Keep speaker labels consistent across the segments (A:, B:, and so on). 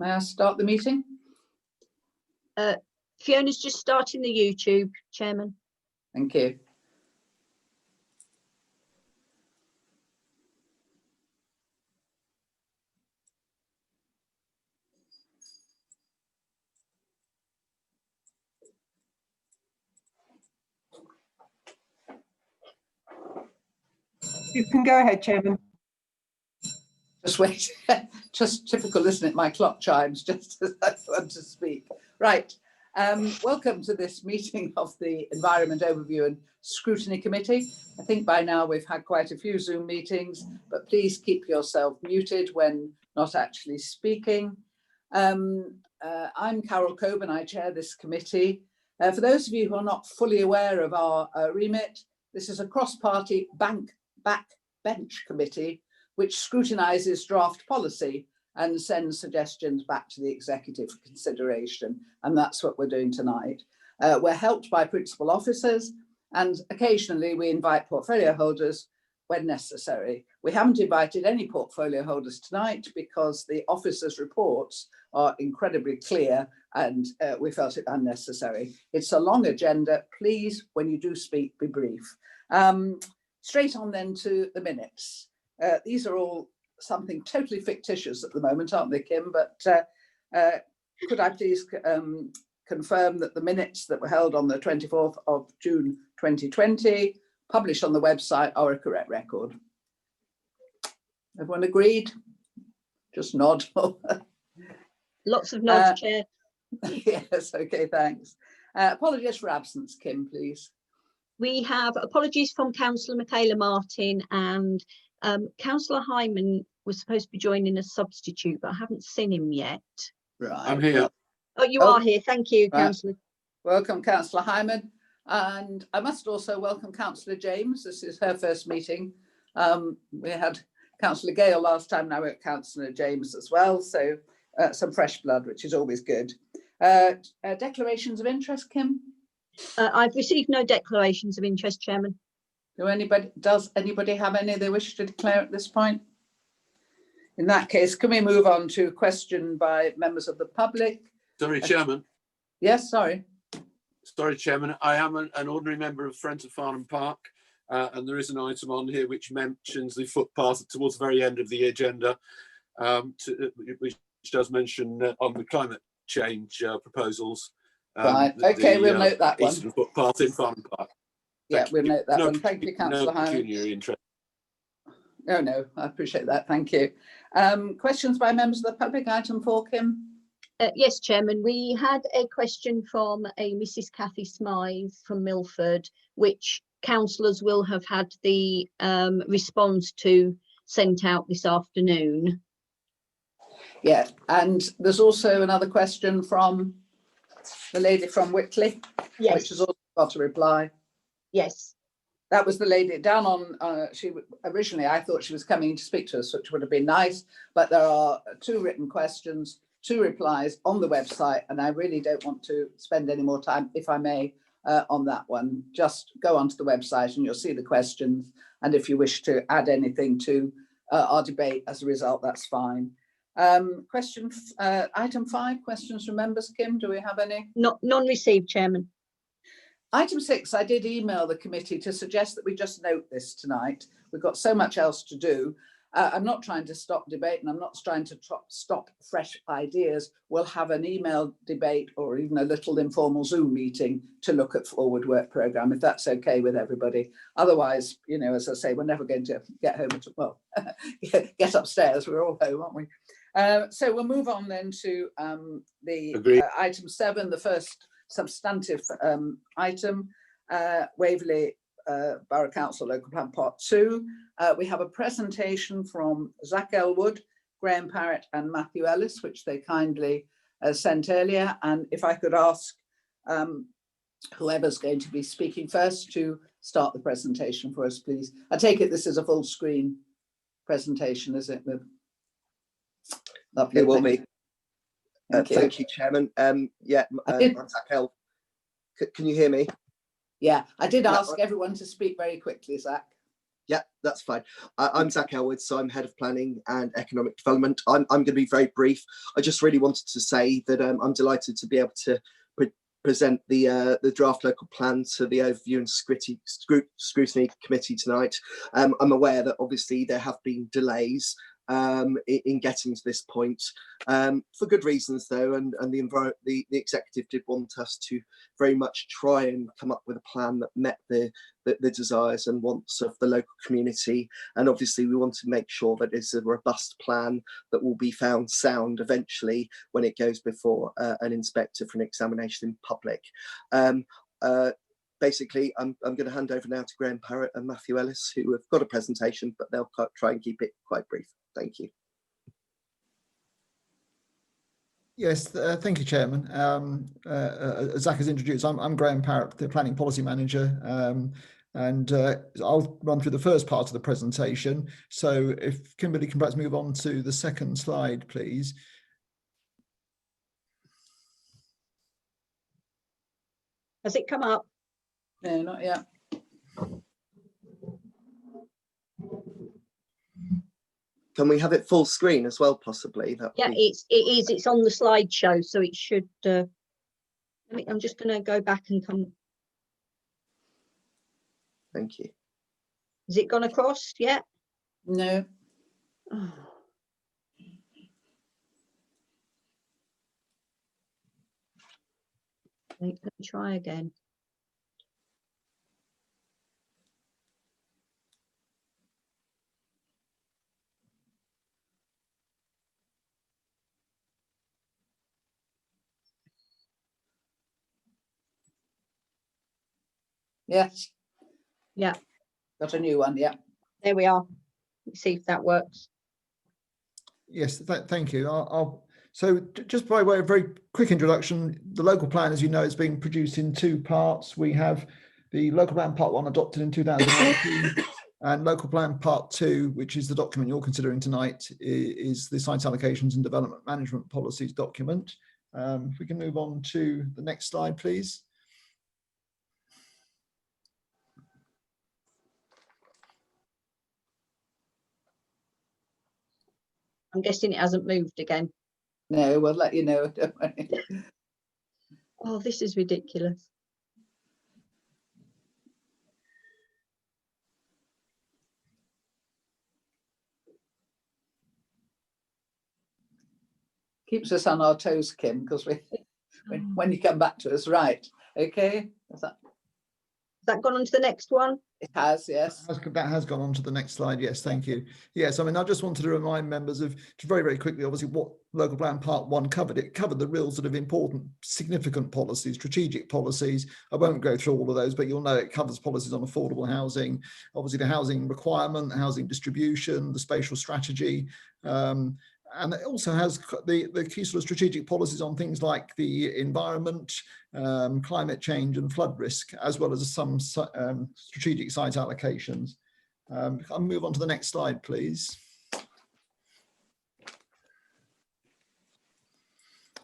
A: May I start the meeting?
B: Fiona's just starting the YouTube, Chairman.
A: Thank you.
C: You can go ahead, Chairman.
A: Just wait. Just typical, isn't it? My clock chimes just as I want to speak. Right. Welcome to this meeting of the Environment Overview and Scrutiny Committee. I think by now we've had quite a few Zoom meetings, but please keep yourself muted when not actually speaking. I'm Carol Coburn, I chair this committee. For those of you who are not fully aware of our remit, this is a cross-party backbench committee which scrutinises draft policy and sends suggestions back to the executive for consideration. And that's what we're doing tonight. We're helped by principal officers, and occasionally we invite portfolio holders when necessary. We haven't invited any portfolio holders tonight because the officers' reports are incredibly clear and we felt it unnecessary. It's a long agenda. Please, when you do speak, be brief. Straight on then to the minutes. These are all something totally fictitious at the moment, aren't they, Kim? But could I please confirm that the minutes that were held on the 24th of June 2020, published on the website, are a correct record? Everyone agreed? Just nod.
B: Lots of nods, Chair.
A: Yes, okay, thanks. Apologies for absence, Kim, please.
B: We have apologies from Councillor Michaela Martin, and Councillor Hyman was supposed to be joining as substitute, but I haven't seen him yet.
A: Right.
D: I'm here.
B: Oh, you are here. Thank you,
A: Right.
B: Councillor.
A: Welcome, Councillor Hyman. And I must also welcome Councillor James. This is her first meeting. We had Councillor Gale last time, now we're at Councillor James as well. So some fresh blood, which is always good. Declarations of interest, Kim?
B: I've received no declarations of interest, Chairman.
A: Does anybody have any they wish to declare at this point? In that case, can we move on to question by members of the public?
D: Sorry, Chairman.
A: Yes, sorry.
D: Sorry, Chairman. I am an ordinary member of Friends of Farnham Park, and there is an item on here which mentions the footpath towards the very end of the agenda, which does mention on the climate change proposals.
A: Right. Okay, we'll note that one.
D: Eastern footpath in Farnham Park.
A: Yeah, we'll note that one. Thank you,
D: No
A: Councillor Hyman.
D: pecuniary interest.
A: No, I appreciate that. Thank you. Questions by members of the public, item 4, Kim?
B: Yes, Chairman. We had a question from a Mrs. Kathy Smythe from Milford, which councillors will have had the response to sent out this afternoon.
A: Yeah, and there's also another question from the lady from Whitley,
B: Yes.
A: which has also got a reply.
B: Yes.
A: That was the lady down on, originally I thought she was coming to speak to us, which would have been nice, but there are 2 written questions, 2 replies on the website, and I really don't want to spend any more time, if I may, on that one. Just go onto the website and you'll see the questions, and if you wish to add anything to our debate as a result, that's fine. Item 5, questions from members. Kim, do we have any?
B: None received, Chairman.
A: Item 6, I did email the committee to suggest that we just note this tonight. We've got so much else to do. I'm not trying to stop debate, and I'm not trying to stop fresh ideas. We'll have an email debate or even a little informal Zoom meeting to look at forward work programme, if that's okay with everybody. Otherwise, you know, as I say, we're never going to get home, get upstairs. We're all home, aren't we? So we'll move on then to item 7, the first substantive item, Waverley Borough Council Local Plan Part 2. We have a presentation from Zach Elwood, Graham Parrott and Matthew Ellis, which they kindly sent earlier. And if I could ask whoever's going to be speaking first to start the presentation for us, please. I take it this is a full screen presentation, is it? Lovely,
E: it will be.
A: Thank
E: you, Chairman. I'm Zach Elwood. Can you hear me?
A: Yeah, I did ask everyone to speak very quickly, Zach.
E: Yeah, that's fine. I'm Zach Elwood, so I'm Head of Planning and Economic Development. I'm going to be very brief. I just really wanted to say that I'm delighted to be able to present the draft local plan to the Overview and Scrutiny Committee tonight. I'm aware that obviously there have been delays in getting to this point, for good reasons though, and the executive did want us to very much try and come up with a plan that met the desires and wants of the local community, and obviously we want to make sure that it's a robust plan that will be found sound eventually when it goes before an inspector for an examination in public. Basically, I'm going to hand over now to Graham Parrott and Matthew Ellis, who have got a presentation, but they'll try and keep it quite brief. Thank you.
C: Yes, thank you, Chairman. As Zach has introduced, I'm Graham Parrott, the Planning Policy Manager, and I'll run through the first part of the presentation. So if Kimberly can perhaps move on to the second slide, please.
B: Has it come up?
A: No, not yet.
E: Can we have it full screen as well, possibly?
B: Yeah, it's on the slideshow, so it should. I'm just going to go back and come.
E: Thank you.
B: Has it gone across yet?
A: No.
B: Oh. Let me try again.
A: Yes.
B: Yeah.
A: Got a new one. Yeah.
B: There we are. Let's see if that works.
C: Yes, thank you. So just by way of very quick introduction, the local plan, as you know, is being produced in two parts. We have the local plan part 1 adopted in 2019 and local plan part 2, which is the document you're considering tonight, is the site allocations and development management policies document. If we can move on to the next slide, please.
B: I'm guessing it hasn't moved again.
A: No, we'll let you know. Don't worry.
B: Oh, this is ridiculous.
A: Keeps us on our toes, Kim, because when you come back to us, right? Okay.
B: Has that gone on to the next one?
A: It has, yes.
C: That has gone on to the next slide. Yes, thank you. Yes, I mean, I just wanted to remind members of very, very quickly, obviously, what local plan part 1 covered. It covered the real sort of important, significant policies, strategic policies. I won't go through all of those, but you'll know it covers policies on affordable housing, obviously the housing requirement, the housing distribution, the spatial strategy, and it also has the key sort of strategic policies on things like the environment, climate change and flood risk, as well as some strategic site allocations. I'll move on to the next slide, please.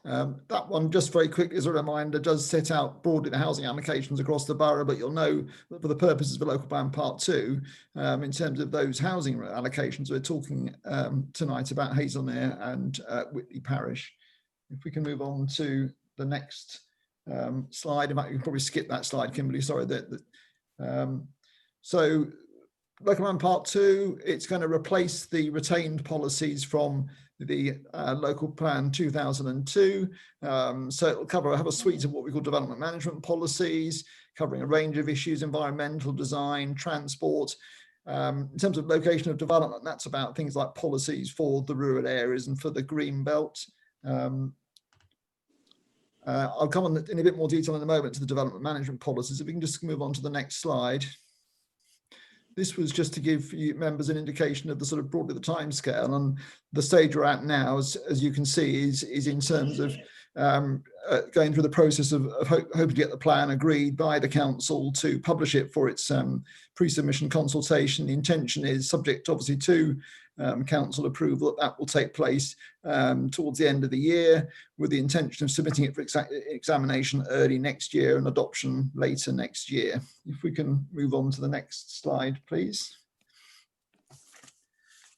C: That one, just very quickly as a reminder, does set out broadly the housing allocations across the borough, but you'll know that for the purposes of local plan part 2, in terms of those housing allocations, we're talking tonight about Hazelmere and Whitley Parish. If we can move on to the next slide. In fact, you can probably skip that slide, Kimberly, sorry. So local plan part 2, it's going to replace the retained policies from the local plan 2002. So it'll have a suite of what we call development management policies, covering a range of issues: environmental design, transport. In terms of location of development, that's about things like policies for the rural areas and for the green belt. I'll come on in a bit more detail in a moment to the development management policies. If we can just move on to the next slide. This was just to give you members an indication of the sort of broadly the timescale, and the stage we're at now, as you can see, is in terms of going through the process of hoping to get the plan agreed by the council to publish it for its pre-submission consultation. The intention is, subject obviously to council approval, that will take place towards the end of the year, with the intention of submitting it for examination early next year and adoption later next year. If we can move on to the next slide, please.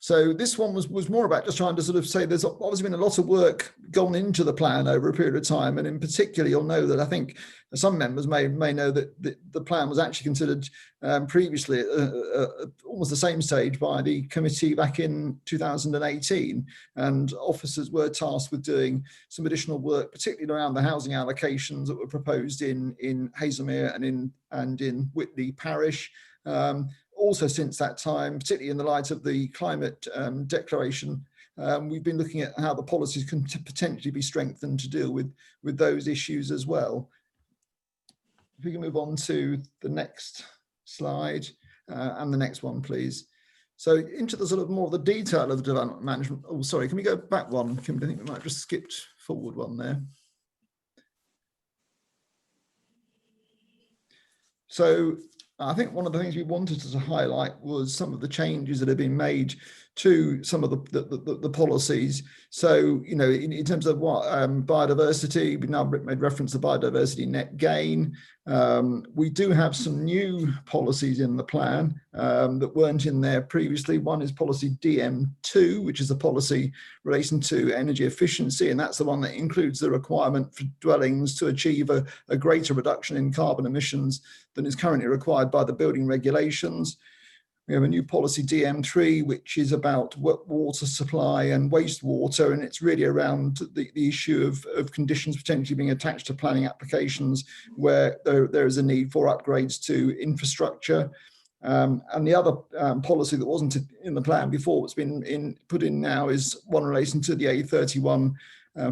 C: So this one was more about just trying to sort of say there's obviously been a lot of work gone into the plan over a period of time, and in particular you'll know that I think some members may know that the plan was actually considered previously at almost the same stage by the committee back in 2018, and officers were tasked with doing some additional work, particularly around the housing allocations that were proposed in Haslemere and in Whitley Parish. Also since that time, particularly in the light of the climate declaration, we've been looking at how the policies can potentially be strengthened to deal with those issues as well. If we can move on to the next slide and the next one, please. So into the sort of more of the detail of the development management. Oh, sorry, can we go back one, Kim? I think we might have just skipped forward one there. So I think one of the things we wanted to highlight was some of the changes that have been made to some of the policies. So, you know, in terms of what biodiversity, we've now made reference to biodiversity net gain. We do have some new policies in the plan that weren't in there previously. One is policy DM2, which is a policy relating to energy efficiency, and that's the one that includes the requirement for dwellings to achieve a greater reduction in carbon emissions than is currently required by the building regulations. We have a new policy DM3, which is about water supply and wastewater, and it's really around the issue of conditions potentially being attached to planning applications where there is a need for upgrades to infrastructure. And the other policy that wasn't in the plan before, what's been put in now, is one relating to the A31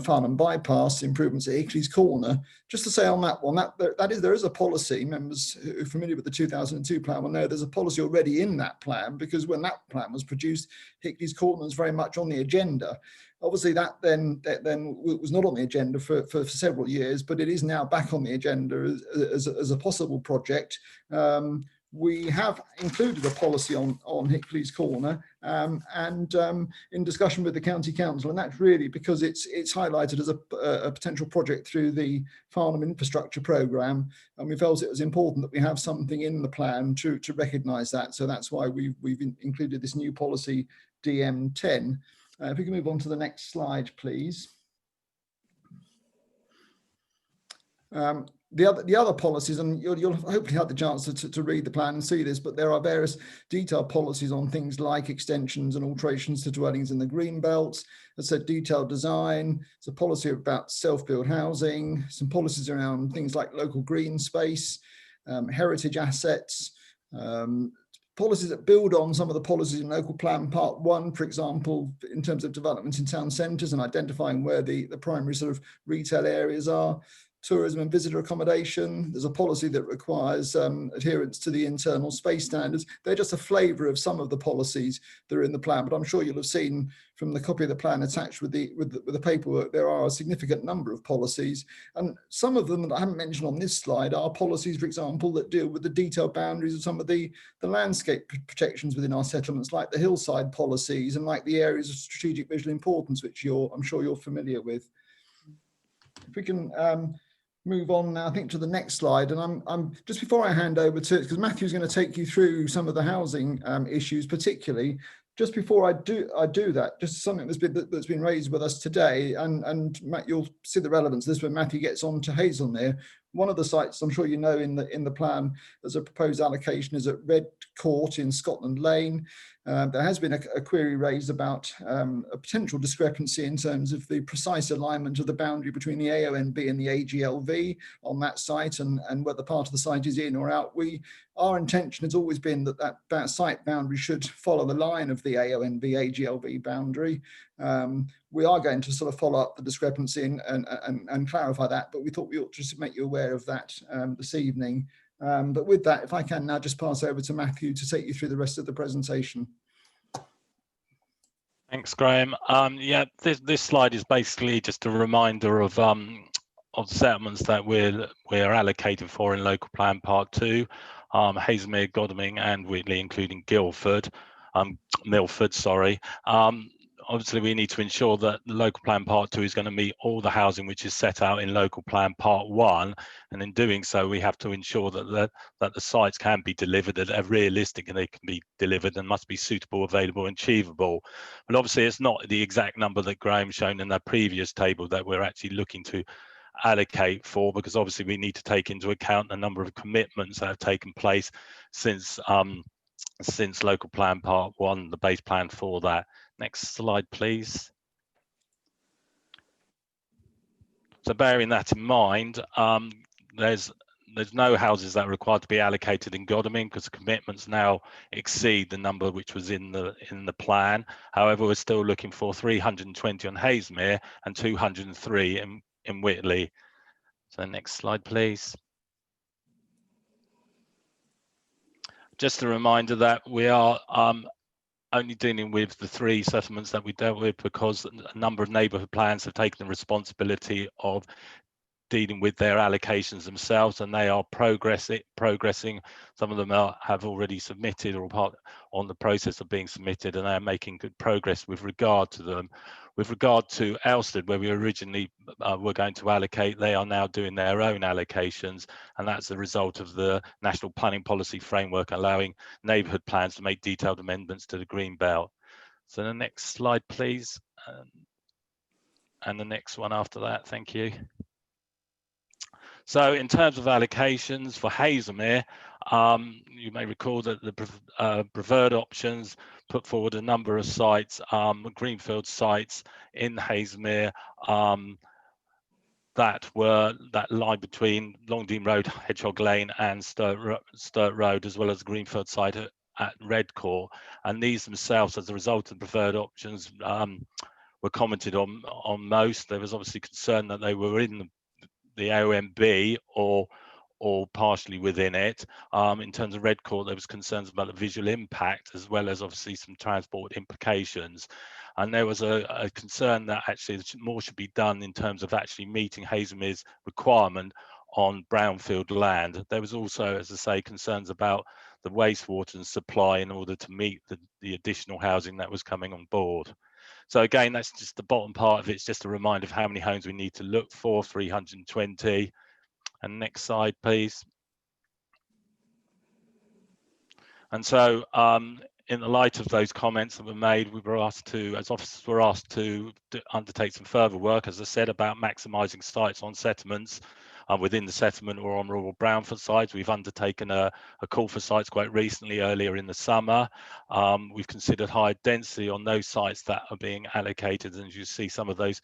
C: Farnham bypass improvements at Hickley's Corner. Just to say on that one, there is a policy. Members who are familiar with the 2002 plan will know there's a policy already in that plan, because when that plan was produced, Hickley's Corner was very much on the agenda. Obviously, that then was not on the agenda for several years, but it is now back on the agenda as a possible project. We have included a policy on Hickley's Corner and in discussion with the County Council, and that's really because it's highlighted as a potential project through the Farnham Infrastructure Programme, and we felt it was important that we have something in the plan to recognise that. So that's why we've included this new policy DM10. If we can move on to the next slide, please. The other policies, and you'll hopefully have the chance to read the plan and see this, but there are various detailed policies on things like extensions and alterations to dwellings in the green belts. As I said, detailed design. It's a policy about self-build housing, some policies around things like local green space, heritage assets, policies that build on some of the policies in local plan part 1, for example, in terms of development in town centres and identifying where the primary sort of retail areas are. Tourism and visitor accommodation. There's a policy that requires adherence to the internal space standards. They're just a flavour of some of the policies that are in the plan, but I'm sure you'll have seen from the copy of the plan attached with the paperwork, there are a significant number of policies, and some of them that I haven't mentioned on this slide are policies, for example, that deal with the detailed boundaries of some of the landscape protections within our settlements, like the hillside policies and like the areas of strategic visual importance, which I'm sure you're familiar with. If we can move on now, I think, to the next slide, and I'm just before I hand over to it, because Matthew's going to take you through some of the housing issues, particularly. Just before I do that, just something that's been raised with us today, and Matt, you'll see the relevance of this when Matthew gets on to Haslemere. One of the sites I'm sure you know in the plan as a proposed allocation is at Red Court in Scotland Lane. There has been a query raised about a potential discrepancy in terms of the precise alignment of the boundary between the AONB and the AGLV on that site, and whether part of the site is in or out. Our intention has always been that site boundary should follow the line of the AONB AGLV boundary. We are going to sort of follow up the discrepancy and clarify that, but we thought we ought to just make you aware of that this evening. But with that, if I can now just pass over to Matthew to take you through the rest of the presentation.
F: Thanks, Graham. Yeah, this slide is basically just a reminder of settlements that we're allocated for in local plan part 2, Haslemere, Godalming and Whitley, including Milford, sorry. obviously we need to ensure that the local plan part 2 is going to meet all the housing which is set out in local plan part 1, and in doing so we have to ensure that the sites can be delivered, that they're realistic and they can be delivered and must be suitable, available and achievable. But obviously it's not the exact number that Graham's shown in that previous table that we're actually looking to allocate for, because obviously we need to take into account the number of commitments that have taken place since local plan part 1, the base plan for that. Next slide, please. So bearing that in mind, there's no houses that are required to be allocated in Godalming because the commitments now exceed the number which was in the plan. However, we're still looking for 320 on Haslemere and 203 in Whitley. So next slide, please. Just a reminder that we are only dealing with the 3 settlements that we dealt with because a number of neighbourhood plans have taken the responsibility of dealing with their allocations themselves, and they are progressing. Some of them have already submitted or part on the process of being submitted, and they are making good progress with regard to them. With regard to Elsted, where we originally were going to allocate, they are now doing their own allocations, and that's the result of the National Planning Policy Framework allowing neighbourhood plans to make detailed amendments to the Green Belt. So the next slide, please, and the next one after that, thank you. So in terms of allocations for Haslemere, you may recall that the preferred options put forward a number of sites, greenfield sites in Haslemere that lie between Longdean Road, Hedgehog Lane and Sturt Road, as well as the greenfield site at Redcourt. And these themselves, as a result of preferred options, were commented on most. There was obviously concern that they were in the OMB or partially within it. In terms of Redcourt, there was concerns about the visual impact as well as obviously some transport implications. And there was a concern that actually more should be done in terms of actually meeting Haslemere's requirement on brownfield land. There was also, as I say, concerns about the wastewater and supply in order to meet the additional housing that was coming on board. So again, that's just the bottom part of it. It's just a reminder of how many homes we need to look for, 320. And next slide, please. And so in the light of those comments that were made, we were asked to, as officers were asked to undertake some further work, as I said, about maximising sites on settlements within the settlement or on rural brownfield sites. We've undertaken a call for sites quite recently, earlier in the summer. We've considered higher density on those sites that are being allocated, and you see some of those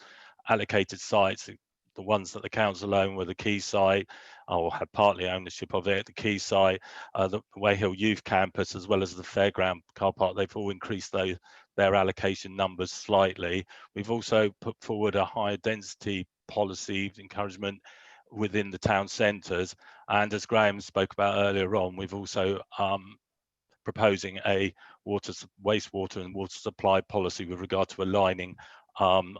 F: allocated sites, the ones that the council own were the Key site, or had partly ownership of it, the Key site, the Weyhill Youth Campus, as well as the Fairground car park. They've all increased their allocation numbers slightly. We've also put forward a higher density policy encouragement within the town centres, and as Graham spoke about earlier on, we've also proposing a wastewater and water supply policy with regard to aligning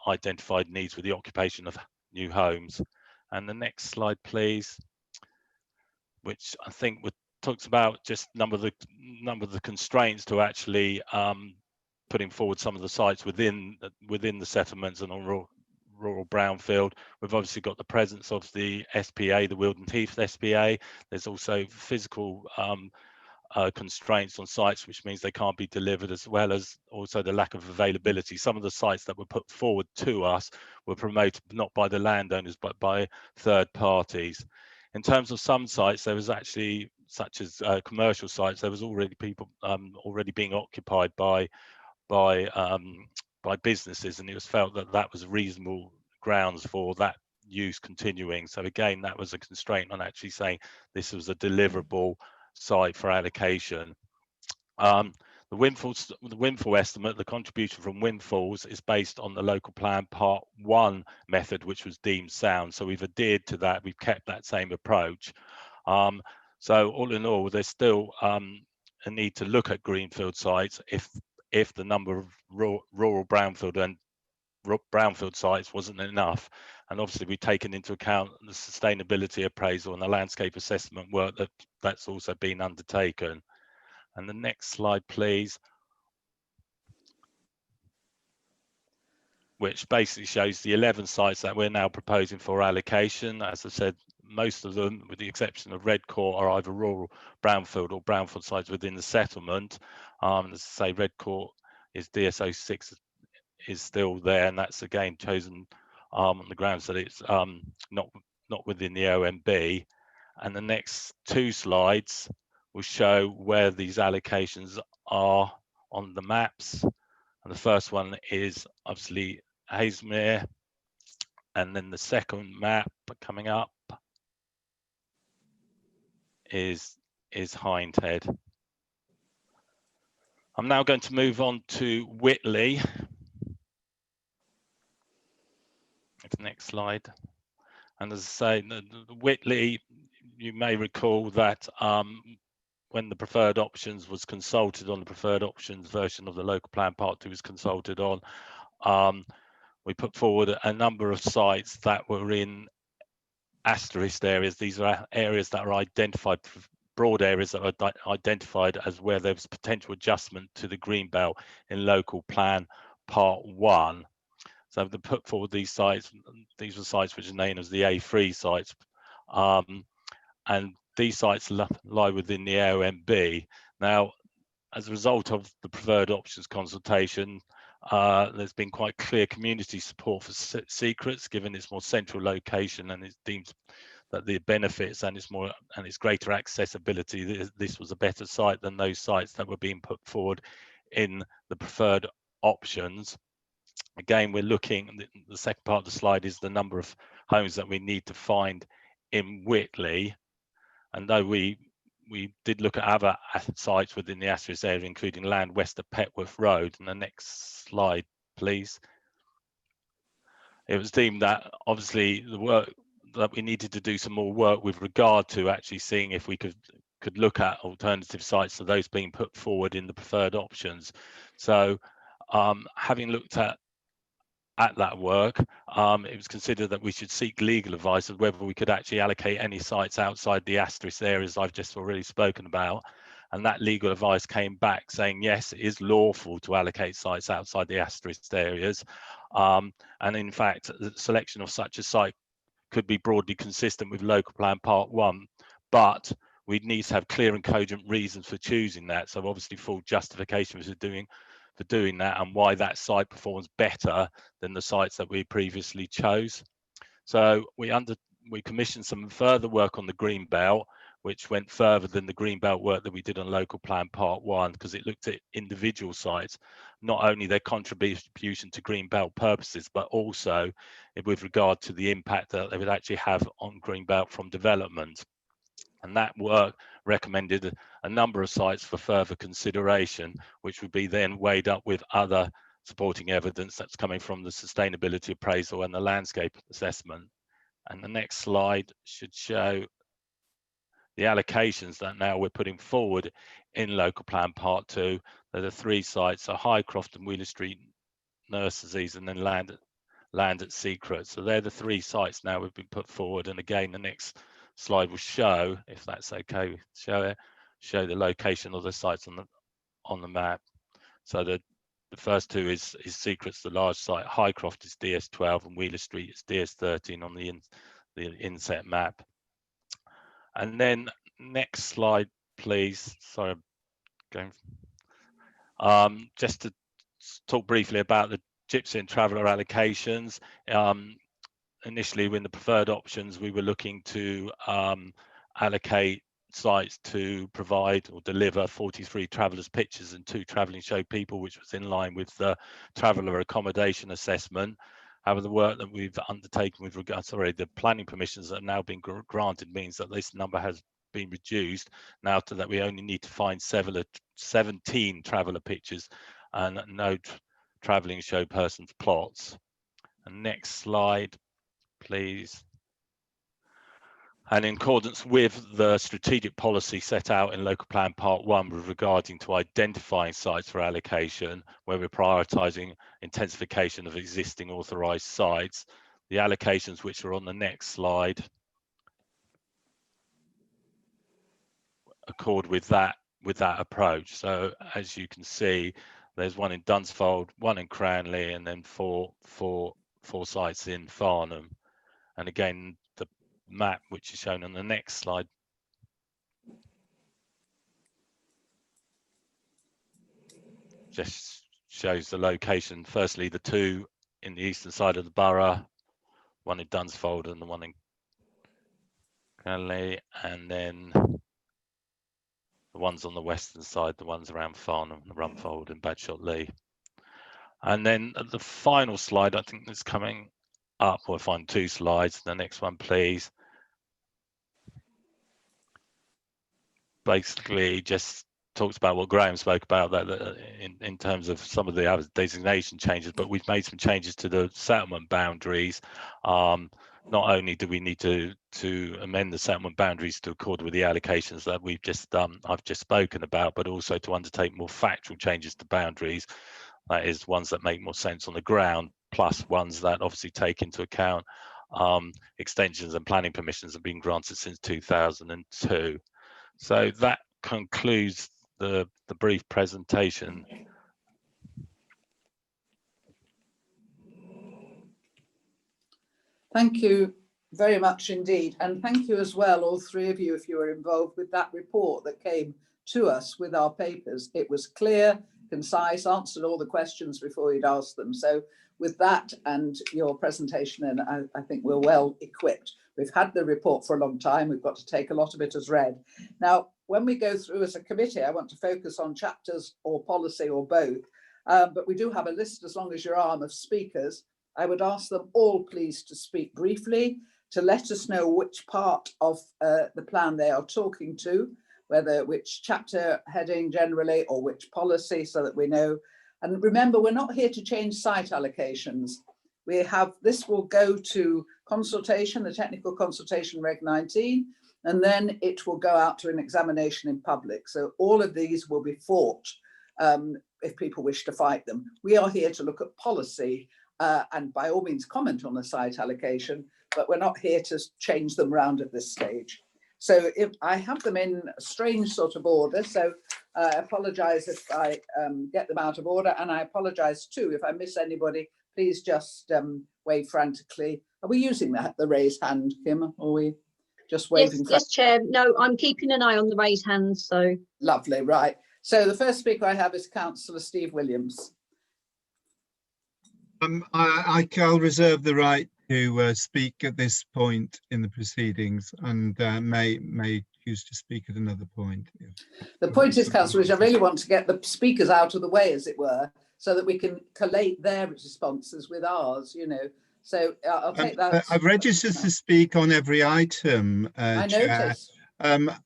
F: identified needs with the occupation of new homes. And the next slide, please, which I think talks about just number of the constraints to actually putting forward some of the sites within the settlements and on rural brownfield. We've obviously got the presence of the SPA, the Wealdon Heath SPA. There's also physical constraints on sites, which means they can't be delivered, as well as also the lack of availability. Some of the sites that were put forward to us were promoted not by the landowners but by third parties. In terms of some sites, there was actually, such as commercial sites, there was already people already being occupied by businesses, and it was felt that that was reasonable grounds for that use continuing. So again, that was a constraint on actually saying this was a deliverable site for allocation. The windfall estimate, the contribution from windfalls, is based on the local plan part 1 method, which was deemed sound. So we've adhered to that. We've kept that same approach. So all in all, there's still a need to look at greenfield sites if the number of rural brownfield and brownfield sites wasn't enough. And obviously we've taken into account the sustainability appraisal and the landscape assessment work that's also been undertaken. And the next slide, please. which basically shows the 11 sites that we're now proposing for allocation. As I said, most of them, with the exception of Redcourt, are either rural brownfield or brownfield sites within the settlement. As I say, Redcourt is DSO 6 is still there, and that's again chosen on the grounds that it's not within the OMB. And the next two slides will show where these allocations are on the maps. And the first one is obviously Haslemere, and then the second map coming up is Hindhead. I'm now going to move on to Whitley. Next slide. And as I say, Whitley, you may recall that when the preferred options was consulted on, the preferred options version of the local plan part 2 was consulted on, we put forward a number of sites that were in asterisk areas. These are areas that are identified, broad areas that are identified as where there was potential adjustment to the green belt in local plan part 1. So to put forward these sites, these were sites which are named as the A3 sites, and these sites lie within the OMB. Now, as a result of the preferred options consultation, there's been quite clear community support for secrets, given its more central location, and it deems that the benefits and its greater accessibility, this was a better site than those sites that were being put forward in the preferred options. Again, we're looking, the second part of the slide is the number of homes that we need to find in Whitley. And though we did look at other sites within the asterisk area, including land west of Petworth Road. And the next slide, please. It was deemed that obviously the work that we needed to do some more work with regard to actually seeing if we could look at alternative sites to those being put forward in the preferred options. So having looked at that work, it was considered that we should seek legal advice of whether we could actually allocate any sites outside the asterisk areas I've just already spoken about. And that legal advice came back saying, yes, it is lawful to allocate sites outside the asterisk areas. And in fact, the selection of such a site could be broadly consistent with local plan part 1, but we'd need to have clear and cogent reasons for choosing that. So obviously full justification for doing that, and why that site performs better than the sites that we previously chose. So we commissioned some further work on the green belt, which went further than the green belt work that we did on local plan part 1, because it looked at individual sites, not only their contribution to green belt purposes, but also with regard to the impact that they would actually have on green belt from development. And that work recommended a number of sites for further consideration, which would be then weighed up with other supporting evidence that's coming from the sustainability appraisal and the landscape assessment. And the next slide should show the allocations that now we're putting forward in local plan part 2. There are 3 sites, so Highcroft and Wheeler Street nurseries, and then land at Secret. So they're the 3 sites now we've been put forward. And again, the next slide will show, if that's okay, show the location of the sites on the map. So the first 2 is Secret's the large site, Highcroft is DS12, and Wheeler Street is DS13 on the inset map. And then next slide, please. Sorry, I'm going. Just to talk briefly about the Gypsy and Traveller allocations. Initially, in the preferred options, we were looking to allocate sites to provide or deliver 43 travellers pitches and 2 travelling show people, which was in line with the traveller accommodation assessment. However, the work that we've undertaken with regard, the planning permissions that are now being granted means that this number has been reduced now to that we only need to find 17 traveller pitches and no travelling show persons plots. And next slide, please. And in accordance with the strategic policy set out in local plan part 1 with regarding to identifying sites for allocation, where we're prioritising intensification of existing authorised sites, the allocations which are on the next slide accord with that approach. So as you can see, There's one in Dunsfold, one in Cranley, and then four sites in Farnham. And again, the map, which is shown on the next slide, just shows the location. Firstly, the two in the eastern side of the borough, one in Dunsfold and the one in Cranley, and then the ones on the western side, the ones around Farnham, Rumfold and Badshot Lee. And then the final slide, I think that's coming up, we'll find two slides. The next one, please. Basically just talks about what Graham spoke about, that in terms of some of the other designation changes, but we've made some changes to the settlement boundaries. Not only do we need to amend the settlement boundaries to accord with the allocations that we've just I've just spoken about, but also to undertake more factual changes to boundaries. That is, ones that make more sense on the ground, plus ones that obviously take into account extensions and planning permissions have been granted since 2002. So that concludes the brief presentation.
A: Thank you very much indeed. And thank you as well, all three of you, if you were involved with that report that came to us with our papers. It was clear, concise, answered all the questions before you'd asked them. So with that and your presentation, and I think we're well equipped. We've had the report for a long time. We've got to take a lot of it as read. Now, when we go through as a committee, I want to focus on chapters or policy or both. But we do have a list, as long as your arm, of speakers. I would ask them all, please, to speak briefly, to let us know which part of the plan they are talking to, whether which chapter heading generally or which policy, so that we know. And remember, we're not here to change site allocations. We have, this will go to consultation, the technical consultation Reg 19, and then it will go out to an examination in public. So all of these will be fought if people wish to fight them. We are here to look at policy and by all means comment on the site allocation, but we're not here to change them around at this stage. So if I have them in a strange sort of order, so I apologise if I get them out of order, and I apologise too if I miss anybody. Please just wave frantically. Are we using the raised hand, Kim? Or are we just waving?
B: Yes, Chair. No, I'm keeping an eye on the raised hands. So
A: lovely, right. So the first speaker I have is Councillor Steve Williams.
G: I'll reserve the right to speak at this point in the proceedings, and may choose to speak at another point.
A: The point is, Councillor, I really want to get the speakers out of the way, as it were, so that we can collate their responses with ours, you know. So I'll take that.
G: I've registered to speak on every item,
A: I
G: Chair,
A: notice.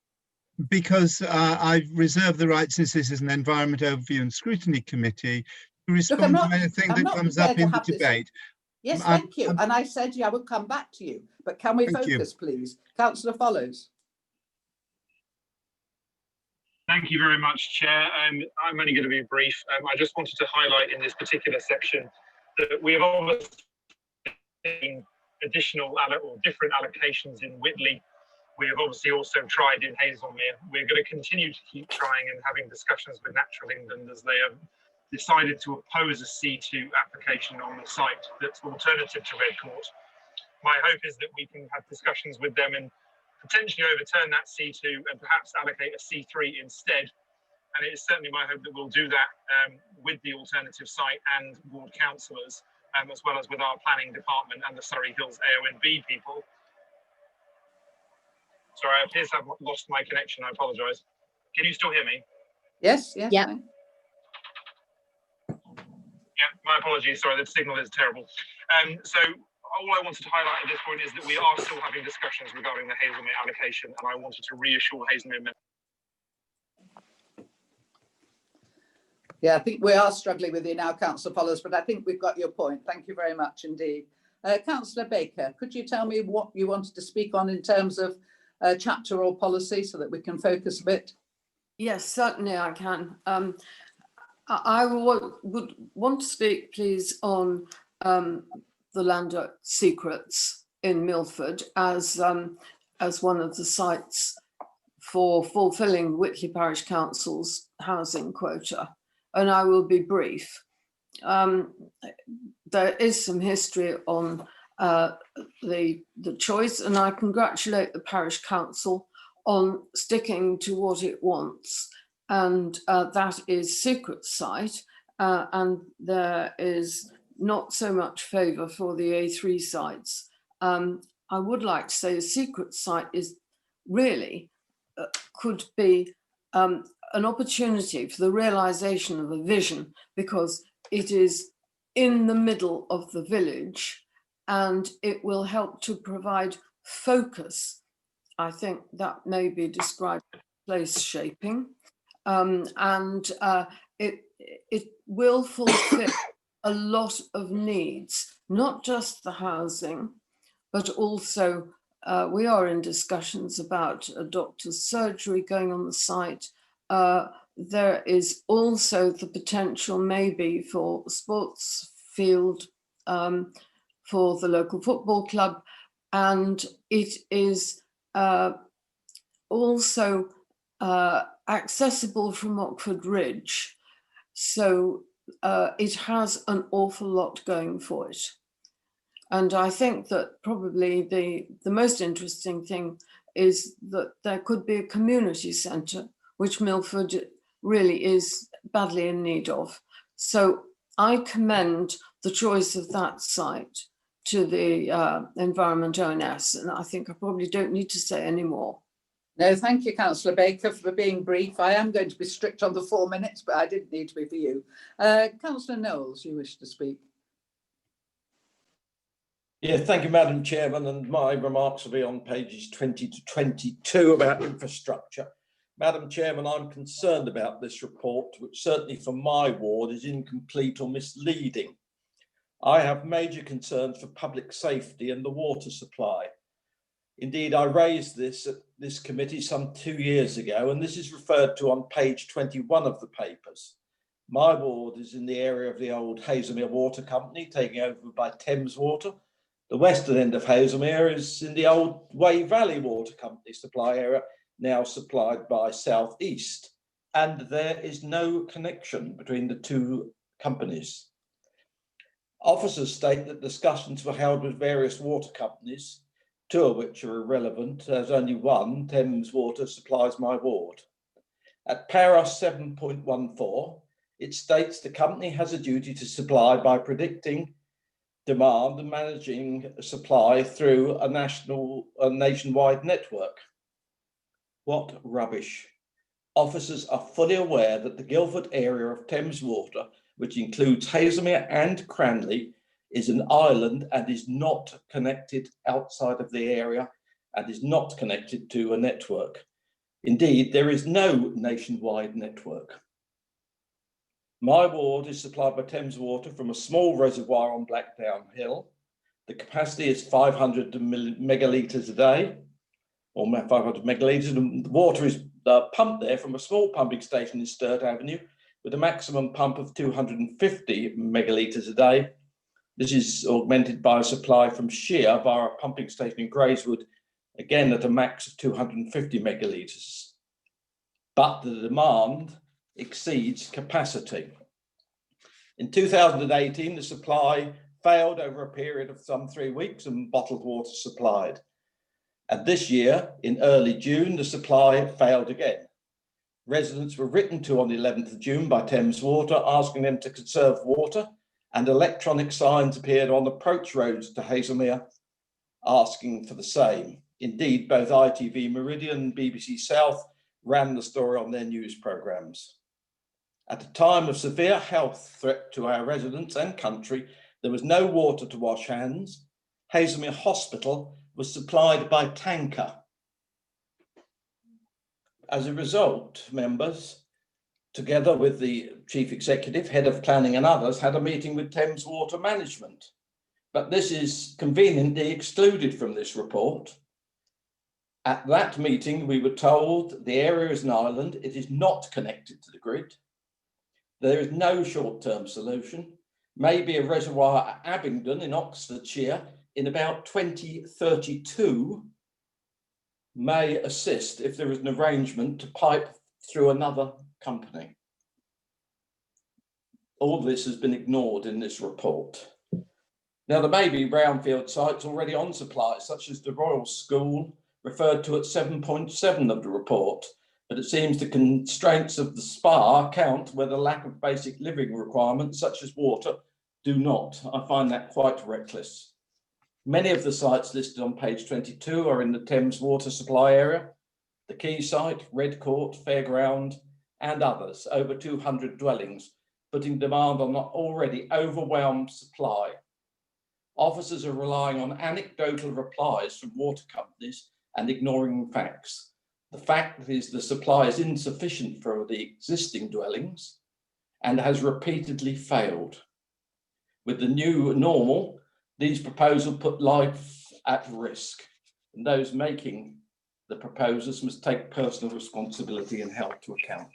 G: because I've reserved the right, since this is an Environment Overview and Scrutiny Committee, to respond to anything that comes up in the debate.
A: Yes, thank you. And I said I would come back to you, but can we focus, please? Councillor Follows.
H: Thank you very much, Chair. I'm only going to be brief. I just wanted to highlight in this particular section that we have obviously seen additional or different allocations in Whitley. We have obviously also tried in Hazelmere. We're going to continue to keep trying and having discussions with Natural England, as they have decided to oppose a C2 application on the site that's alternative to Redcourt. My hope is that we can have discussions with them and potentially overturn that C2 and perhaps allocate a C3 instead. And it is certainly my hope that we'll do that with the alternative site and ward councillors, as well as with our planning department and the Surrey Hills AONB people. Sorry, I appear to have lost my connection. I apologise. Can you still hear me?
A: Yes, yes.
B: Yeah.
H: Yeah, my apologies. Sorry, the signal is terrible. So all I wanted to highlight at this point is that we are still having discussions regarding the Hazelmere allocation, and I wanted to reassure Hazelmere members.
A: Yeah, I think we are struggling with you now, Councillor Follows, but I think we've got your point. Thank you very much indeed. Councillor Baker, could you tell me what you wanted to speak on in terms of chapter or policy, so that we can focus a bit?
I: Yes, certainly I can. I would want to speak, please, on the Land Secrets in Milford as one of the sites for fulfilling Whitley Parish Council's housing quota. and I will be brief. There is some history on the choice, and I congratulate the parish council on sticking to what it wants, and that is secret site, and there is not so much favour for the A3 sites. I would like to say a secret site is really could be an opportunity for the realisation of a vision, because it is in the middle of the village and it will help to provide focus. I think that may be described as place shaping, and it will fulfill a lot of needs, not just the housing, but also we are in discussions about a doctor's surgery going on the site. There is also the potential maybe for a sports field for the local football club, and it is also accessible from Oxford Ridge. So it has an awful lot going for it. And I think that probably the most interesting thing is that there could be a community centre, which Milford really is badly in need of. So I commend the choice of that site to the Environment ONS, and I think I probably don't need to say any more.
A: No, thank you, Councillor Baker, for being brief. I am going to be strict on the 4 minutes, but I didn't need to be for you. Councillor Knowles, you wish to speak.
J: Yeah, thank you, Madam Chairman, and my remarks will be on pages 20 to 22 about infrastructure. Madam Chairman, I'm concerned about this report, which certainly for my ward is incomplete or misleading. I have major concerns for public safety and the water supply. Indeed, I raised this at this committee some 2 years ago, and this is referred to on page 21 of the papers. My ward is in the area of the old Haslemere Water Company, taken over by Thames Water. The western end of Haslemere is in the old Wey Valley Water Company supply area, now supplied by South East. And there is no connection between the two companies. Officers state that discussions were held with various water companies, 2 of which are irrelevant, as only one, Thames Water, supplies my ward. At para 7.14, it states the company has a duty to supply by predicting demand and managing supply through a nationwide network. What rubbish. Officers are fully aware that the Guildford area of Thames Water, which includes Haslemere and Cranley, is an island and is not connected outside of the area and is not connected to a network. Indeed, there is no nationwide network. My ward is supplied by Thames Water from a small reservoir on Blackdown Hill. The capacity is 500 megalitres a day, or 500 megalitres, and the water is pumped there from a small pumping station in Sturt Avenue with a maximum pump of 250 megalitres a day. This is augmented by a supply from Shear via a pumping station in Grayswood, again at a max of 250 megalitres. But the demand exceeds capacity. In 2018, the supply failed over a period of some 3 weeks and bottled water supplied. And this year, in early June, the supply failed again. Residents were written to on the 11th of June by Thames Water, asking them to conserve water, and electronic signs appeared on approach roads to Haslemere, asking for the same. Indeed, both ITV Meridian and BBC South ran the story on their news programmes. At a time of severe health threat to our residents and country, there was no water to wash hands. Haslemere Hospital was supplied by tanker. As a result, members, together with the Chief Executive, Head of Planning and others, had a meeting with Thames Water Management. But this is conveniently excluded from this report. At that meeting, we were told the area is an island, it is not connected to the grid. There is no short-term solution. Maybe a reservoir at Abingdon in Oxfordshire in about 2032 may assist if there is an arrangement to pipe through another company. All this has been ignored in this report. Now, there may be brownfield sites already on supply, such as the Royal School, referred to at 7.7 of the report, but it seems the constraints of the SPA count where the lack of basic living requirements, such as water, do not. I find that quite reckless. Many of the sites listed on page 22 are in the Thames water supply area, the Quay site, Red Court, Fairground, and others, over 200 dwellings, putting demand on an already overwhelmed supply. Officers are relying on anecdotal replies from water companies and ignoring facts. The fact is the supply is insufficient for the existing dwellings and has repeatedly failed. With the new normal, these proposals put life at risk, and those making the proposals must take personal responsibility and help to account.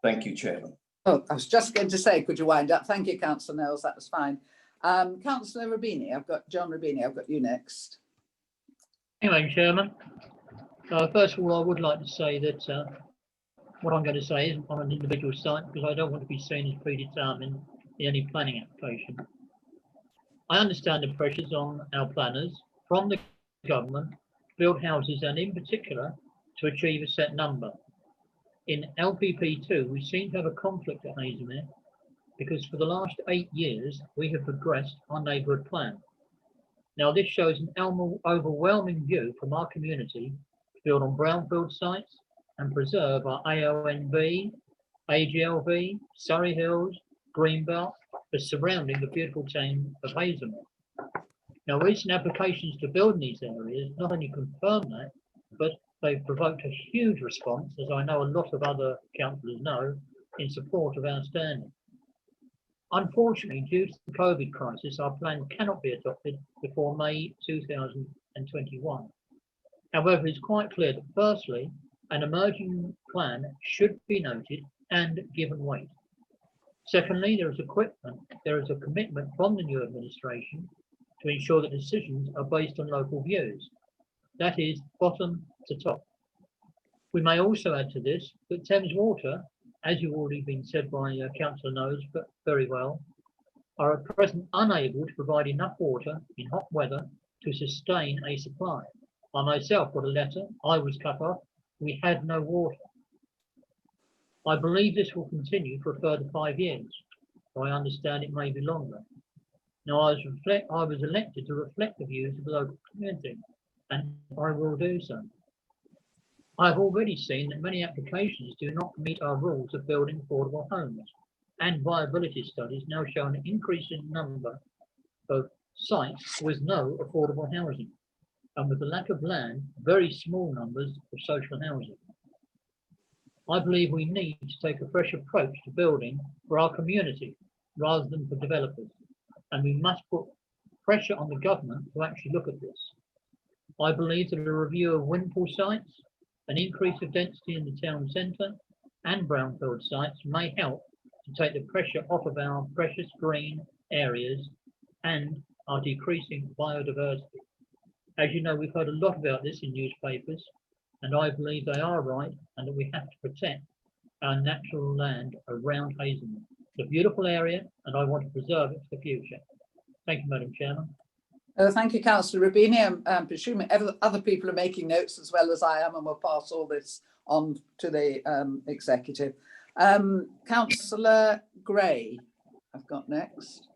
J: Thank you, Chairman.
A: Oh, I was just going to say, could you wind up? Thank you, Councillor Knowles, that was fine. Councillor Rubini, John Rubini, I've got you next.
K: Anyway, Chairman, first of all, I would like to say that what I'm going to say isn't on an individual site, because I don't want to be seen as predetermined in any planning application. I understand the pressures on our planners from the government to build houses, and in particular to achieve a set number. In LPP2, we seem to have a conflict at Haslemere, because for the last 8 years, we have progressed our neighbourhood plan. Now, this shows an overwhelming view from our community to build on brownfield sites and preserve our AONB, AGLV, Surrey Hills, Greenbelt, as surrounding the beautiful town of Haslemere. Now, recent applications to build in these areas not only confirm that, but they've provoked a huge response, as I know a lot of other councillors know, in support of our standing. Unfortunately, due to the COVID crisis, our plan cannot be adopted before May 2021. However, it's quite clear that firstly, an emerging plan should be noted and given weight. Secondly, there is a commitment from the new administration to ensure that decisions are based on local views. That is, bottom to top. We may also add to this that Thames Water, as you've already been said by Councillor Knowles, but very well, are at present unable to provide enough water in hot weather to sustain a supply. I myself got a letter, I was cut off, we had no water. I believe this will continue for a further 5 years. So I understand it may be longer. Now, I was elected to reflect the views of the local community, and I will do so. I've already seen that many applications do not meet our rules of building affordable homes, and viability studies now show an increasing number of sites with no affordable housing, and with the lack of land, very small numbers of social housing. I believe we need to take a fresh approach to building for our community rather than for developers, and we must put pressure on the government to actually look at this. I believe that a review of windfall sites, an increase of density in the town centre and brownfield sites may help to take the pressure off of our precious green areas and our decreasing biodiversity. As you know, we've heard a lot about this in newspapers, and I believe they are right, and that we have to protect our natural land around Haslemere. It's a beautiful area, and I want to preserve it for the future. Thank you, Madam Chairman.
A: Thank you, Councillor Rubini. I'm presuming other people are making notes as well as I am, and we'll pass all this on to the executive. Councillor Gray, I've got next.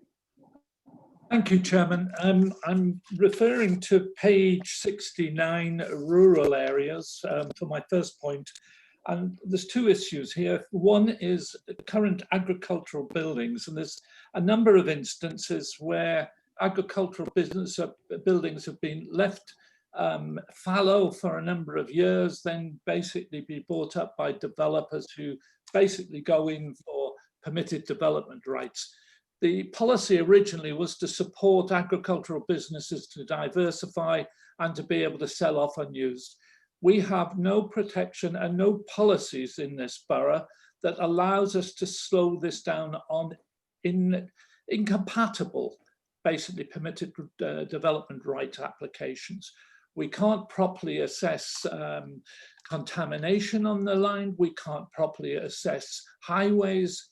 L: Thank you, Chairman. I'm referring to page 69, rural areas, for my first point. And there's two issues here. One is current agricultural buildings, and there's a number of instances where agricultural buildings have been left fallow for a number of years, then basically be bought up by developers who basically go in for permitted development rights. The policy originally was to support agricultural businesses to diversify and to be able to sell off unused. We have no protection and no policies in this borough that allows us to slow this down on incompatible, basically permitted development right applications. We can't properly assess contamination on the line. We can't properly assess highways.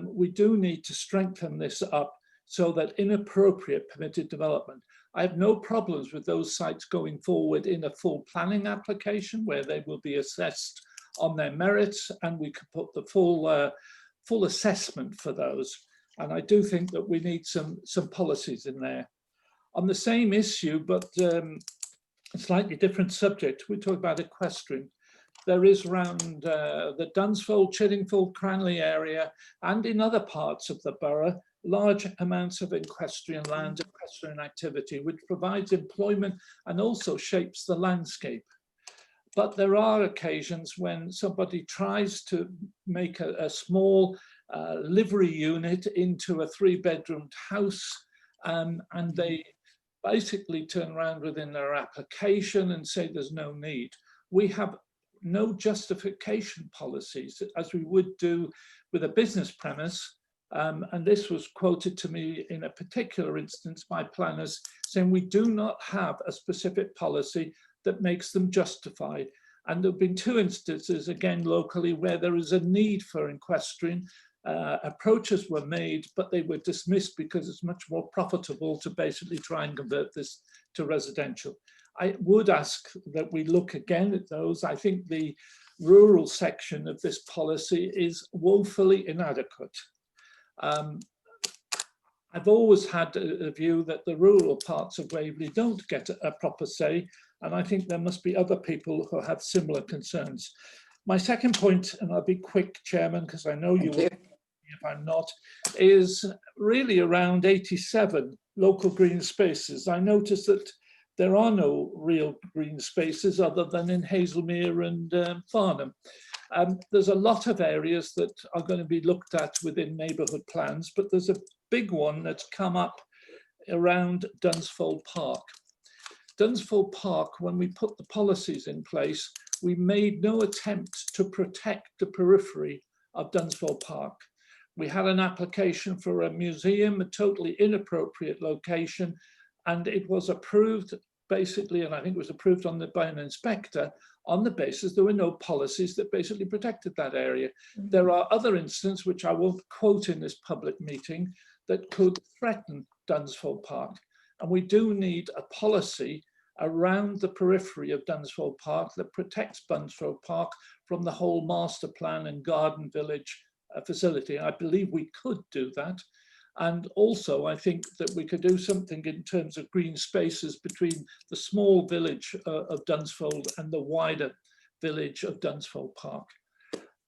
L: we do need to strengthen this up so that inappropriate permitted development. I have no problems with those sites going forward in a full planning application where they will be assessed on their merits, and we could put the full assessment for those. And I do think that we need some policies in there. On the same issue, but a slightly different subject, we talk about equestrian. There is around the Dunsfold, Chiddingfold, Cranley area, and in other parts of the borough, large amounts of equestrian land, equestrian activity, which provides employment and also shapes the landscape. But there are occasions when somebody tries to make a small livery unit into a 3-bedroomed house, and they basically turn around within their application and say there's no need. We have no justification policies, as we would do with a business premise. And this was quoted to me in a particular instance by planners, saying we do not have a specific policy that makes them justified. And there have been 2 instances, again locally, where there is a need for equestrian. Approaches were made, but they were dismissed because it's much more profitable to basically try and convert this to residential. I would ask that we look again at those. I think the rural section of this policy is woefully inadequate. I've always had a view that the rural parts of Waverley don't get a proper say, and I think there must be other people who have similar concerns. My second point, and I'll be quick, Chairman, because I know you will, if I'm not, is really around 87 local green spaces. I noticed that there are no real green spaces other than in Hazelmere and Farnham. There's a lot of areas that are going to be looked at within neighbourhood plans, but there's a big one that's come up around Dunsfold Park. Dunsfold Park, when we put the policies in place, we made no attempt to protect the periphery of Dunsfold Park. We had an application for a museum, a totally inappropriate location, and it was approved basically, and I think it was approved by an inspector on the basis there were no policies that basically protected that area. There are other instances, which I won't quote in this public meeting, that could threaten Dunsfold Park. And we do need a policy around the periphery of Dunsfold Park that protects Dunsfold Park from the whole master plan and garden village facility. I believe we could do that. And also, I think that we could do something in terms of green spaces between the small village of Dunsfold and the wider village of Dunsfold Park.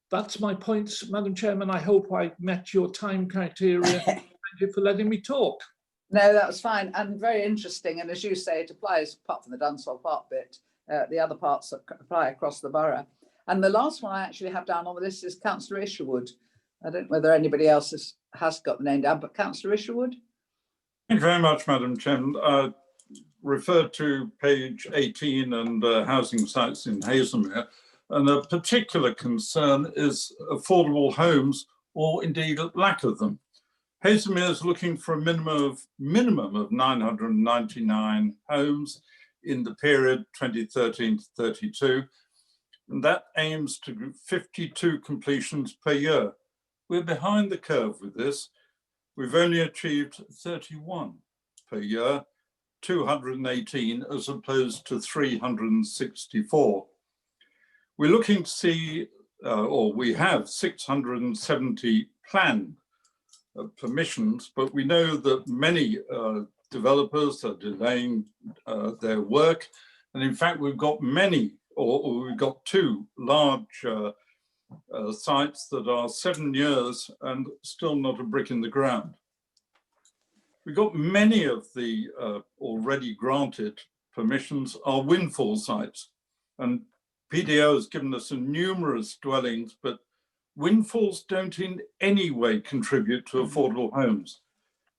L: That's my points, Madam Chairman. I hope I met your time criteria. Thank you for letting me talk.
A: No, that was fine and very interesting. And as you say, it applies, apart from the Dunsfold Park bit, the other parts that apply across the borough. And the last one I actually have down on the list is Councillor Isherwood. I don't know whether anybody else has got the name down, but Councillor Isherwood.
M: Thank you very much, Madam Chairman. I referred to page 18 and housing sites in Hazelmere, and a particular concern is affordable homes, or indeed lack of them. Hazelmere is looking for a minimum of 999 homes in the period 2013 to 32, and that aims to 52 completions per year. We're behind the curve with this. We've only achieved 31 per year, 218 as opposed to 364. We're looking to see, or we have 670 planned permissions, but we know that many developers are delaying their work. And in fact, we've got many, or we've got 2 large sites that are 7 years and still not a brick in the ground. We've got many of the already granted permissions are windfall sites, and PDO has given us numerous dwellings, but windfalls don't in any way contribute to affordable homes.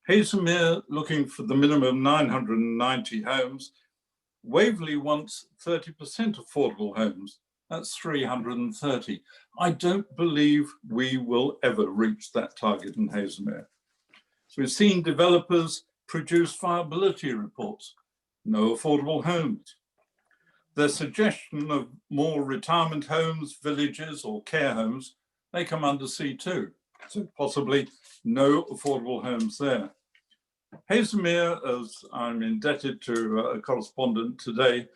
M: Hazelmere looking for the minimum 990 homes. Waverley wants 30% affordable homes. That's 330. I don't believe we will ever reach that target in Hazelmere. So we've seen developers produce viability reports, no affordable homes. Their suggestion of more retirement homes, villages or care homes, they come under C2. So possibly no affordable homes there. Haslemere, as I'm indebted to a correspondent today,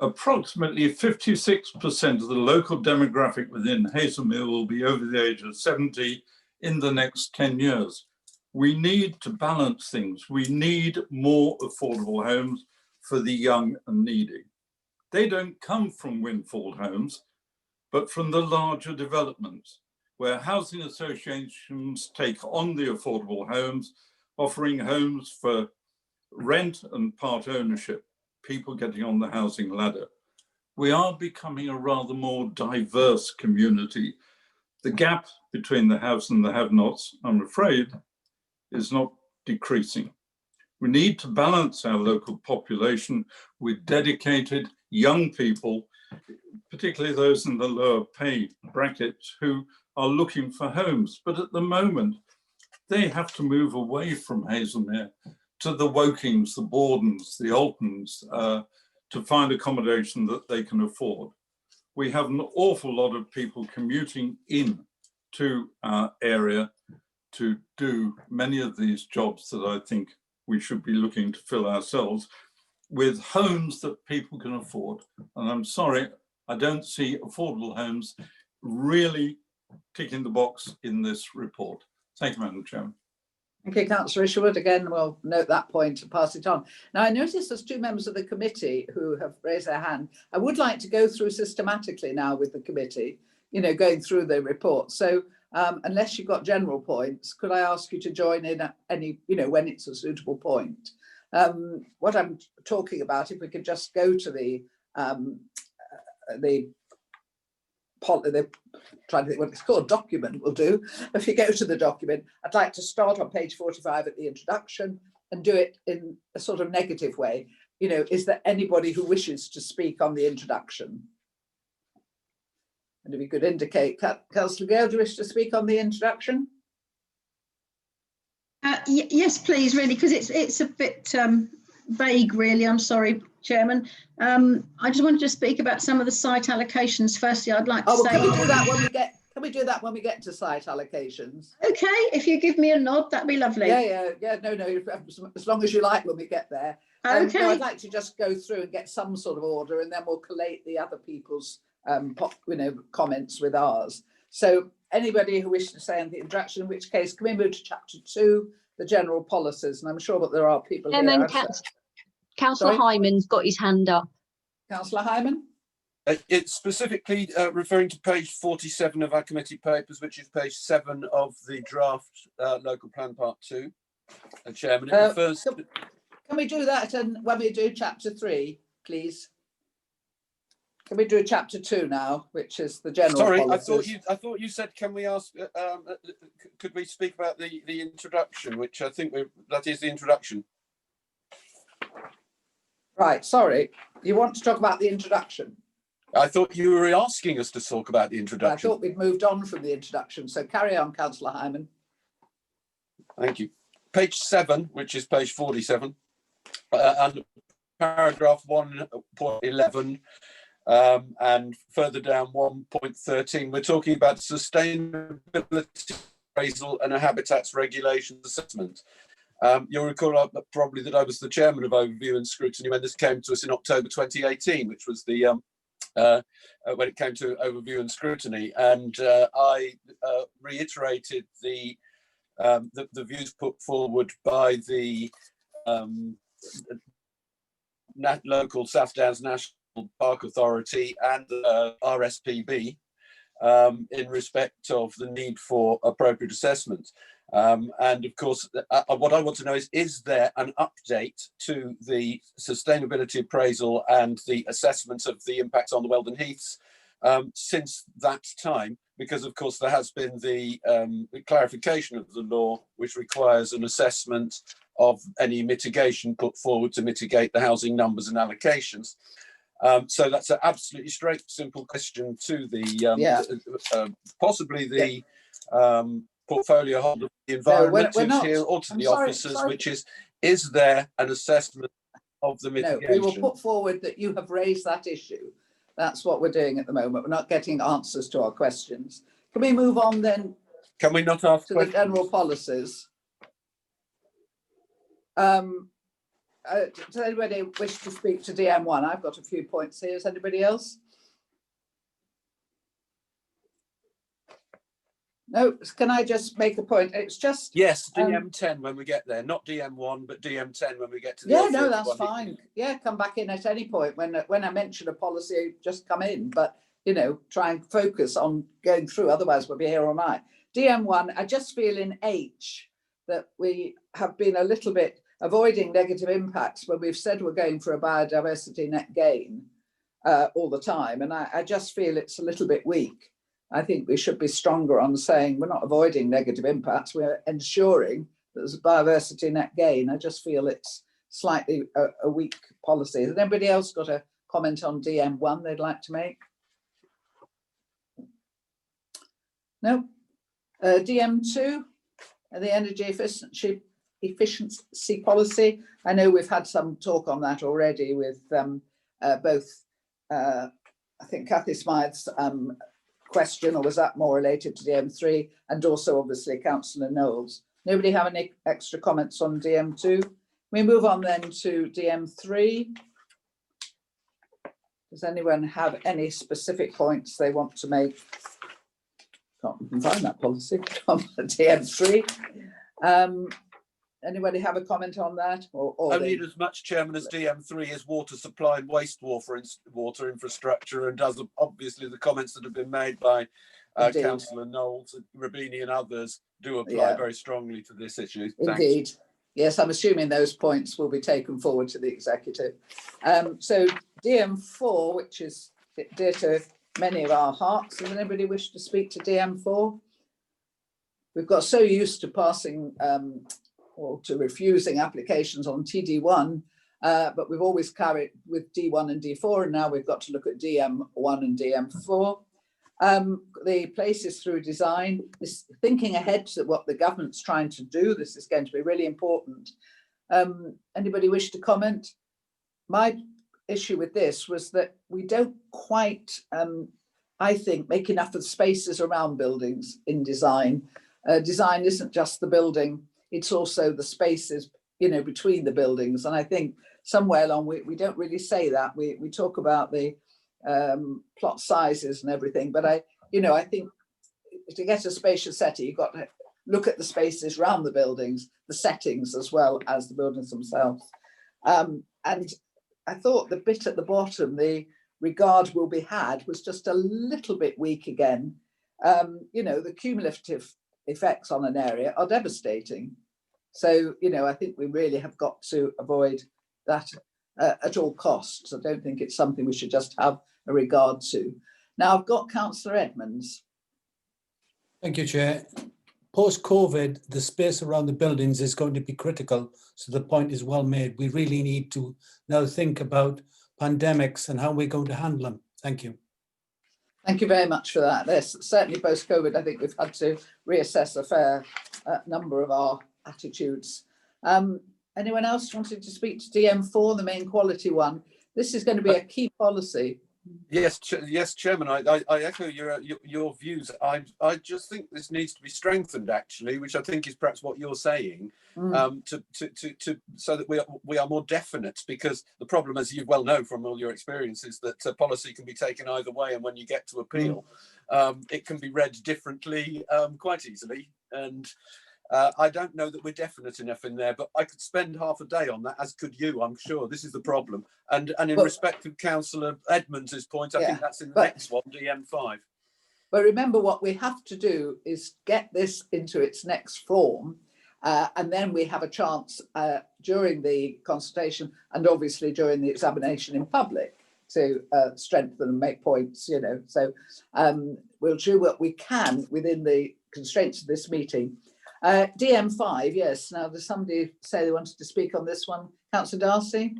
M: approximately 56% of the local demographic within Haslemere will be over the age of 70 in the next 10 years. We need to balance things. We need more affordable homes for the young and needy. They don't come from windfall homes, but from the larger developments where housing associations take on the affordable homes, offering homes for rent and part ownership, people getting on the housing ladder. We are becoming a rather more diverse community. The gap between the haves and the have-nots, I'm afraid, is not decreasing. We need to balance our local population with dedicated young people, particularly those in the lower pay brackets who are looking for homes. But at the moment, they have to move away from Haslemere to the Wokings, the Bordens, the Altons, to find accommodation that they can afford. We have an awful lot of people commuting in to our area to do many of these jobs that I think we should be looking to fill ourselves with homes that people can afford. And I'm sorry, I don't see affordable homes really ticking the box in this report. Thank you, Madam Chairman.
A: Thank you, Councillor Isherwood. Again, we'll note that point and pass it on. Now, I notice there's two members of the committee who have raised their hand. I would like to go through systematically now with the committee, you know, going through the report. So unless you've got general points, could I ask you to join in at any, you know, when it's a suitable point? What I'm talking about, if we could just go to the trying to think what it's called, document will do. If you go to the document, I'd like to start on page 45 at the introduction and do it in a sort of negative way. You know, is there anybody who wishes to speak on the introduction? And if you could indicate, Councillor Gale, do you wish to speak on the introduction?
N: Yes, please, really, because it's a bit vague, really. I'm sorry, Chairman. I just wanted to speak about some of the site allocations. Firstly, I'd like to say.
A: Can we do that when we get? Can we do that when we get to site allocations?
N: Okay, if you give me a nod, that'd be lovely.
A: Yeah. No. As long as you like when we get there.
N: Okay.
A: No, I'd like to just go through and get some sort of order, and then we'll collate the other people's comments with ours. So anybody who wishes to say on the introduction, in which case, can we move to chapter 2, the general policies? And I'm sure that there are people here.
B: Councillor Hyman's got his hand up.
A: Councillor Hyman?
D: It's specifically referring to page 47 of our committee papers, which is page 7 of the draft local plan part 2. Chairman, it refers to...
A: Can we do that when we do chapter 3, please? Can we do chapter 2 now, which is the general policies?
D: Sorry, I thought you said, can we ask, could we speak about the introduction, which I think that is the introduction.
A: Right, sorry. You want to talk about the introduction?
D: I thought you were asking us to talk about the introduction.
A: I thought we'd moved on from the introduction, so carry on, Councillor Hyman.
D: Thank you. Page 7, which is page 47, and paragraph 1.11, and further down 1.13, we're talking about sustainability appraisal and a habitats regulations assessment. You'll recall probably that I was the chairman of Overview and Scrutiny when this came to us in October 2018, which was the when it came to Overview and Scrutiny, and I reiterated the views put forward by the local South Downs National Park Authority and RSPB in respect of the need for appropriate assessment. And of course, what I want to know is there an update to the sustainability appraisal and the assessment of the impacts on the Weldon Heaths since that time? Because of course there has been the clarification of the law, which requires an assessment of any mitigation put forward to mitigate the housing numbers and allocations. So that's an absolutely straight, simple question to the possibly the portfolio holder of the environment who's here, or to the officers, which is there an assessment of the mitigation?
A: No, we will put forward that you have raised that issue. That's what we're doing at the moment. We're not getting answers to our questions. Can we move on then
D: Can we not ask
A: to the
D: questions?
A: general policies. Does anybody wish to speak to DM1? I've got a few points here. Is anybody else? No, can I just make a point? It's just
D: Yes, DM10 when we get there, not DM1, but DM10 when we get to the
A: yeah, no,
D: A31.
A: that's fine. Yeah, come back in at any point when I mention a policy, just come in. But you know, try and focus on going through. Otherwise, we'll be here all night. DM1, I just feel in H that we have been a little bit avoiding negative impacts when we've said we're going for a biodiversity net gain all the time, and I just feel it's a little bit weak. I think we should be stronger on saying we're not avoiding negative impacts, we're ensuring that there's a biodiversity net gain. I just feel it's slightly a weak policy. Has anybody else got a comment on DM1 they'd like to make? No. DM2, the energy efficiency policy. I know we've had some talk on that already with both, I think Kathy Smythe's question, or was that more related to DM3, and also obviously Councillor Knowles. Nobody have any extra comments on DM2? We move on then to DM3. Does anyone have any specific points they want to make? Can't even find that policy on DM3. Anybody have a comment on that? Or
D: Only as much, Chairman, as DM3 is water supply and water infrastructure, and does obviously the comments that have been made by Councillor Knowles, Rabini and others do apply very strongly to this issue. Thanks.
A: Indeed. Yes, I'm assuming those points will be taken forward to the executive. So DM4, which is dear to many of our hearts. Does anybody wish to speak to DM4? We've got so used to passing or to refusing applications on TD1, but we've always carried with D1 and D4, and now we've got to look at DM1 and DM4. The places through design, this thinking ahead to what the government's trying to do, this is going to be really important. Anybody wish to comment? My issue with this was that we don't quite, I think, make enough of spaces around buildings in design. Design isn't just the building, it's also the spaces, you know, between the buildings. And I think somewhere along we don't really say that. We talk about the plot sizes and everything, but I think to get a spacious setting, you've got to look at the spaces around the buildings, the settings, as well as the buildings themselves. And I thought the bit at the bottom, the regard will be had, was just a little bit weak again. The cumulative effects on an area are devastating. So, I think we really have got to avoid that at all costs. I don't think it's something we should just have a regard to. Now I've got Councillor Edmonds.
O: Thank you, Chair. Post-COVID, the space around the buildings is going to be critical. So the point is well made. We really need to now think about pandemics and how we're going to handle them. Thank you.
A: Thank you very much for that. Yes, certainly post-COVID, I think we've had to reassess a fair number of our attitudes. Anyone else wanted to speak to DM4, the main quality one? This is going to be a key policy.
D: Yes, Chairman, I echo your views. I just think this needs to be strengthened, actually, which I think is perhaps what you're saying, so that we are more definite. Because the problem, as you well know from all your experience, is that policy can be taken either way, and when you get to appeal, it can be read differently quite easily. And I don't know that we're definite enough in there, but I could spend half a day on that, as could you, I'm sure. This is the problem. And in respect of Councillor Edmonds' point, I think that's in the next one, DM5.
A: But remember, what we have to do is get this into its next form, and then we have a chance during the consultation and obviously during the examination in public to strengthen and make points, So we'll do what we can within the constraints of this meeting. DM5, yes. Now, does somebody say they wanted to speak on this one? Councillor Darcy?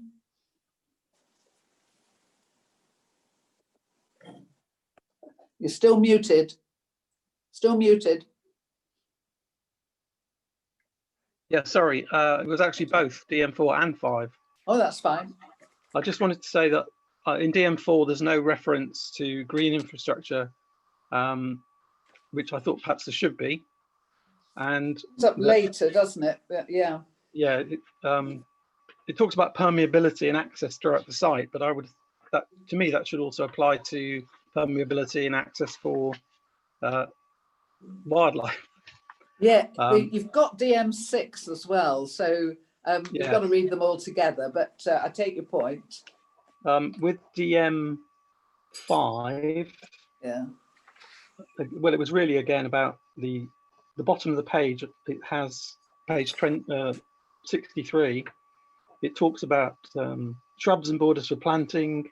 A: You're still muted. Still muted.
P: Yeah, sorry. It was actually both DM4 and 5.
A: Oh, that's fine.
P: I just wanted to say that in DM4, there's no reference to green infrastructure, which I thought perhaps there should be. And
A: It's up later, doesn't it? But yeah.
P: yeah, it talks about permeability and access throughout the site, but to me that should also apply to permeability and access for wildlife.
A: Yeah, you've got DM6 as well, so you've got to read them all together, but I take your point.
P: With DM5,
A: yeah,
P: well, it was really again about the bottom of the page. It has page 63. It talks about shrubs and borders for planting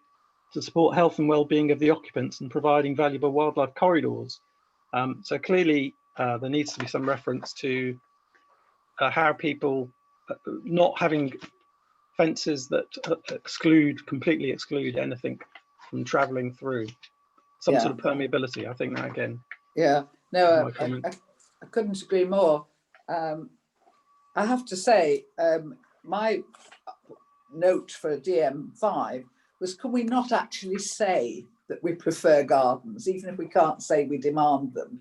P: to support health and well-being of the occupants and providing valuable wildlife corridors. So clearly there needs to be some reference to how people not having fences that completely exclude anything from travelling through. Some sort of permeability. I think that again.
A: Yeah, no, I couldn't agree more. I have to say, my note for DM5 was, can we not actually say that we prefer gardens, even if we can't say we demand them?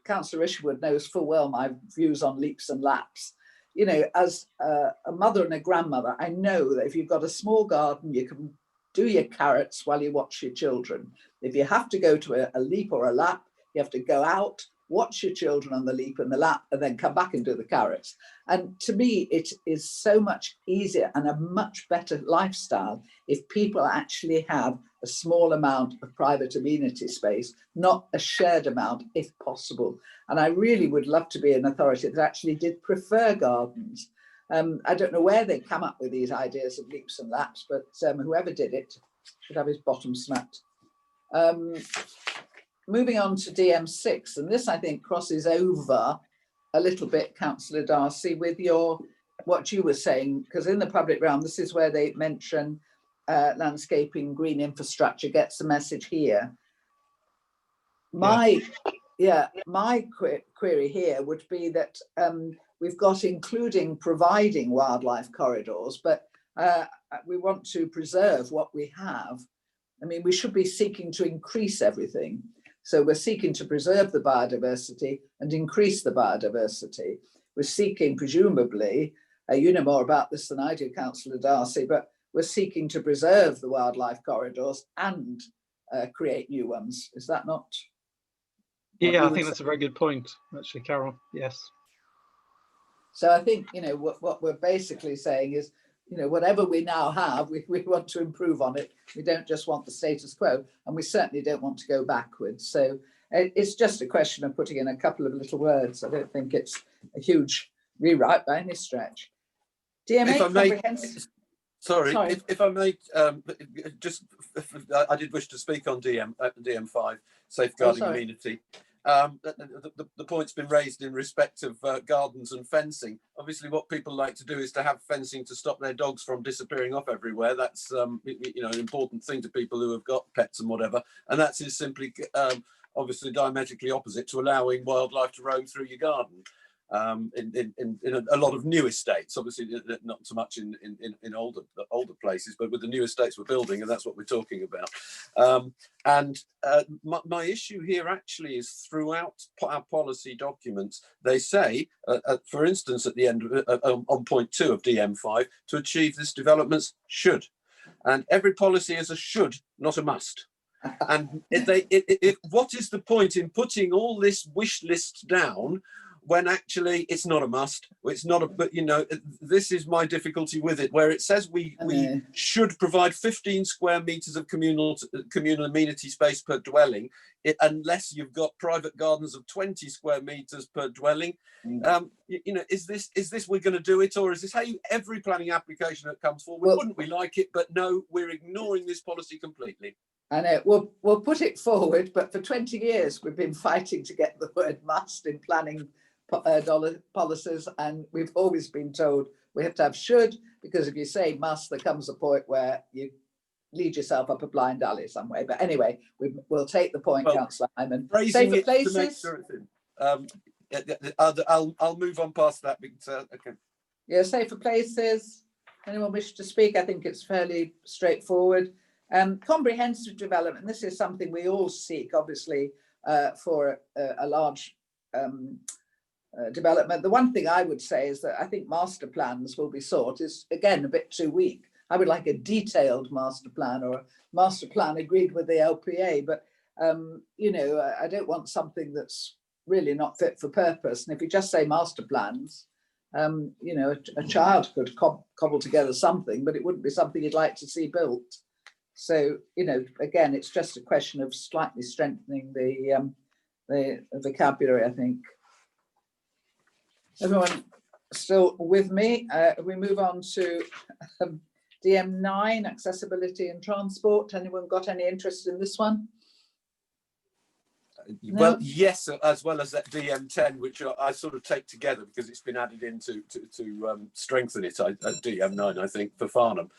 A: Councillor Isherwood knows full well my views on leaps and laps. You know, as a mother and a grandmother, I know that if you've got a small garden, you can do your carrots while you watch your children. If you have to go to a leap or a lap, you have to go out, watch your children on the leap and the lap, and then come back and do the carrots. And to me, it is so much easier and a much better lifestyle if people actually have a small amount of private amenity space, not a shared amount if possible. And I really would love to be an authority that actually did prefer gardens. I don't know where they come up with these ideas of leaps and laps, but whoever did it should have his bottom smacked. Moving on to DM6, and this I think crosses over a little bit, Councillor Darcy, with what you were saying, because in the public realm, this is where they mention landscaping, green infrastructure gets the message here. My query here would be that we've got including providing wildlife corridors, but we want to preserve what we have. I mean, we should be seeking to increase everything. So we're seeking to preserve the biodiversity and increase the biodiversity. We're seeking, presumably, you know more about this than I do, Councillor Darcy, but we're seeking to preserve the wildlife corridors and create new ones. Is that not?
P: Yeah, I think that's a very good point, actually, Carol. Yes.
A: So I think, you know, what we're basically saying is, you know, whatever we now have, we want to improve on it. We don't just want the status quo, and we certainly don't want to go backwards. So it's just a question of putting in a couple of little words. I don't think it's a huge rewrite by any stretch. DMA comprehensive.
D: Sorry, if I may, I did wish to speak on DM5, safeguarding amenity. The point's been raised in respect of gardens and fencing. Obviously, what people like to do is to have fencing to stop their dogs from disappearing off everywhere. That's you know, an important thing to people who have got pets and whatever. And that is simply obviously diametrically opposite to allowing wildlife to roam through your garden. In a lot of new estates, obviously not so much in older places, but with the new estates we're building, and that's what we're talking about. My issue here actually is throughout our policy documents, they say, for instance, at the end on point 2 of DM5, to achieve this developments should, and every policy is a should, not a must. And what is the point in putting all this wish list down when actually it's not a must? It's not a, but you know, this is my difficulty with it, where it says we should provide 15 square meters of communal amenity space per dwelling, unless you've got private gardens of 20 square meters per dwelling. You know, is this we're going to do it, or is this how every planning application that comes forward? Wouldn't we like it? But no, we're ignoring this policy completely.
A: I know, we'll put it forward, but for 20 years we've been fighting to get the word must in planning policies, and we've always been told we have to have should, because if you say must, there comes a point where you lead yourself up a blind alley somewhere. But anyway, we'll take the point, Councillor Hyman. Safer places.
D: I'll move on past that because okay.
A: Yeah, safer places. Anyone wish to speak? I think it's fairly straightforward. Comprehensive development. This is something we all seek, obviously, for a large development. The one thing I would say is that I think master plans will be sought is, again, a bit too weak. I would like a detailed master plan, or a master plan agreed with the LPA, but you know, I don't want something that's really not fit for purpose. And if you just say master plans, you know, a child could cobble together something, but it wouldn't be something you'd like to see built. So, you know, again, it's just a question of slightly strengthening the vocabulary, I think. Everyone still with me? We move on to DM9, accessibility and transport. Anyone got any interest in this one?
D: Well, yes, as well as that DM10, which I sort of take together because it's been added in to strengthen it at DM9, I think, for Farnham.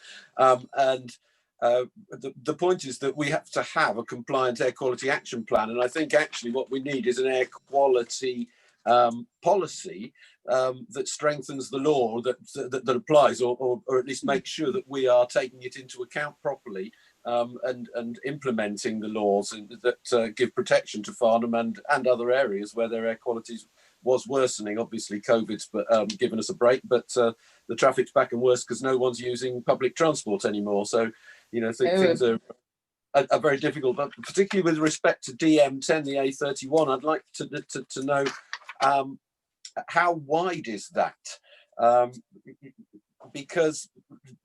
D: The point is that we have to have a compliant air quality action plan. And I think actually what we need is an air quality policy that strengthens the law that applies, or at least makes sure that we are taking it into account properly and implementing the laws that give protection to Farnham and other areas where their air quality was worsening. Obviously, COVID's given us a break, but the traffic's back and worse because no one's using public transport anymore. So, you know, things are very difficult, but particularly with respect to DM10, the A31, I'd like to know how wide is that? Because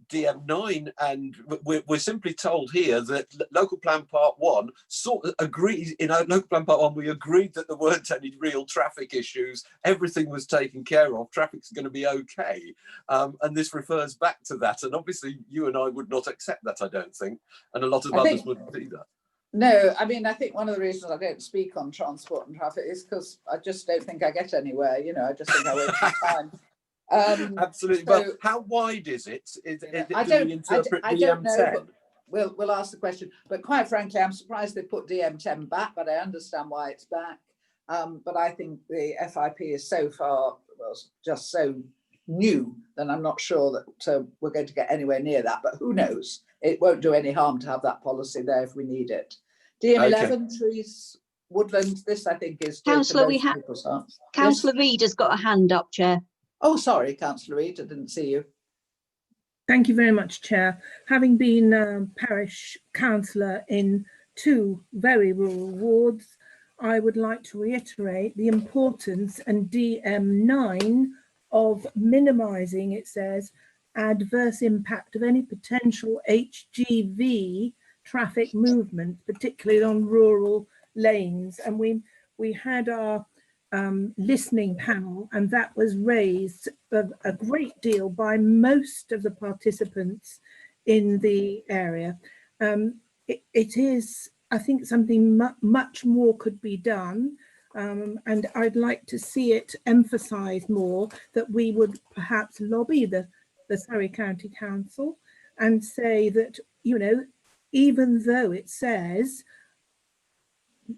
D: DM9, and we're simply told here that local plan part 1 sort of agrees, in our local plan part 1, we agreed that there weren't any real traffic issues, everything was taken care of, traffic's going to be okay, and this refers back to that, and obviously you and I would not accept that, I don't think, and a lot of others wouldn't either.
A: No, I mean, I think one of the reasons I don't speak on transport and traffic is because I just don't think I get anywhere, you know, I just think I waste my time.
D: Absolutely,
A: so,
D: but how wide is it?
A: I don't know. We'll ask the question, but quite frankly, I'm surprised they put DM10 back, but I understand why it's back. But I think the FIP is so far, well, just so new, then I'm not sure that we're going to get anywhere near that, but who knows? It won't do any harm to have that policy there if we need it. DM11, trees, woodlands, this I think is...
B: Councillor, Councillor Reid has got a hand up, Chair.
A: Oh, sorry, Councillor Reid, I didn't see you.
Q: Thank you very much, Chair. Having been parish councillor in 2 very rural wards, I would like to reiterate the importance and DM9 of minimising, it says, adverse impact of any potential HGV traffic movement, particularly on rural lanes. And we had our listening panel, and that was raised a great deal by most of the participants in the area. It is, I think, something much more could be done. And I'd like to see it emphasised more, that we would perhaps lobby the Surrey County Council and say that, you know, even though it says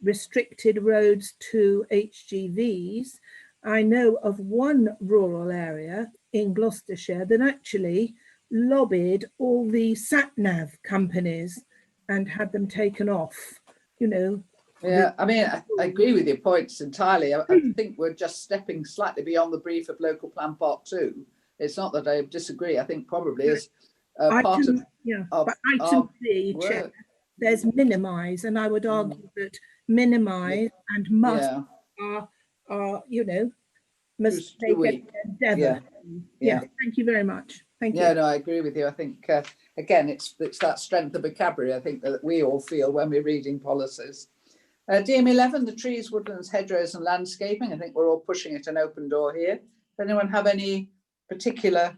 Q: restricted roads to HGVs, I know of one rural area in Gloucestershire that actually lobbied all the sat-nav companies and had them taken off, you know.
A: Yeah, I mean, I agree with your points entirely. I think we're just stepping slightly beyond the brief of local plan part 2. It's not that I disagree. I think probably as part of...
Q: Yeah, but item C, Chair, there's minimise, and I would argue that minimise and must are, you know, must take an endeavour. Yeah, thank you very much. Thank you.
A: Yeah, no, I agree with you. I think, again, it's that strength of vocabulary, I think, that we all feel when we're reading policies. DM11, the trees, woodlands, hedgerows and landscaping. I think we're all pushing it an open door here. Does anyone have any particular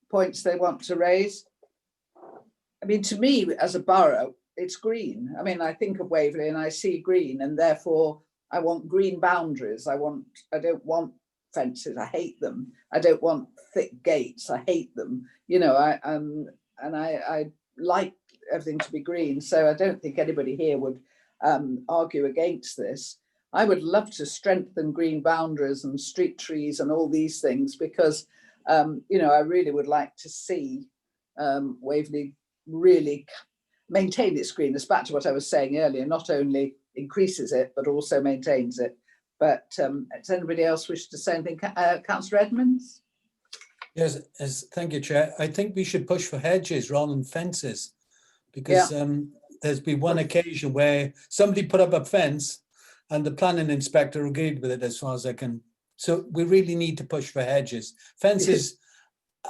A: points they want to raise? I mean, to me, as a borough, it's green. I mean, I think of Waverley and I see green, and therefore I want green boundaries. I don't want fences. I hate them. I don't want thick gates. I hate them. You know, I like everything to be green. So I don't think anybody here would argue against this. I would love to strengthen green boundaries and street trees and all these things, because you know, I really would like to see Waverley really maintain its greenness. Back to what I was saying earlier, not only increases it, but also maintains it. But does anybody else wish to say anything? Councillor Edmonds?
O: Yes, thank you, Chair. I think we should push for hedges rather than fences, because there's been one occasion where somebody put up a fence and the planning inspector agreed with it, as far as I can. So we really need to push for hedges. Fences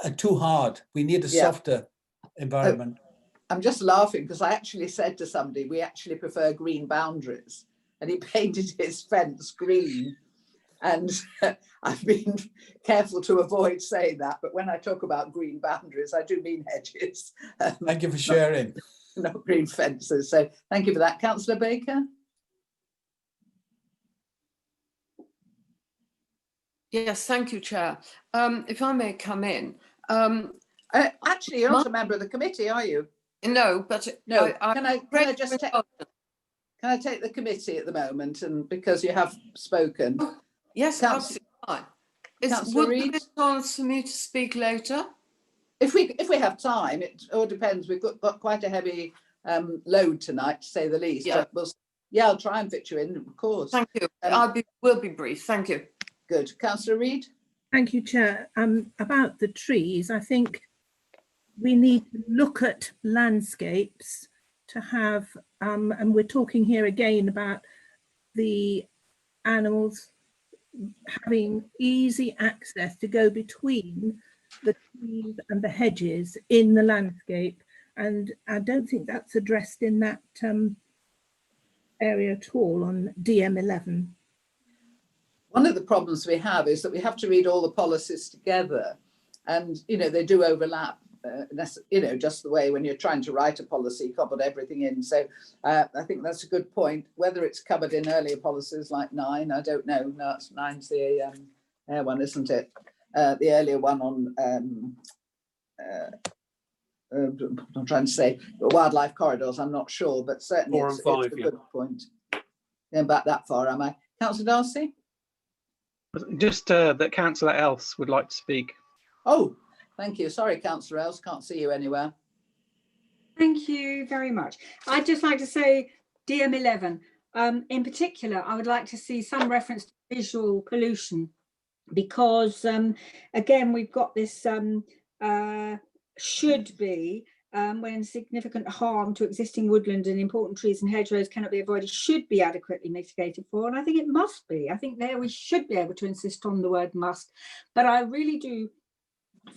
O: are too hard. We need a softer environment.
A: I'm just laughing because I actually said to somebody, we actually prefer green boundaries, and he painted his fence green. And I've been careful to avoid saying that, but when I talk about green boundaries, I do mean hedges.
O: Thank you for sharing.
A: Not green fences. So thank you for that. Councillor Baker?
I: Yes, thank you, Chair. If I may come in.
A: Actually, you're not a member of the committee, are you?
I: No, but
A: no. Can I just take? Can I take the committee at the moment, and because you have spoken?
I: Yes, absolutely fine. Would there be a chance for me to speak later?
A: If we have time, it all depends. We've got quite a heavy load tonight, to say the least.
I: Yeah.
A: But I'll try and fit you in, of course.
I: Thank you. We'll be brief. Thank you.
A: Good. Councillor Reid?
Q: Thank you, Chair. About the trees, I think we need to look at landscapes to have, and we're talking here again about the animals having easy access to go between the trees and the hedges in the landscape. And I don't think that's addressed in that area at all on DM11.
A: One of the problems we have is that we have to read all the policies together, and they do overlap. Just the way when you're trying to write a policy, you can't put everything in. So I think that's a good point. Whether it's covered in earlier policies like 9, I don't know. No, 9's the air one, isn't it? The earlier one on I'm trying to say wildlife corridors. I'm not sure, but certainly
D: 4 and 5,
A: it's a good point. Going back that far, am I? Councillor Darcy?
P: Just that Councillor Else would like to speak.
A: Oh, thank you. Sorry, Councillor Else, can't see you anywhere.
R: Thank you very much. I'd just like to say DM11. In particular, I would like to see some reference to visual pollution, because again, we've got this should be when significant harm to existing woodland and important trees and hedgerows cannot be avoided, should be adequately mitigated for. And I think it must be. I think there we should be able to insist on the word must. But I really do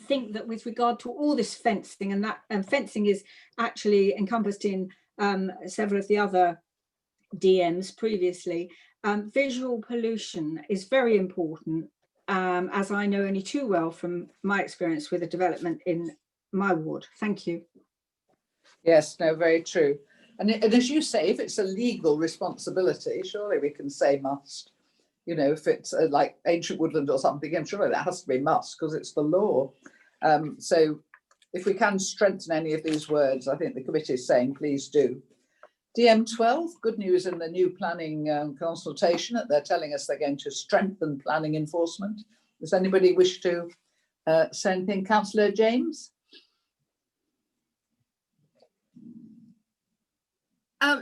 R: think that with regard to all this fencing, and fencing is actually encompassed in several of the other DMs previously, visual pollution is very important, as I know only too well from my experience with the development in my ward. Thank you.
A: Yes, no, very true. And as you say, if it's a legal responsibility, surely we can say must. If it's like ancient woodland or something, I'm sure that has to be must because it's the law. So if we can strengthen any of these words, I think the committee is saying please do. DM12, good news in the new planning consultation that they're telling us they're going to strengthen planning enforcement. Does anybody wish to say anything? Councillor James?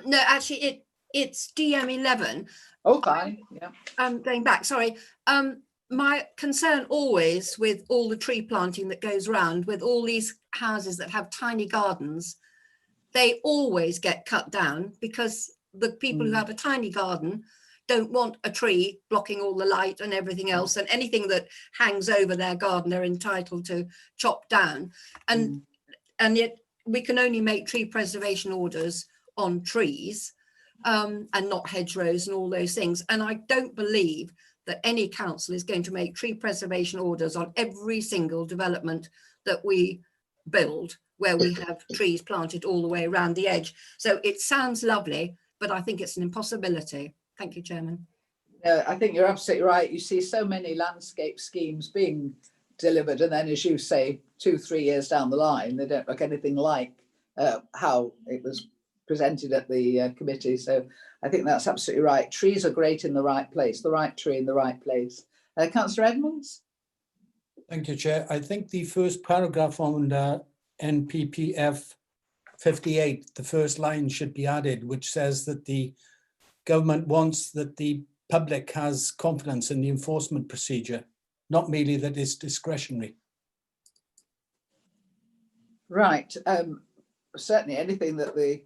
S: No, actually, it's DM11.
A: Okay, yeah.
S: Going back, sorry. My concern always with all the tree planting that goes around, with all these houses that have tiny gardens, they always get cut down because the people who have a tiny garden don't want a tree blocking all the light and everything else, and anything that hangs over their garden they're entitled to chop down. And yet we can only make tree preservation orders on trees and not hedgerows and all those things. And I don't believe that any council is going to make tree preservation orders on every single development that we build where we have trees planted all the way around the edge. So it sounds lovely, but I think it's an impossibility. Thank you, Chairman.
A: I think you're absolutely right. You see so many landscape schemes being delivered, and then, as you say, 2-3 years down the line, they don't look anything like how it was presented at the committee. So I think that's absolutely right. Trees are great in the right place, the right tree in the right place. Councillor Edmonds?
O: Thank you, Chair. I think the first paragraph on NPPF 58, the first line should be added, which says that the government wants that the public has confidence in the enforcement procedure, not merely that it's discretionary.
A: Right. Certainly anything that we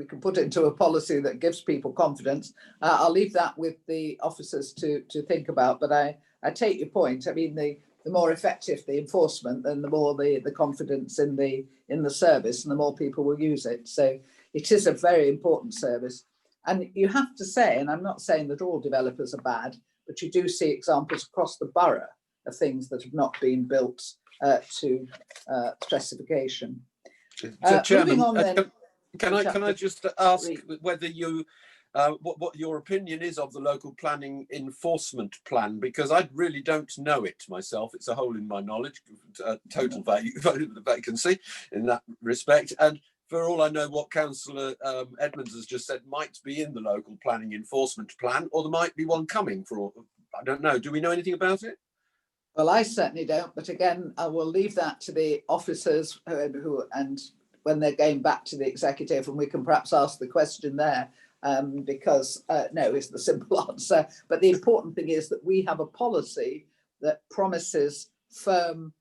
A: can put into a policy that gives people confidence. I'll leave that with the officers to think about, but I take your point. I mean, the more effective the enforcement, then the more the confidence in the service, and the more people will use it. So it is a very important service. And you have to say, and I'm not saying that all developers are bad, but you do see examples across the borough of things that have not been built to specification.
D: Chairman,
A: moving on then,
D: can I just ask whether you what your opinion is of the local planning enforcement plan, because I really don't know it myself. It's a hole in my knowledge, total vacancy in that respect. And for all I know, what Councillor Edmonds has just said might be in the local planning enforcement plan, or there might be one coming for all, I don't know. Do we know anything about it?
A: Well, I certainly don't, but again, I will leave that to the officers who and when they're going back to the executive, and we can perhaps ask the question there, because no is the simple answer. But the important thing is that we have a policy that promises firm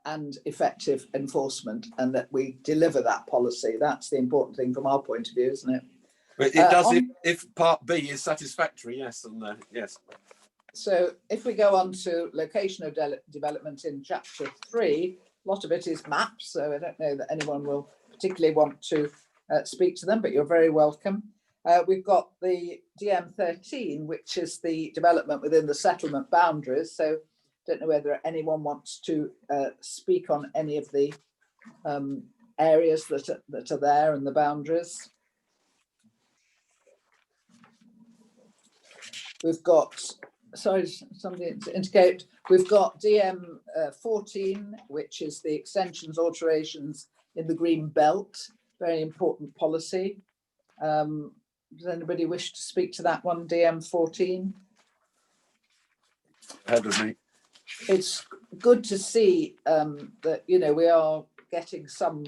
A: and effective enforcement, and that we deliver that policy. That's the important thing from our point of view, isn't it?
D: But it does if part B is satisfactory, yes, and yes.
A: So if we go on to location of development in chapter 3, a lot of it is maps, so I don't know that anyone will particularly want to speak to them, but you're very welcome. We've got the DM13, which is the development within the settlement boundaries. So don't know whether anyone wants to speak on any of the areas that are there and the boundaries. We've got, sorry, somebody to indicate, we've got DM14, which is the extensions, alterations in the green belt, very important policy. Does anybody wish to speak to that one, DM14?
D: Ahead of me.
A: It's good to see that, you know, we are getting some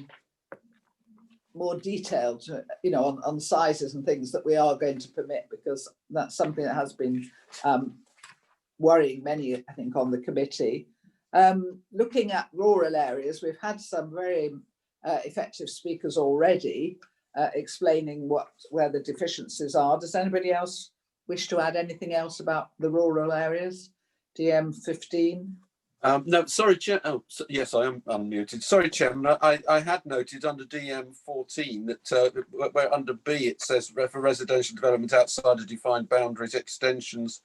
A: more detailed, you know, on sizes and things that we are going to permit, because that's something that has been worrying many, I think, on the committee. Looking at rural areas, we've had some very effective speakers already explaining where the deficiencies are. Does anybody else wish to add anything else about the rural areas? DM15.
D: No, sorry, Chair. Oh, yes, I am unmuted. Sorry, Chairman. I had noted under DM14 that where under B it says for residential development outside of defined boundaries, extensions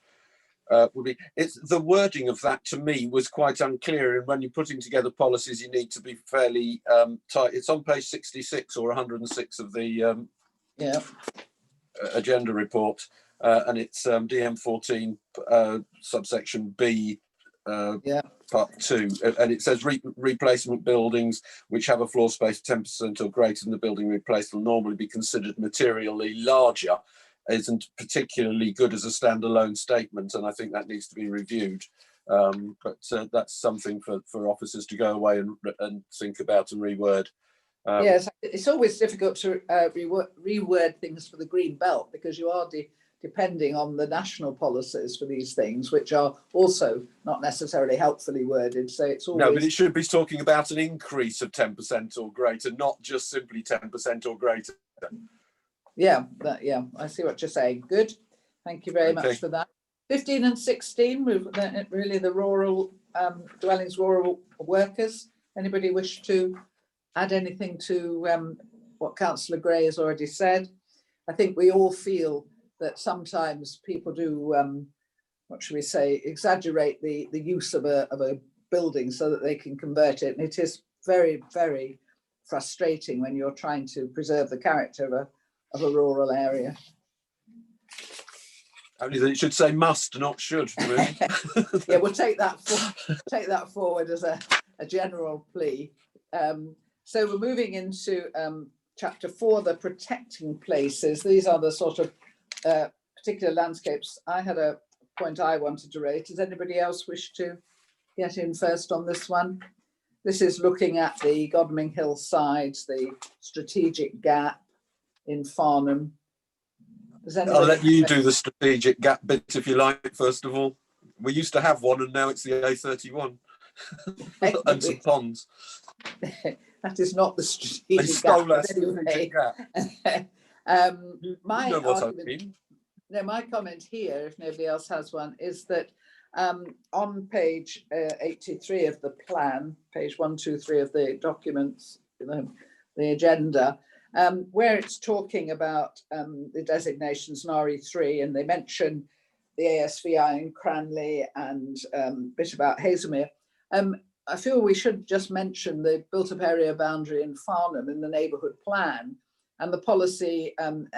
D: would be. It's the wording of that to me was quite unclear. And when you're putting together policies, you need to be fairly tight. It's on page 66 or 106 of the agenda report, and it's DM14 subsection B. Part 2, and it says replacement buildings which have a floor space 10% or greater than the building replaced will normally be considered materially larger. Isn't particularly good as a standalone statement, and I think that needs to be reviewed. But that's something for officers to go away and think about and reword.
A: Yes, it's always difficult to reword things for the green belt, because you are depending on the national policies for these things, which are also not necessarily helpfully worded. So it's always...
D: No, but it should be talking about an increase of 10% or greater, not just simply 10% or greater.
A: Yeah, I see what you're saying. Good. Thank you very much for that. 15 and 16, really the rural dwellings, rural workers. Anybody wish to add anything to what Councillor Gray has already said? I think we all feel that sometimes people do, what should we say, exaggerate the use of a building so that they can convert it. And it is very, very frustrating when you're trying to preserve the character of a rural area.
D: Only that it should say must, not should. Really.
A: Yeah, we'll take that forward as a general plea. So we're moving into chapter 4, the protecting places. These are the sort of particular landscapes. I had a point I wanted to raise. Does anybody else wish to get in first on this one? This is looking at the Godalming Hill sides, the strategic gap in Farnham. Does
D: I'll
A: anybody
D: let you
A: have
D: do the strategic gap bit if you like, first of all. We used to have one and now it's the A31 and some ponds.
A: That is not the
D: They
A: strategic
D: stole
A: gap.
D: our
A: But anyway,
D: strategic gap.
A: my
D: You know what I
A: argument,
D: mean.
A: no, my comment here, if nobody else has one, is that on page 83 of the plan, page 123 of the documents, the agenda, where it's talking about the designations in RE3, and they mention the ASVI in Cranley and a bit about Haslemere. I feel we should just mention the built-up area boundary in Farnham in the neighbourhood plan and the policy, the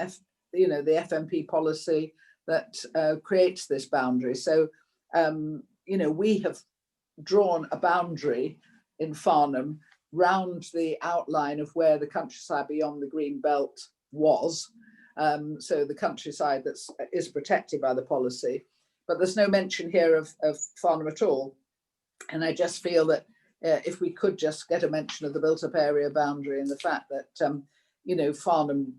A: FMP policy that creates this boundary. So, we have drawn a boundary in Farnham round the outline of where the countryside beyond the green belt was. So the countryside that is protected by the policy, but there's no mention here of Farnham at all. And I just feel that if we could just get a mention of the built-up area boundary and the fact that, Farnham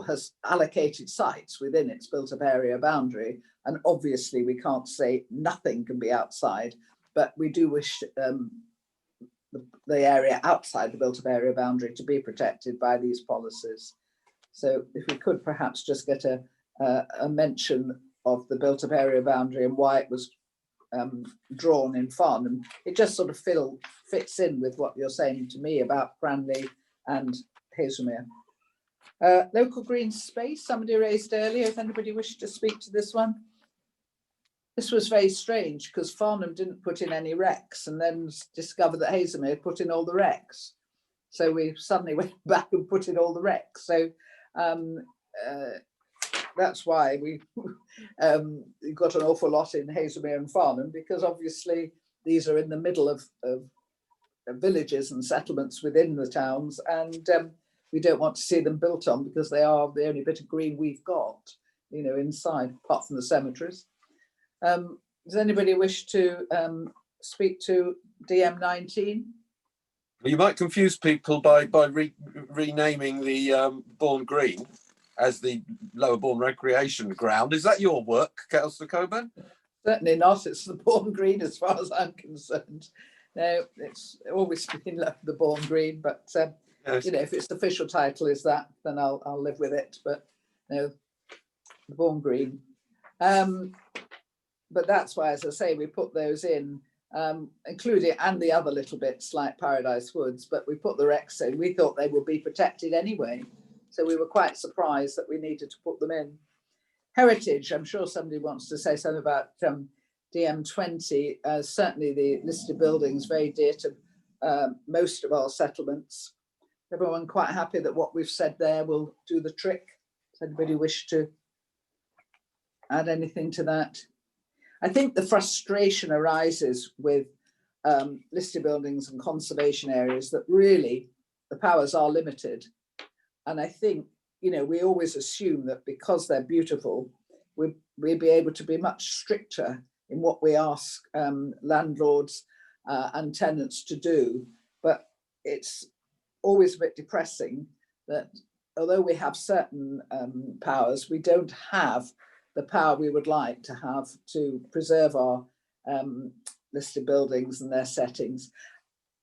A: has allocated sites within its built-up area boundary. And obviously we can't say nothing can be outside, but we do wish the area outside the built-up area boundary to be protected by these policies. So if we could perhaps just get a mention of the built-up area boundary and why it was drawn in Farnham, it just sort of fits in with what you're saying to me about Cranley and Haslemere. Local green space, somebody raised earlier, if anybody wished to speak to this one. This was very strange because Farnham didn't put in any recs and then discovered that Haslemere put in all the recs. So we suddenly went back and put in all the recs. So that's why we got an awful lot in Haslemere and Farnham, because obviously these are in the middle of villages and settlements within the towns, and we don't want to see them built on because they are the only bit of green we've got, inside, apart from the cemeteries. Does anybody wish to speak to DM19?
D: You might confuse people by renaming the Bourne Green as the Lower Bourne Recreation Ground. Is that your work, Councillor Coburn?
A: Certainly not. It's the Bourne Green as far as I'm concerned. No, it's always been the Bourne Green, but
D: yes.
A: If its official title is that, then I'll live with it. But no, the Bourne Green. But that's why, as I say, we put those in, including and the other little bits like Paradise Woods, but we put the recs in. We thought they would be protected anyway. So we were quite surprised that we needed to put them in. Heritage, I'm sure somebody wants to say something about DM20. Certainly the listed buildings very dear to most of our settlements. Everyone quite happy that what we've said there will do the trick. Does anybody wish to add anything to that? I think the frustration arises with listed buildings and conservation areas that really the powers are limited. And I think, we always assume that because they're beautiful, we'll be able to be much stricter in what we ask landlords and tenants to do. But it's always a bit depressing that although we have certain powers, we don't have the power we would like to have to preserve our listed buildings and their settings.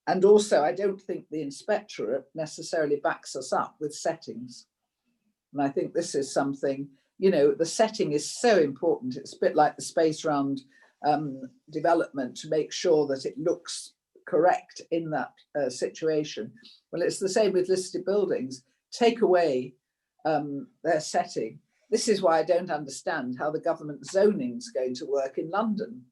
A: And also, I don't think the inspectorate necessarily backs us up with settings. And I think this is something, the setting is so important. It's a bit like the space around development to make sure that it looks correct in that situation. Well, it's the same with listed buildings. Take away their setting. This is why I don't understand how the government zoning is going to work in London.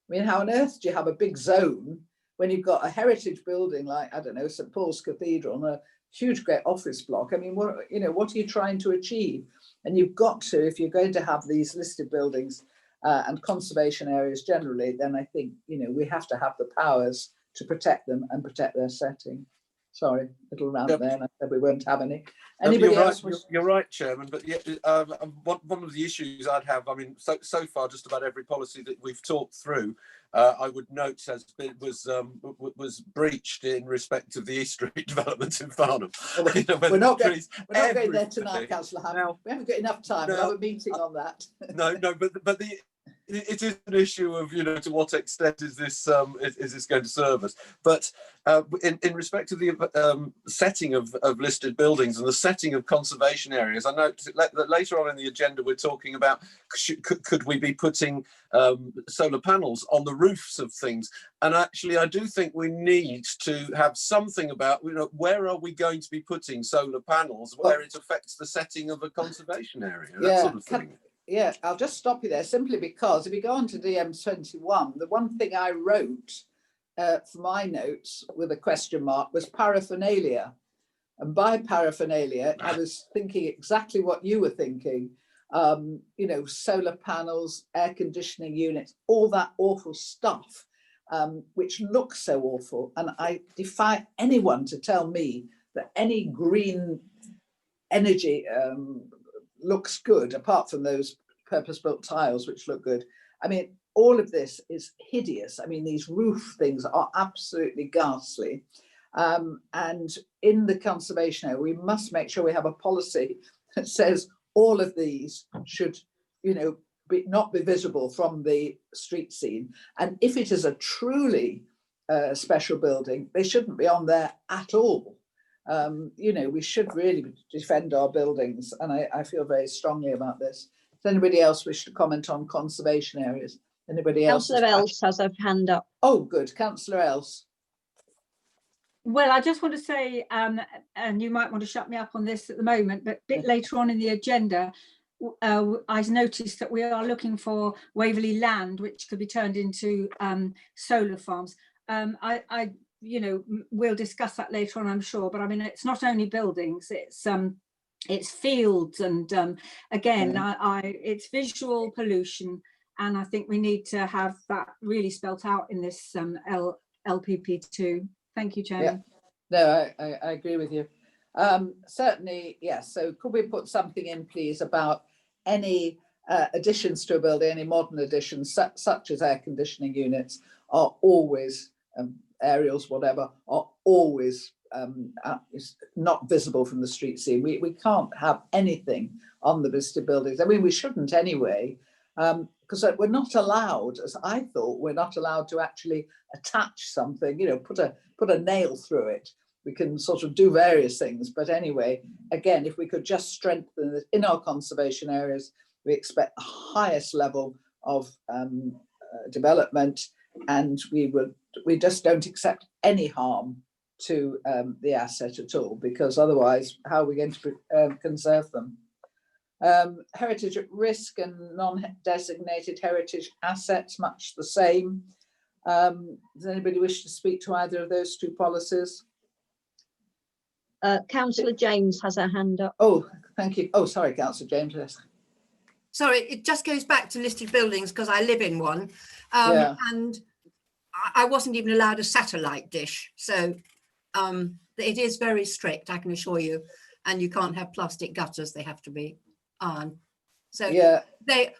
A: I mean, how on earth do you have a big zone when you've got a heritage building like, I don't know, St. Paul's Cathedral and a huge great office block? I mean, what are you trying to achieve? And you've got to, if you're going to have these listed buildings and conservation areas generally, then I think, we have to have the powers to protect them and protect their setting. Sorry, little rant there, and I said we won't have any.
D: No,
A: Anybody
D: you're
A: else?
D: right, you're right, Chairman. But yeah, one of the issues I'd have, I mean, so far, just about every policy that we've talked through, I would note was breached in respect of the East Street development in Farnham. You know,
A: We're not going there
D: everything.
A: tonight, Councillor Hammond. We haven't got enough time. We'll have a meeting on that.
D: No, but it is an issue of, you know, to what extent is this going to serve us? But in respect of the setting of listed buildings and the setting of conservation areas, I know that later on in the agenda we're talking about could we be putting solar panels on the roofs of things? And actually, I do think we need to have something about, you know, where are we going to be putting solar panels where it affects the setting of a conservation area, that sort of thing.
A: Yeah, I'll just stop you there simply because if you go on to DM21, the one thing I wrote for my notes with a question mark was paraphernalia. And by paraphernalia, I was thinking exactly what you were thinking. You know, solar panels, air conditioning units, all that awful stuff, which looks so awful. And I defy anyone to tell me that any green energy looks good, apart from those purpose-built tiles, which look good. I mean, all of this is hideous. I mean, these roof things are absolutely ghastly. And in the conservation area, we must make sure we have a policy that says all of these should, you know, not be visible from the street scene. And if it is a truly special building, they shouldn't be on there at all. You know, we should really defend our buildings, and I feel very strongly about this. Does anybody else wish to comment on conservation areas? Anybody else?
B: Councillor Else has her hand up.
A: Oh, good. Councillor Else.
R: Well, I just want to say, and you might want to shut me up on this at the moment, but a bit later on in the agenda, I noticed that we are looking for Waverley land, which could be turned into solar farms. You know, we'll discuss that later on, I'm sure. But I mean, it's not only buildings; it's fields, and again, it's visual pollution, and I think we need to have that really spelt out in this LPP2. Thank you, Chairman.
A: Yeah. No, I agree with you. Certainly, yes. So could we put something in, please, about any additions to a building, any modern additions, such as air conditioning units, are always aerials, whatever, are always not visible from the street scene. We can't have anything on the listed buildings. I mean, we shouldn't anyway, because we're not allowed, as I thought, we're not allowed to actually attach something, you know, put a nail through it. We can sort of do various things, but anyway, again, if we could just strengthen it in our conservation areas, we expect the highest level of development, and we just don't accept any harm to the asset at all, because otherwise, how are we going to conserve them? Heritage at risk and non-designated heritage assets, much the same. Does anybody wish to speak to either of those two policies?
B: Councillor James has her hand up.
A: Oh, thank you. Oh, sorry, Councillor James. Yes.
S: Sorry, it just goes back to listed buildings because I live in one, and I wasn't even allowed a satellite dish. So it is very strict, I can assure you, and you can't have plastic gutters, they have to be on. So yeah,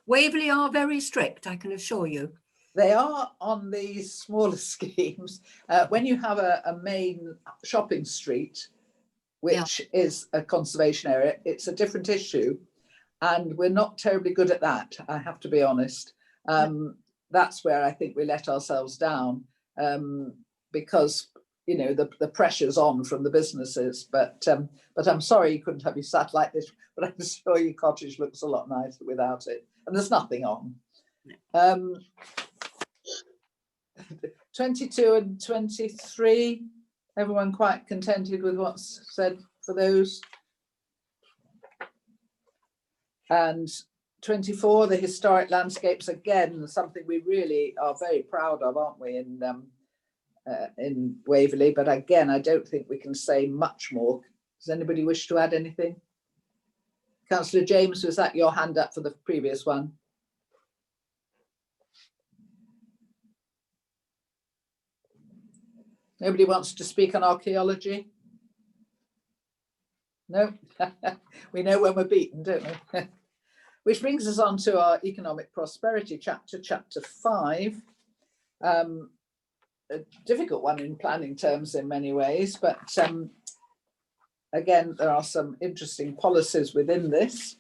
S: Waverley are very strict, I can assure you.
A: They are on these smaller schemes. When you have a main shopping street, which is a conservation area, it's a different issue. And we're not terribly good at that, I have to be honest. That's where I think we let ourselves down, because, you know, the pressure's on from the businesses. But I'm sorry you couldn't have your satellite dish, but I'm sure your cottage looks a lot nicer without it. And there's nothing on. 22 and 23, everyone quite contented with what's said for those? And 24, the historic landscapes, again, something we really are very proud of, aren't we, in Waverley? But again, I don't think we can say much more. Does anybody wish to add anything? Councillor James, was that your hand up for the previous one? Nobody wants to speak on archaeology? No, we know when we're beaten, don't we? Which brings us on to our economic prosperity chapter, chapter 5. A difficult one in planning terms in many ways, but again, there are some interesting policies within this.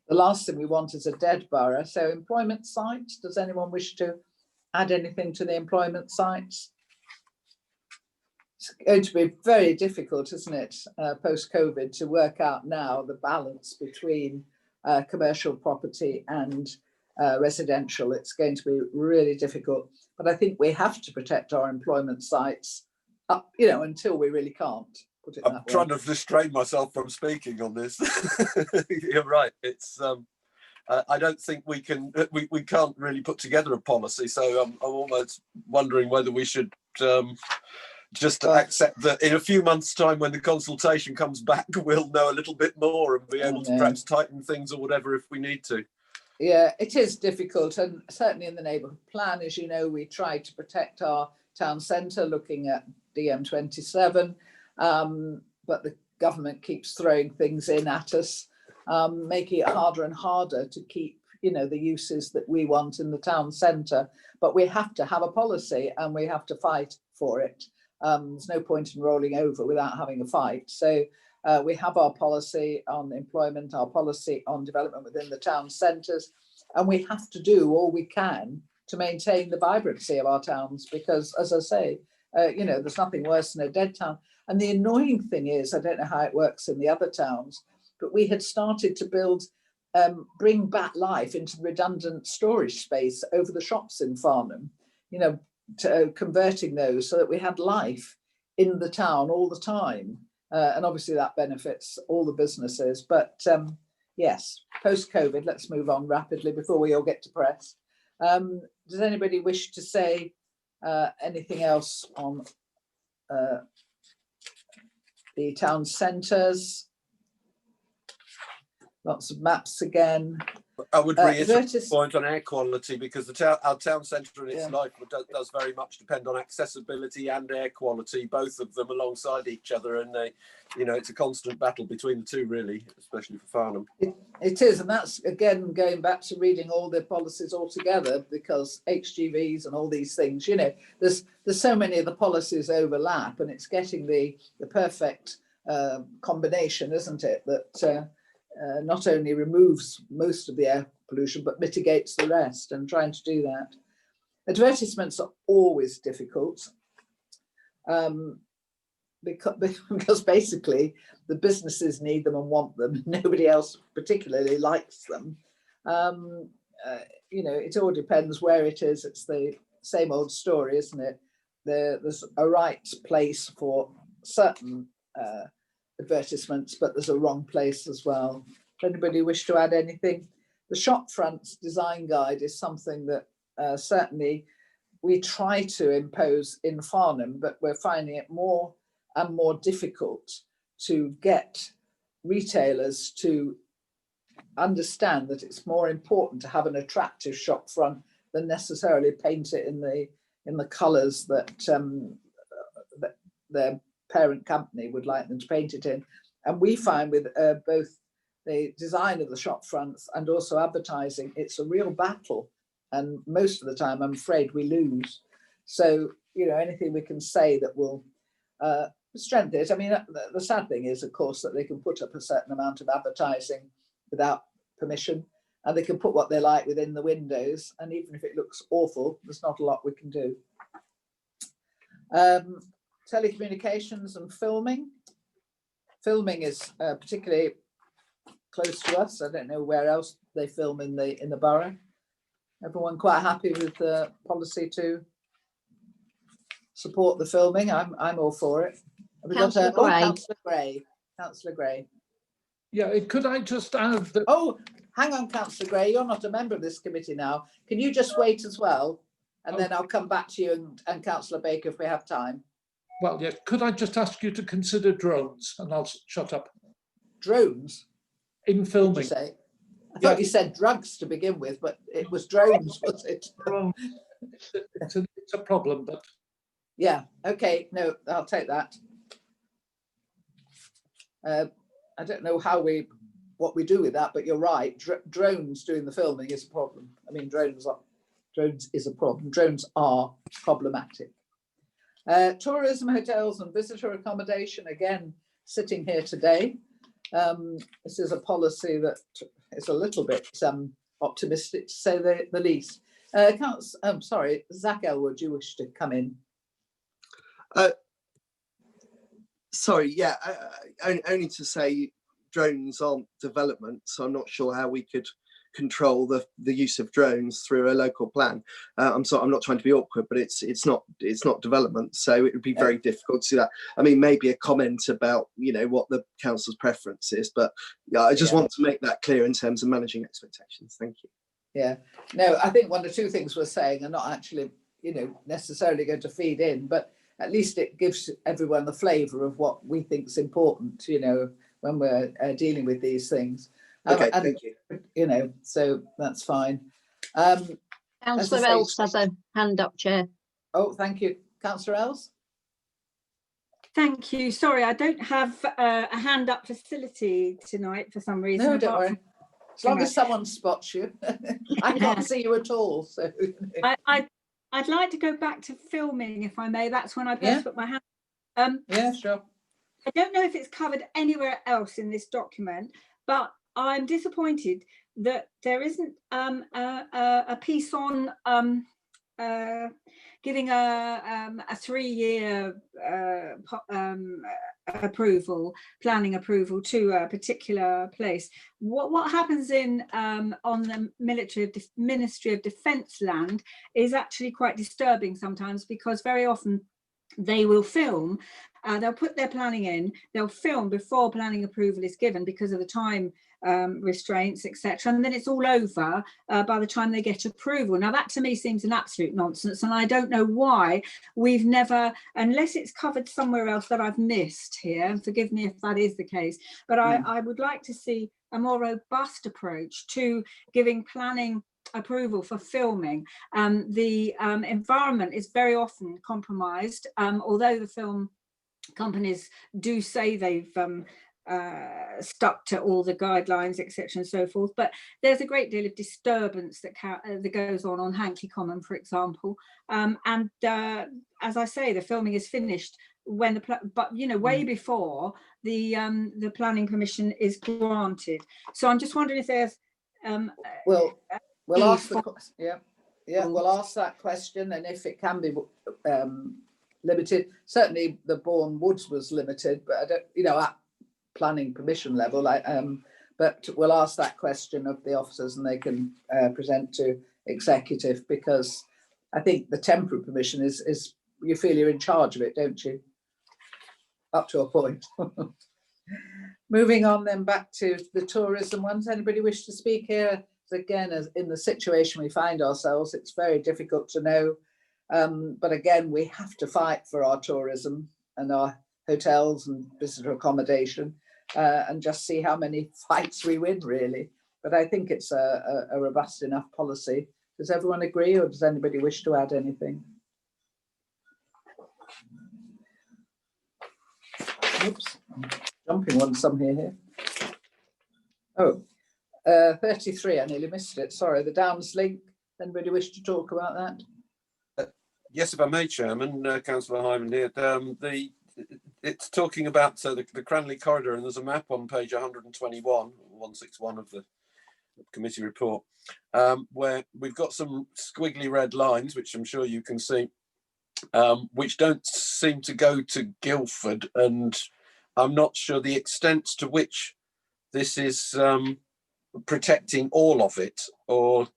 A: The last thing we want is a dead borough. So employment sites, does anyone wish to add anything to the employment sites? It's going to be very difficult, isn't it, post-COVID, to work out now the balance between commercial property and residential. It's going to be really difficult. But I think we have to protect our employment sites up, you know, until we really can't. Put it
D: I'm
A: that way.
D: trying to restrain myself from speaking on this. You're right. It's I don't think we can't really put together a policy. So I'm almost wondering whether we should just accept that in a few months' time, when the consultation comes back, we'll know a little bit more and be able to perhaps tighten things or whatever if we need to.
A: Yeah, it is difficult, and certainly in the neighbourhood plan, as you know, we try to protect our town centre, looking at DM27, but the government keeps throwing things in at us, making it harder and harder to keep, you know, the uses that we want in the town centre. But we have to have a policy, and we have to fight for it. There's no point in rolling over without having a fight. So we have our policy on employment, our policy on development within the town centres, and we have to do all we can to maintain the vibrancy of our towns, because, as I say, you know, there's nothing worse than a dead town. And the annoying thing is, I don't know how it works in the other towns, but we had started to build, bring back life into the redundant storage space over the shops in Farnham, you know, converting those so that we had life in the town all the time. And obviously that benefits all the businesses. But yes, post-COVID, let's move on rapidly before we all get depressed. Does anybody wish to say anything else on the town centres? Lots of maps again.
D: I would reiterate the point on air quality, because our town centre and its life does very much depend on accessibility and air quality, both of them alongside each other, and you know, it's a constant battle between the two, really, especially for Farnham.
A: It is, and that's again going back to reading all the policies all together, because HGVs and all these things, you know, there's so many of the policies overlap, and it's getting the perfect combination, isn't it, that not only removes most of the air pollution, but mitigates the rest, and trying to do that. Advertisements are always difficult because basically the businesses need them and want them. Nobody else particularly likes them. You know, it all depends where it is. It's the same old story, isn't it? There's a right place for certain advertisements, but there's a wrong place as well. Does anybody wish to add anything? The shop fronts design guide is something that certainly we try to impose in Farnham, but we're finding it more and more difficult to get retailers to understand that it's more important to have an attractive shop front than necessarily paint it in the colours that their parent company would like them to paint it in. And we find with both the design of the shop fronts and also advertising, it's a real battle, and most of the time I'm afraid we lose. So, you know, anything we can say that will strengthen it. I mean, the sad thing is, of course, that they can put up a certain amount of advertising without permission, and they can put what they like within the windows, and even if it looks awful, there's not a lot we can do. Telecommunications and filming. Filming is particularly close to us. I don't know where else they film in the borough. Everyone quite happy with the policy to support the filming? I'm all for it. Have we got Councillor Gray. Councillor Gray.
L: Yeah, could I just add that?
A: Oh, hang on, Councillor Gray. You're not a member of this committee now. Can you just wait as well, and then I'll come back to you and Councillor Baker if we have time.
L: Well, yeah. Could I just ask you to consider drones, and I'll shut up.
A: Drones?
L: In filming.
A: Did you say? I thought you said drugs to begin with, but it was drones, was it?
L: It's a problem, but
A: yeah. Okay. No, I'll take that. I don't know what we do with that, but you're right. Drones doing the filming is a problem. I mean, drones is a problem. Drones are problematic. Tourism, hotels and visitor accommodation, again, sitting here today. This is a policy that is a little bit optimistic, to say the least. I'm sorry, Zach Elwood, you wish to come in?
E: Sorry, yeah, only to say drones aren't development, so I'm not sure how we could control the use of drones through a local plan. I'm not trying to be awkward, but it's not development, so it would be very difficult to do that. I mean, maybe a comment about what the council's preference is, but yeah, I just want to make that clear in terms of managing expectations. Thank you.
A: Yeah, no, I think one or two things we're saying are not actually necessarily going to feed in, but at least it gives everyone the flavour of what we think is important, when we're dealing with these things.
E: Okay, thank you.
A: So that's fine.
B: Councillor Else has a hand up, Chair.
A: Oh, thank you. Councillor Else?
R: Thank you. Sorry, I don't have a hand up facility tonight for some reason.
A: No, don't worry. As long as someone spots you. I can't see you at all. So
R: I'd like to go back to filming, if I may. That's when I first put my hand.
A: Yeah, sure.
R: I don't know if it's covered anywhere else in this document, but I'm disappointed that there isn't a piece on giving a 3-year planning approval to a particular place. What happens on the Ministry of Defence land is actually quite disturbing sometimes, because very often they will film. They'll put their planning in, they'll film before planning approval is given because of the time restraints, etc. And then it's all over by the time they get approval. Now, that to me seems an absolute nonsense. And I don't know why we've never, unless it's covered somewhere else that I've missed here, and forgive me if that is the case, but I would like to see a more robust approach to giving planning approval for filming. The environment is very often compromised, although the film companies do say they've stuck to all the guidelines, etc. and so forth, but there's a great deal of disturbance that goes on Hankley Common, for example, and as I say, the filming is finished when way before the planning permission is granted. So I'm just wondering if there's
A: we'll ask we'll ask that question, and if it can be limited. Certainly the Bourne Woods was limited, but I don't, at planning permission level, but we'll ask that question of the officers, and they can present to executive, because I think the temporary permission is you feel you're in charge of it, don't you? Up to a point. Moving on then back to the tourism ones. Anybody wish to speak here? Again, as in the situation we find ourselves, it's very difficult to know. But again, we have to fight for our tourism and our hotels and visitor accommodation, and just see how many fights we win, really. But I think it's a robust enough policy. Does everyone agree, or does anybody wish to add anything? Oops, I'm jumping on some here. Oh, 33, I nearly missed it. Sorry, the Downs link. Anybody wish to talk about that?
D: Yes, if I may, Chairman, Councillor Hyman here. It's talking about the Cranley Corridor, and there's a map on page 161 of the committee report, where we've got some squiggly red lines, which I'm sure you can see, which don't seem to go to Guildford, and I'm not sure the extent to which this is protecting all of it, or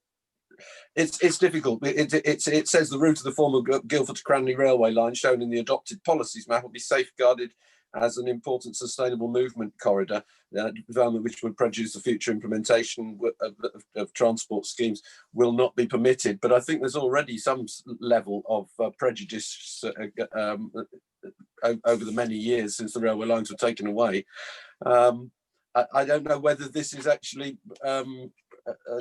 D: it's difficult. It says the route of the former Guildford to Cranley railway line shown in the adopted policies map will be safeguarded as an important sustainable movement corridor, development which would prejudice the future implementation of transport schemes will not be permitted. But I think there's already some level of prejudice over the many years since the railway lines were taken away. I don't know whether this is actually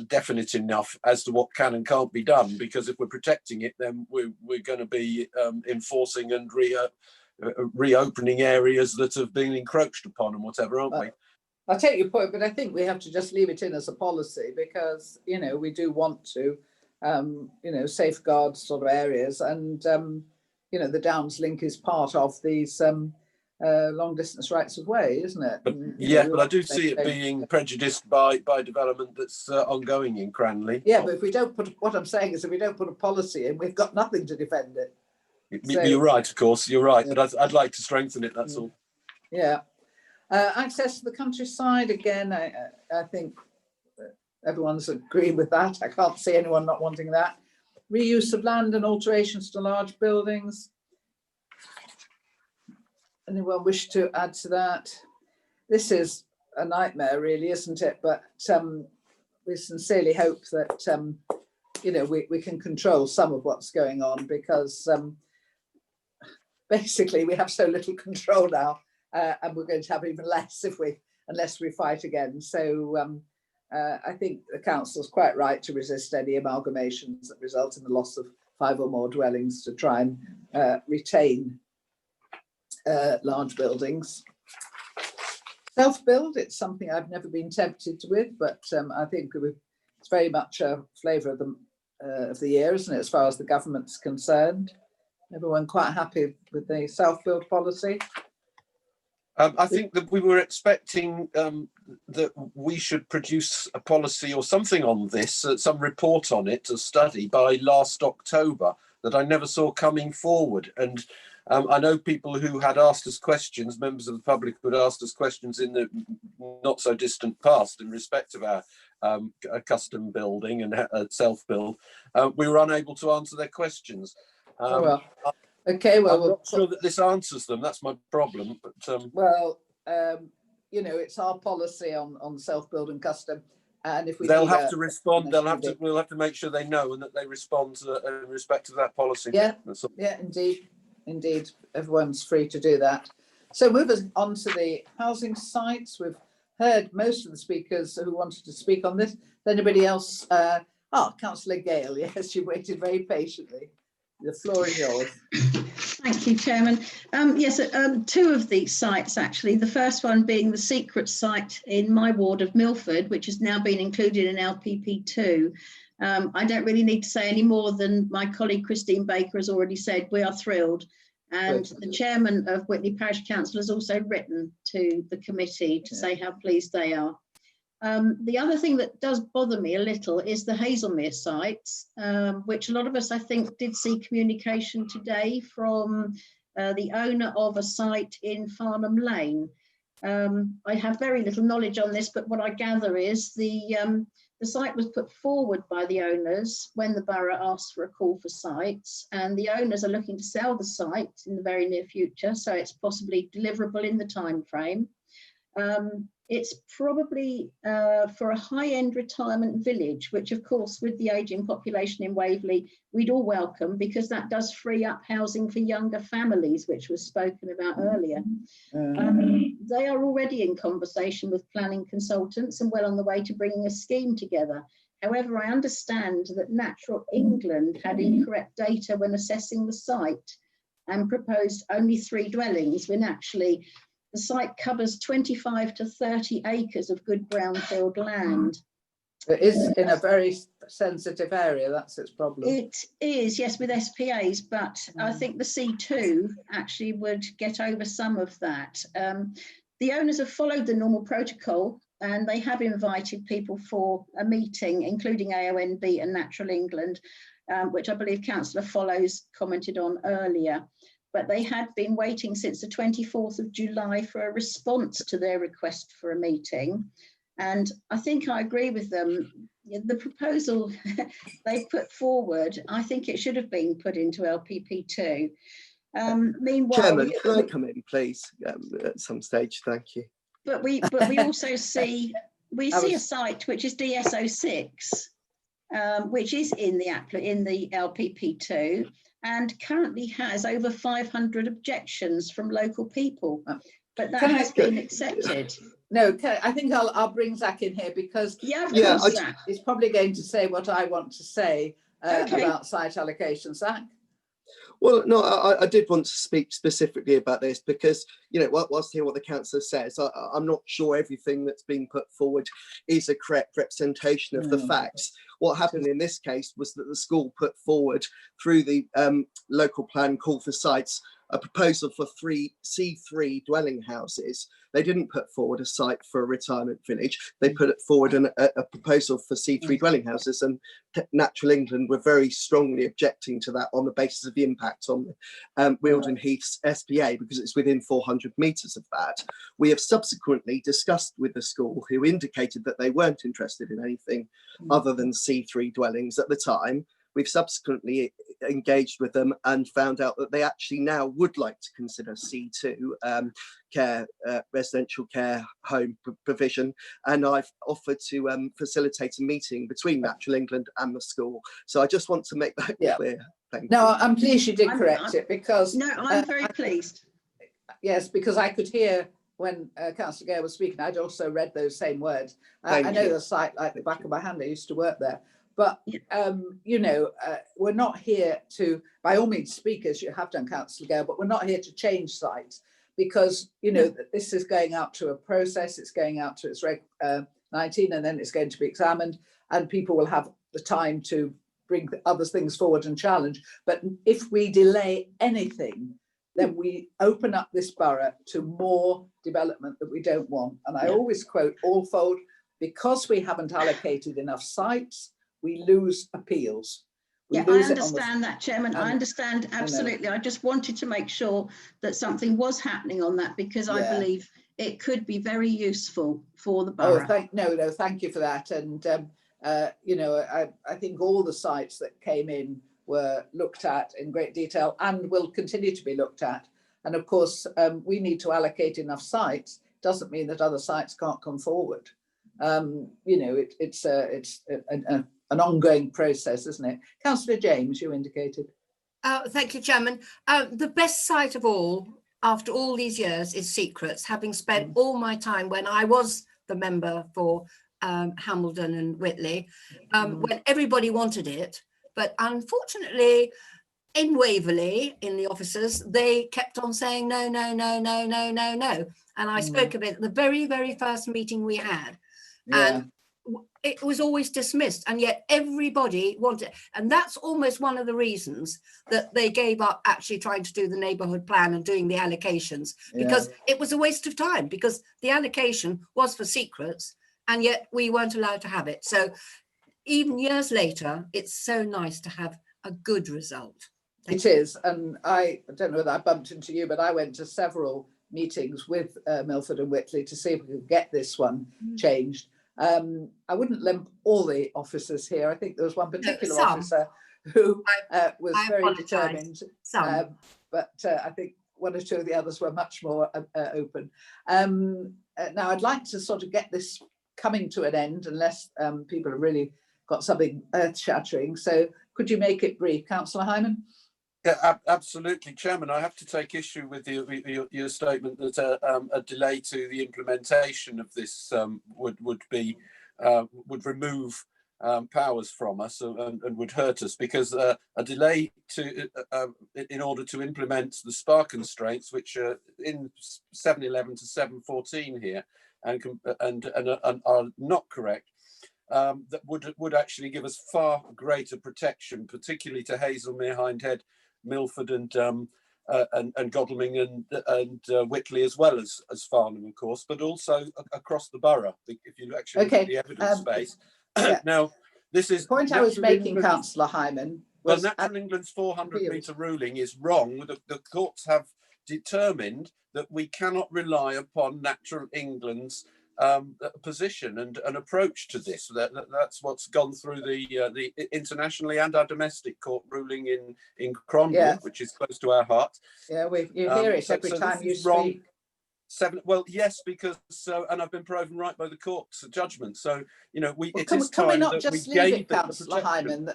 D: definite enough as to what can and can't be done, because if we're protecting it, then we're going to be enforcing and reopening areas that have been encroached upon and whatever, aren't we?
A: I take your point, but I think we have to just leave it in as a policy because, you know, we do want to, you know, safeguard sort of areas, and, you know, the Downs link is part of these long distance rights of way, isn't it?
D: But,
A: And,
D: yeah, but I do see it being prejudiced by development that's ongoing in Cranley.
A: Yeah, but if we don't put, what I'm saying is if we don't put a policy in, we've got nothing to defend it. So,
D: you're right, of course, you're right, but I'd like to strengthen it, that's all.
A: Yeah. Access to the countryside, again, I think everyone's agreed with that. I can't see anyone not wanting that. Reuse of land and alterations to large buildings. Anyone wish to add to that? This is a nightmare, really, isn't it? But we sincerely hope that, you know, we can control some of what's going on, because basically we have so little control now. And we're going to have even less unless we fight again. So I think the council's quite right to resist any amalgamations that result in the loss of 5 or more dwellings, to try and retain large buildings. Self-build, it's something I've never been tempted with, but I think it's very much a flavour of the year, isn't it, as far as the government's concerned? Everyone quite happy with the self-build policy?
D: I think that we were expecting that we should produce a policy or something on this, some report on it, a study by last October, that I never saw coming forward. And I know people who had asked us questions, members of the public who had asked us questions in the not so distant past in respect of our custom building and self-build. We were unable to answer their questions.
A: Oh, well. Okay, well,
D: I'm not sure that this answers them. That's my problem. But
A: well, you know, it's our policy on self-build and custom, and if we
D: they'll have to respond, we'll have to make sure they know and that they respond in respect to that policy.
A: Yeah, yeah, indeed, everyone's free to do that. So moving on to the housing sites, we've heard most of the speakers who wanted to speak on this. Is anybody else? Councillor Gale, yes, you waited very patiently. The floor is yours.
N: Thank you, Chairman. Yes, 2 of these sites, actually. The first one being the secret site in my ward of Milford, which has now been included in LPP2. I don't really need to say any more than my colleague Christine Baker has already said. We are thrilled. And the chairman of Witney Parish Council has also written to the committee to say how pleased they are. The other thing that does bother me a little is the Hazelmere sites, which a lot of us, I think, did see communication today from the owner of a site in Farnham Lane. I have very little knowledge on this, but what I gather is the site was put forward by the owners when the borough asked for a call for sites, and the owners are looking to sell the site in the very near future, so it's possibly deliverable in the time frame. It's probably for a high-end retirement village, which of course with the ageing population in Waverley, we'd all welcome, because that does free up housing for younger families, which was spoken about earlier. They are already in conversation with planning consultants and well on the way to bringing a scheme together. However, I understand that Natural England had incorrect data when assessing the site and proposed only 3 dwellings, when actually the site covers 25 to 30 acres of good brownfield land.
A: It is in a very sensitive area, that's its problem.
N: It is, yes, with SPAs, but I think the C2 actually would get over some of that. The owners have followed the normal protocol, and they have invited people for a meeting, including AONB and Natural England, which I believe Councillor Follows commented on earlier. But they had been waiting since the 24th of July for a response to their request for a meeting. And I think I agree with them. The proposal they put forward, I think it should have been put into LPP2. Meanwhile,
E: Chairman, can I come in, please, at some stage? Thank you.
N: But we also see a site which is DSO6, which is in the LPP2. And currently has over 500 objections from local people, but that has been accepted.
A: No, I think I'll bring Zach in here, because he's probably going to say what I want to say about site allocation. Zach?
E: Well, no, I did want to speak specifically about this because, you know, whilst hear what the councillor says, I'm not sure everything that's being put forward is a correct representation of the facts. What happened in this case was that the school put forward through the local plan call for sites a proposal for 3 C3 dwelling houses. They didn't put forward a site for a retirement village. They put it forward a proposal for C3 dwelling houses, and Natural England were very strongly objecting to that on the basis of the impact on Wealdon Heath's SPA, because it's within 400 metres of that. We have subsequently discussed with the school, who indicated that they weren't interested in anything other than C3 dwellings at the time. We've subsequently engaged with them and found out that they actually now would like to consider C2 residential care home provision, and I've offered to facilitate a meeting between Natural England and the school. So I just want to make that clear. Thank you.
A: No, I'm pleased you did correct it, because
N: no, I'm very pleased.
A: Yes, because I could hear when Councillor Gale was speaking. I'd also read those same words. I know
E: you.
A: the site like the back of my hand. I used to work there. But, you know, we're not here to, by all means, speak as you have done, Councillor Gale, but we're not here to change sites, because, you know, this is going out to a process. It's going out to its Reg 19, and then it's going to be examined, and people will have the time to bring other things forward and challenge. But if we delay anything, then we open up this borough to more development that we don't want. And I always quote Alfold, because we haven't allocated enough sites, we lose appeals.
N: I understand that, Chairman. I understand absolutely. I just wanted to make sure that something was happening on that, because I believe it could be very useful for the borough.
A: Oh, thank you for that. And you know, I think all the sites that came in were looked at in great detail and will continue to be looked at. And of course, we need to allocate enough sites. Doesn't mean that other sites can't come forward. You know, it's an ongoing process, isn't it? Councillor James, you indicated.
S: Thank you, Chairman. The best site of all, after all these years, is Secrets, having spent all my time when I was the member for Hambledon and Whitley, when everybody wanted it. But unfortunately, in Waverley, in the officers, they kept on saying no, no, no, no, no, no, no. And I spoke of it at the very, very first meeting we had. And it was always dismissed, and yet everybody wanted, and that's almost one of the reasons that they gave up actually trying to do the neighbourhood plan and doing the allocations, because it was a waste of time, because the allocation was for Secrets, and yet we weren't allowed to have it. So even years later, it's so nice to have a good result.
A: It is, and I don't know whether I bumped into you, but I went to several meetings with Milford and Whitley to see if we could get this one changed. I wouldn't lump all the officers here. I think there was one particular officer who was very determined, but I think one or two of the others were much more open. Now, I'd like to sort of get this coming to an end, unless people have really got something earth-shattering. So could you make it brief, Councillor Hyman?
D: Yeah, absolutely, Chairman. I have to take issue with your statement that a delay to the implementation of this would remove powers from us and would hurt us, because a delay to in order to implement the SPA constraints, which are in 711 to 714 here, and are not correct. That would actually give us far greater protection, particularly to Hazelmere, Hindhead, Milford, and Godalming and Whitley, as well as Farnham, of course, but also across the borough. If you actually look at the evidence base. Now, this is
A: the point I was making, Councillor Hyman.
D: Well, Natural England's 400-metre ruling is wrong. The courts have determined that we cannot rely upon Natural England's position and an approach to this. That's what's gone through the internationally and our domestic court ruling in Cronbrook, which is close to our heart.
A: Yeah, you hear it every time you speak.
D: Well, yes, because and I've been proven right by the court's judgment. So, you know,
A: can we not just leave it, Councillor Hyman,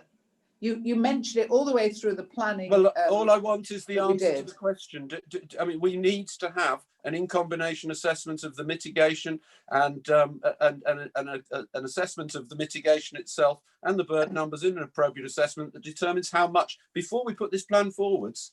A: You mentioned it all the way through the planning.
D: Well, all I want is the
A: that we
D: answer to
A: did.
D: the question. I mean, we need to have an in-combination assessment of the mitigation and an assessment of the mitigation itself and the bird numbers in an appropriate assessment that determines how much, before we put this plan forwards.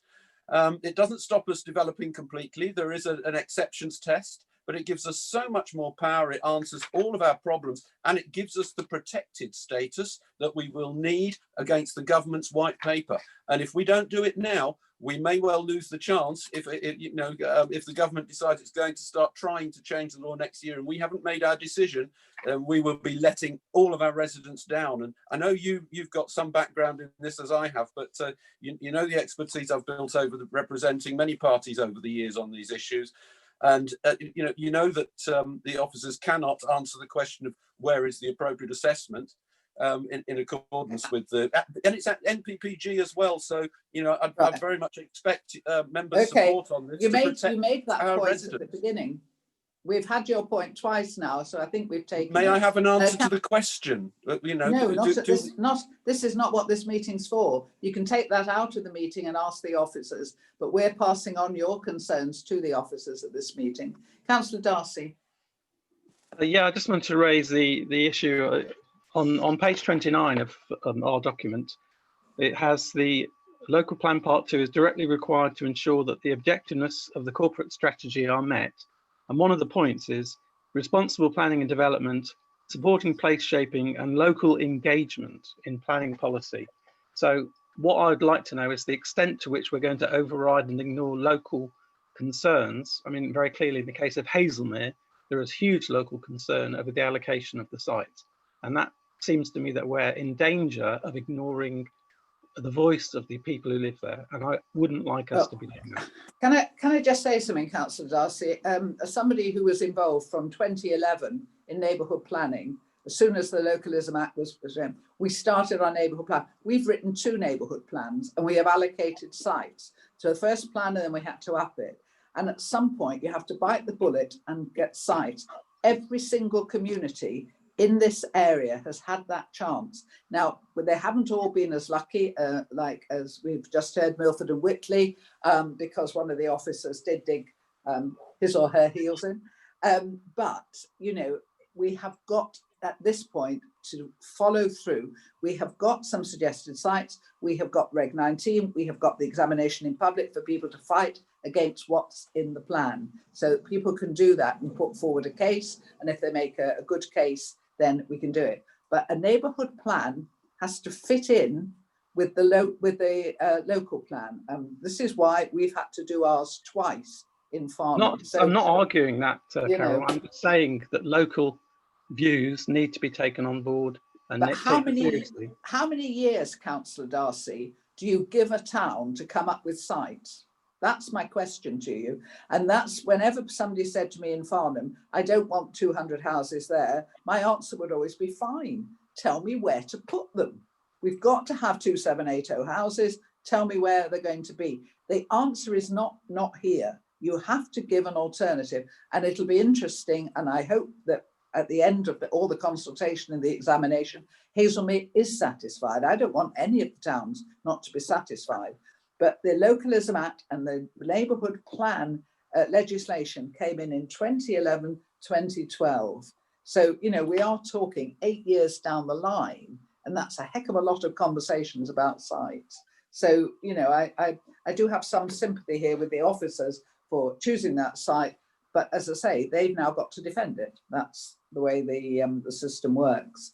D: It doesn't stop us developing completely. There is an exceptions test, but it gives us so much more power. It answers all of our problems, and it gives us the protected status that we will need against the government's white paper. And if we don't do it now, we may well lose the chance if the government decides it's going to start trying to change the law next year, and we haven't made our decision, then we will be letting all of our residents down. And I know you've got some background in this, as I have, but you know the expertise I've built over representing many parties over the years on these issues. And you know that the officers cannot answer the question of where is the appropriate assessment in accordance with the, and it's at NPPG as well. So I'd very much expect members' support on this.
A: You made that
D: our
A: point
D: residents.
A: at the beginning. We've had your point twice now, so I think we've taken.
D: May I have an answer
A: to
D: the question?
A: No, this is not what this meeting's for. You can take that out of the meeting and ask the officers, but we're passing on your concerns to the officers at this meeting. Councillor Darcy.
P: Yeah, I just want to raise the issue on page 29 of our document. It has the local plan part 2 is directly required to ensure that the objectiveness of the corporate strategy are met. And one of the points is responsible planning and development, supporting place shaping and local engagement in planning policy. So what I'd like to know is the extent to which we're going to override and ignore local concerns. I mean, very clearly in the case of Hazelmere, there is huge local concern over the allocation of the site. And that seems to me that we're in danger of ignoring the voice of the people who live there, and I wouldn't like us to be doing that.
A: Can I just say something, Councillor Darcy? As somebody who was involved from 2011 in neighbourhood planning, as soon as the Localism Act was we started our neighbourhood plan. We've written 2 neighbourhood plans, and we have allocated sites. So the first plan, and then we had to up it. And at some point, you have to bite the bullet and get sites. Every single community in this area has had that chance. Now, they haven't all been as lucky, like as we've just heard, Milford and Whitley, because one of the officers did dig his or her heels in. But, we have got at this point to follow through. We have got some suggested sites. We have got Reg 19. We have got the examination in public for people to fight against what's in the plan. So people can do that and put forward a case. And if they make a good case, then we can do it. But a neighbourhood plan has to fit in with the local plan. This is why we've had to do ours twice in Farnham.
P: I'm not arguing that, Carol. I'm just saying that local views need to be taken on board and taken seriously.
A: How many years, Councillor Darcy, do you give a town to come up with sites? That's my question to you. And that's whenever somebody said to me in Farnham, I don't want 200 houses there, my answer would always be, fine, tell me where to put them. We've got to have 2780 houses, tell me where they're going to be. The answer is not here. You have to give an alternative, and it'll be interesting, and I hope that at the end of all the consultation and the examination, Hazelmere is satisfied. I don't want any of the towns not to be satisfied. But the Localism Act and the neighbourhood plan legislation came in 2011, 2012. So, we are talking 8 years down the line, and that's a heck of a lot of conversations about sites. So, I do have some sympathy here with the officers for choosing that site. But as I say, they've now got to defend it. That's the way the system works.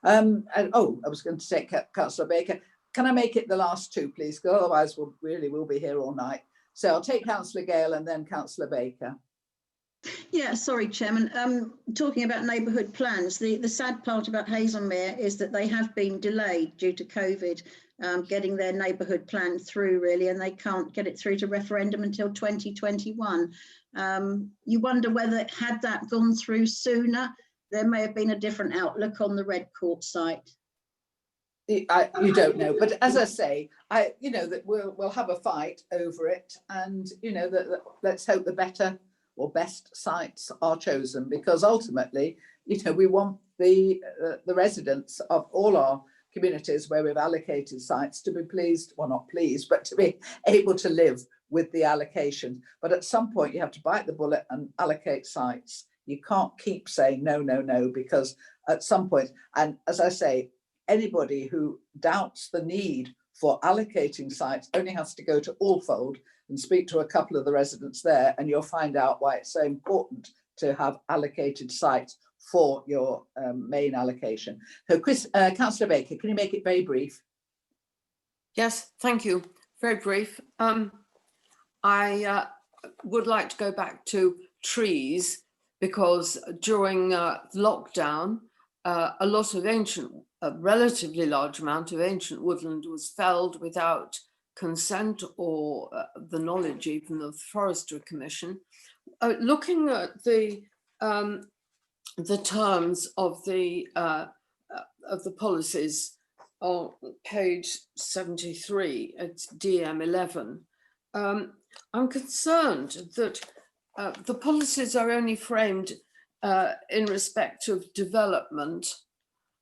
A: I was going to say, Councillor Baker, can I make it the last 2, please? Because otherwise we'll be here all night. So I'll take Councillor Gale and then Councillor Baker.
N: Yeah, sorry, Chairman. Talking about neighbourhood plans, the sad part about Hazelmere is that they have been delayed due to COVID, getting their neighbourhood plan through, really, and they can't get it through to referendum until 2021. You wonder whether, had that gone through sooner, there may have been a different outlook on the Red Court site.
A: You don't know, but as I say, that we'll have a fight over it, and that let's hope the better or best sites are chosen, because ultimately, we want the residents of all our communities where we've allocated sites to be pleased, well, not pleased, but to be able to live with the allocation. But at some point you have to bite the bullet and allocate sites. You can't keep saying no, no, no, because at some point, and as I say, anybody who doubts the need for allocating sites only has to go to Alfold and speak to a couple of the residents there, and you'll find out why it's so important to have allocated sites for your main allocation. So Councillor Baker, can you make it very brief?
I: Yes, thank you. Very brief. I would like to go back to trees, because during lockdown, a lot of a relatively large amount of ancient woodland was felled without consent or the knowledge even of the Forestry Commission. Looking at the terms of the policies on page 73, it's DM 11, I'm concerned that the policies are only framed in respect of development,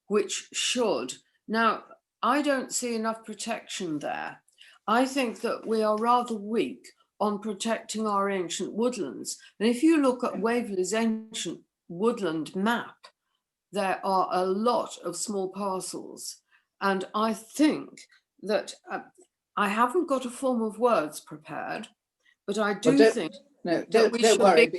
I: which should. Now, I don't see enough protection there. I think that we are rather weak on protecting our ancient woodlands. And if you look at Waverley's ancient woodland map, there are a lot of small parcels. And I think that I haven't got a form of words prepared, but I do think that we should
A: worry.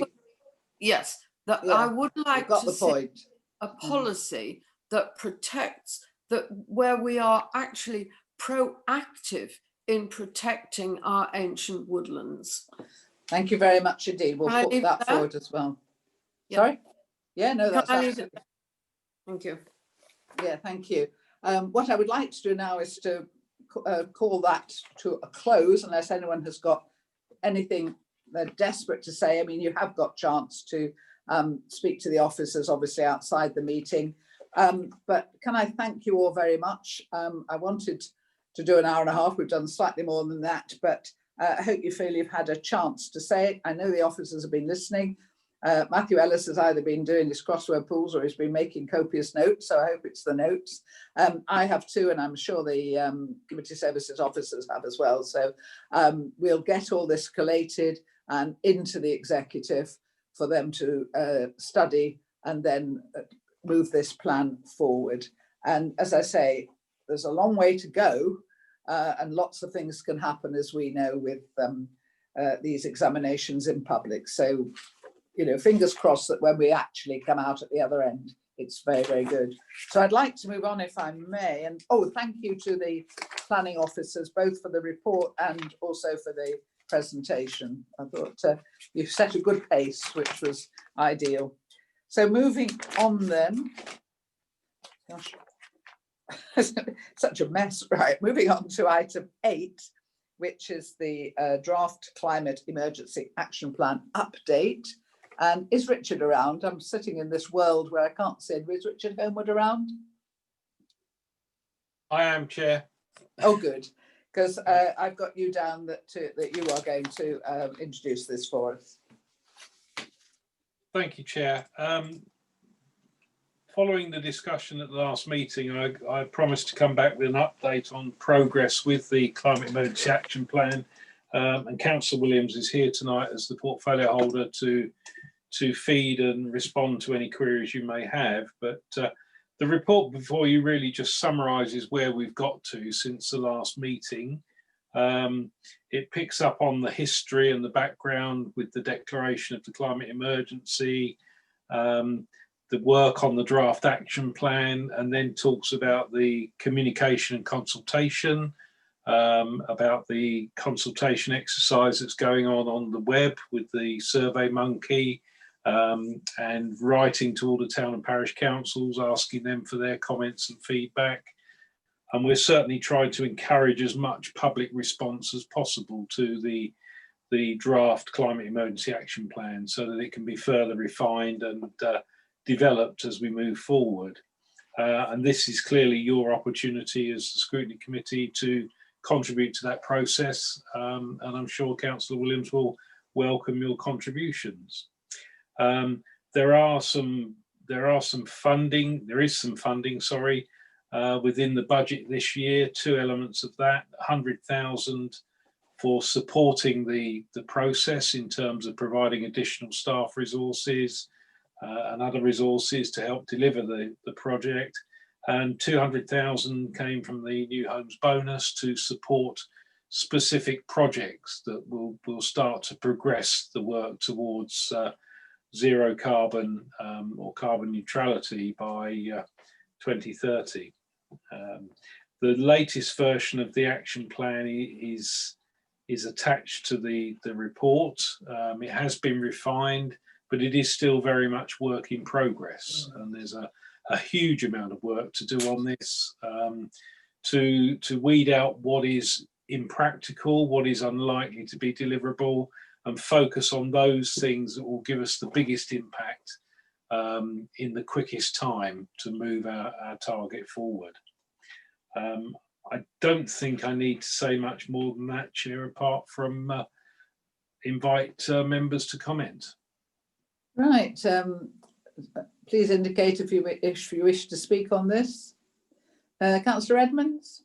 I: Yes, that
A: Yeah,
I: I would like
A: got
I: to
A: the
I: see
A: point.
I: a policy that protects, that where we are actually proactive in protecting our ancient woodlands.
A: Thank you very much indeed. We'll
I: Can I
A: put
I: leave
A: that
I: it there?
A: forward as well.
I: Yeah.
A: Sorry? Yeah, no,
I: Can
A: that's
I: I leave it
A: absolutely.
I: there? Thank you.
A: Yeah, thank you. What I would like to do now is to call that to a close, unless anyone has got anything they're desperate to say. I mean, you have got chance to speak to the officers, obviously, outside the meeting. But can I thank you all very much? I wanted to do an hour and a half. We've done slightly more than that, but I hope you feel you've had a chance to say it. I know the officers have been listening. Matthew Ellis has either been doing his crossword pools or he's been making copious notes, so I hope it's the notes. I have too, and I'm sure the community services officers have as well. So we'll get all this collated and into the executive for them to study and then move this plan forward. And as I say, there's a long way to go, and lots of things can happen, as we know, with these examinations in public. So, you know, fingers crossed that when we actually come out at the other end, it's very, very good. So I'd like to move on, if I may. And oh, thank you to the planning officers, both for the report and also for the presentation. I thought you set a good pace, which was ideal. So moving on then. Gosh, such a mess. Right, moving on to item 8, which is the draft climate emergency action plan update. And is Richard around? I'm sitting in this world where I can't see him. Is Richard Homewood around?
D: I am, Chair.
A: Oh, good, because I've got you down that you are going to introduce this for us.
L: Thank you, Chair. Following the discussion at the last meeting, I promised to come back with an update on progress with the Climate Emergency Action Plan. And Councillor Williams is here tonight as the portfolio holder to feed and respond to any queries you may have. But the report before you really just summarises where we've got to since the last meeting. It picks up on the history and the background with the declaration of the climate emergency, the work on the draft action plan, and then talks about the communication and consultation, about the consultation exercise that's going on the web with the Survey Monkey, and writing to all the town and parish councils, asking them for their comments and feedback. And we're certainly trying to encourage as much public response as possible to the draft climate emergency action plan so that it can be further refined and developed as we move forward. And this is clearly your opportunity as the scrutiny committee to contribute to that process. And I'm sure Councillor Williams will welcome your contributions. There is some funding, sorry, within the budget this year. Two elements of that: 100,000 for supporting the process in terms of providing additional staff resources and other resources to help deliver the project. And 200,000 came from the New Homes bonus to support specific projects that will start to progress the work towards zero carbon or carbon neutrality by 2030. The latest version of the action plan is attached to the report. It has been refined, but it is still very much work in progress, and there's a huge amount of work to do on this to weed out what is impractical, what is unlikely to be deliverable, and focus on those things that will give us the biggest impact in the quickest time to move our target forward. I don't think I need to say much more than that, Chair, apart from invite members to comment.
A: Right. Please indicate if you wish to speak on this. Councillor Edmonds.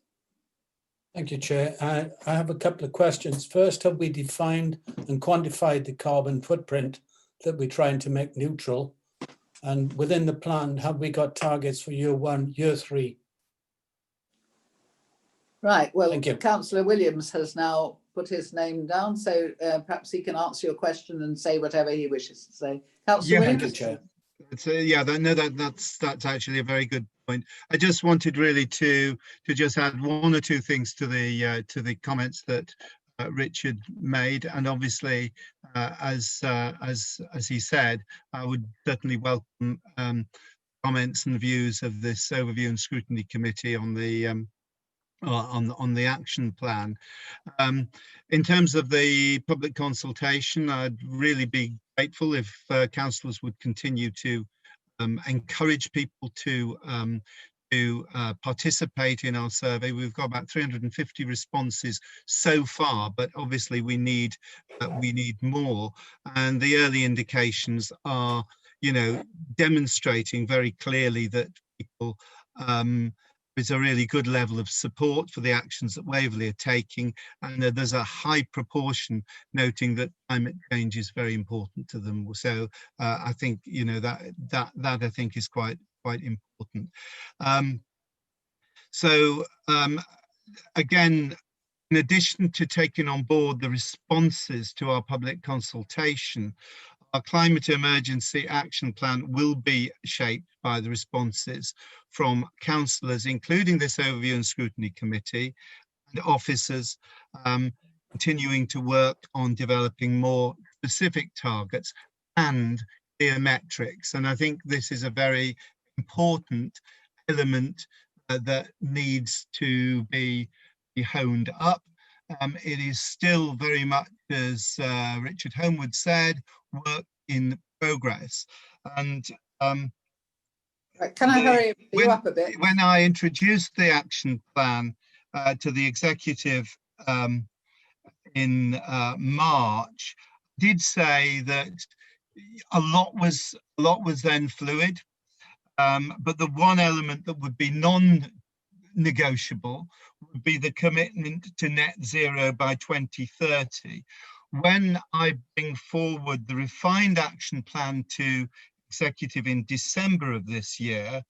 O: Thank you, Chair. I have a couple of questions. First, have we defined and quantified the carbon footprint that we're trying to make neutral? And within the plan, have we got targets for year 1, year 3?
A: Right, well, Councillor Williams has now put his name down, so perhaps he can answer your question and say whatever he wishes to say. Councillor Williams.
O: Thank you, Chair.
G: That's actually a very good point. I just wanted really to just add one or two things to the comments that Richard made, and obviously as he said, I would certainly welcome comments and views of this overview and scrutiny committee on the action plan. In terms of the public consultation, I'd really be grateful if councillors would continue to encourage people to participate in our survey. We've got about 350 responses so far, but obviously we need more. And the early indications are, demonstrating very clearly that people there's a really good level of support for the actions that Waverley are taking, and there's a high proportion noting that climate change is very important to them. So I think that I think is quite important. Again, in addition to taking on board the responses to our public consultation, our climate emergency action plan will be shaped by the responses from councillors, including this overview and scrutiny committee, and officers, continuing to work on developing more specific targets and clear metrics. And I think this is a very important element that needs to be honed up. It is still very much, as Richard Homewood said, work in progress. And
A: can I hurry you up a bit?
G: When I introduced the action plan to the executive in March, I did say that a lot was then fluid, but the one element that would be non-negotiable would be the commitment to net zero by 2030. When I bring forward the refined action plan to executive in December of this year,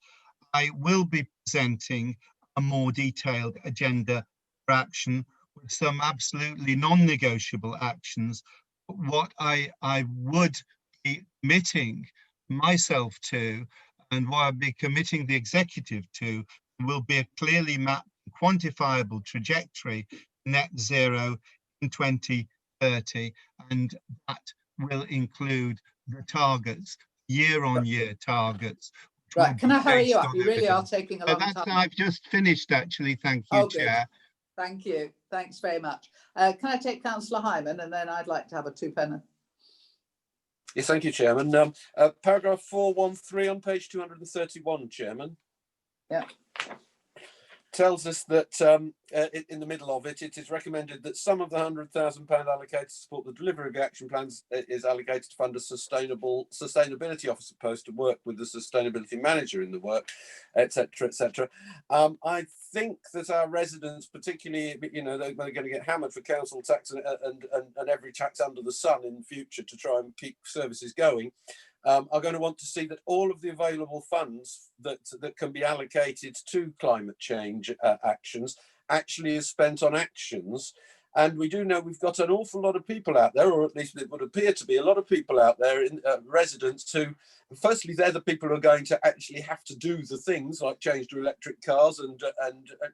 G: I will be presenting a more detailed agenda for action with some absolutely non-negotiable actions. But what I would be committing myself to, and what I'll be committing the executive to, will be a clearly mapped, quantifiable trajectory net zero in 2030, and that will include the targets, year-on-year targets.
A: Right, can I hurry you up? You really are taking a long time.
G: I've just finished, actually. Thank you, Chair.
A: Thank you. Thanks very much. Can I take Councillor Hyman, and then I'd like to have a two-penner.
D: Yes, thank you, Chairman. Paragraph 413 on page 231, Chairman.
A: Yeah.
D: tells us that in the middle of it, it is recommended that some of the £100,000 allocated to support the delivery of the action plans is allocated to fund a sustainability officer post to work with the sustainability manager in the work, etc., etc. I think that our residents, particularly, you know, they're going to get hammered for council tax and every tax under the sun in the future to try and keep services going. Are going to want to see that all of the available funds that can be allocated to climate change actions actually is spent on actions. And we do know we've got an awful lot of people out there, or at least it would appear to be a lot of people out there, in residents who, firstly, they're the people who are going to actually have to do the things like change to electric cars, and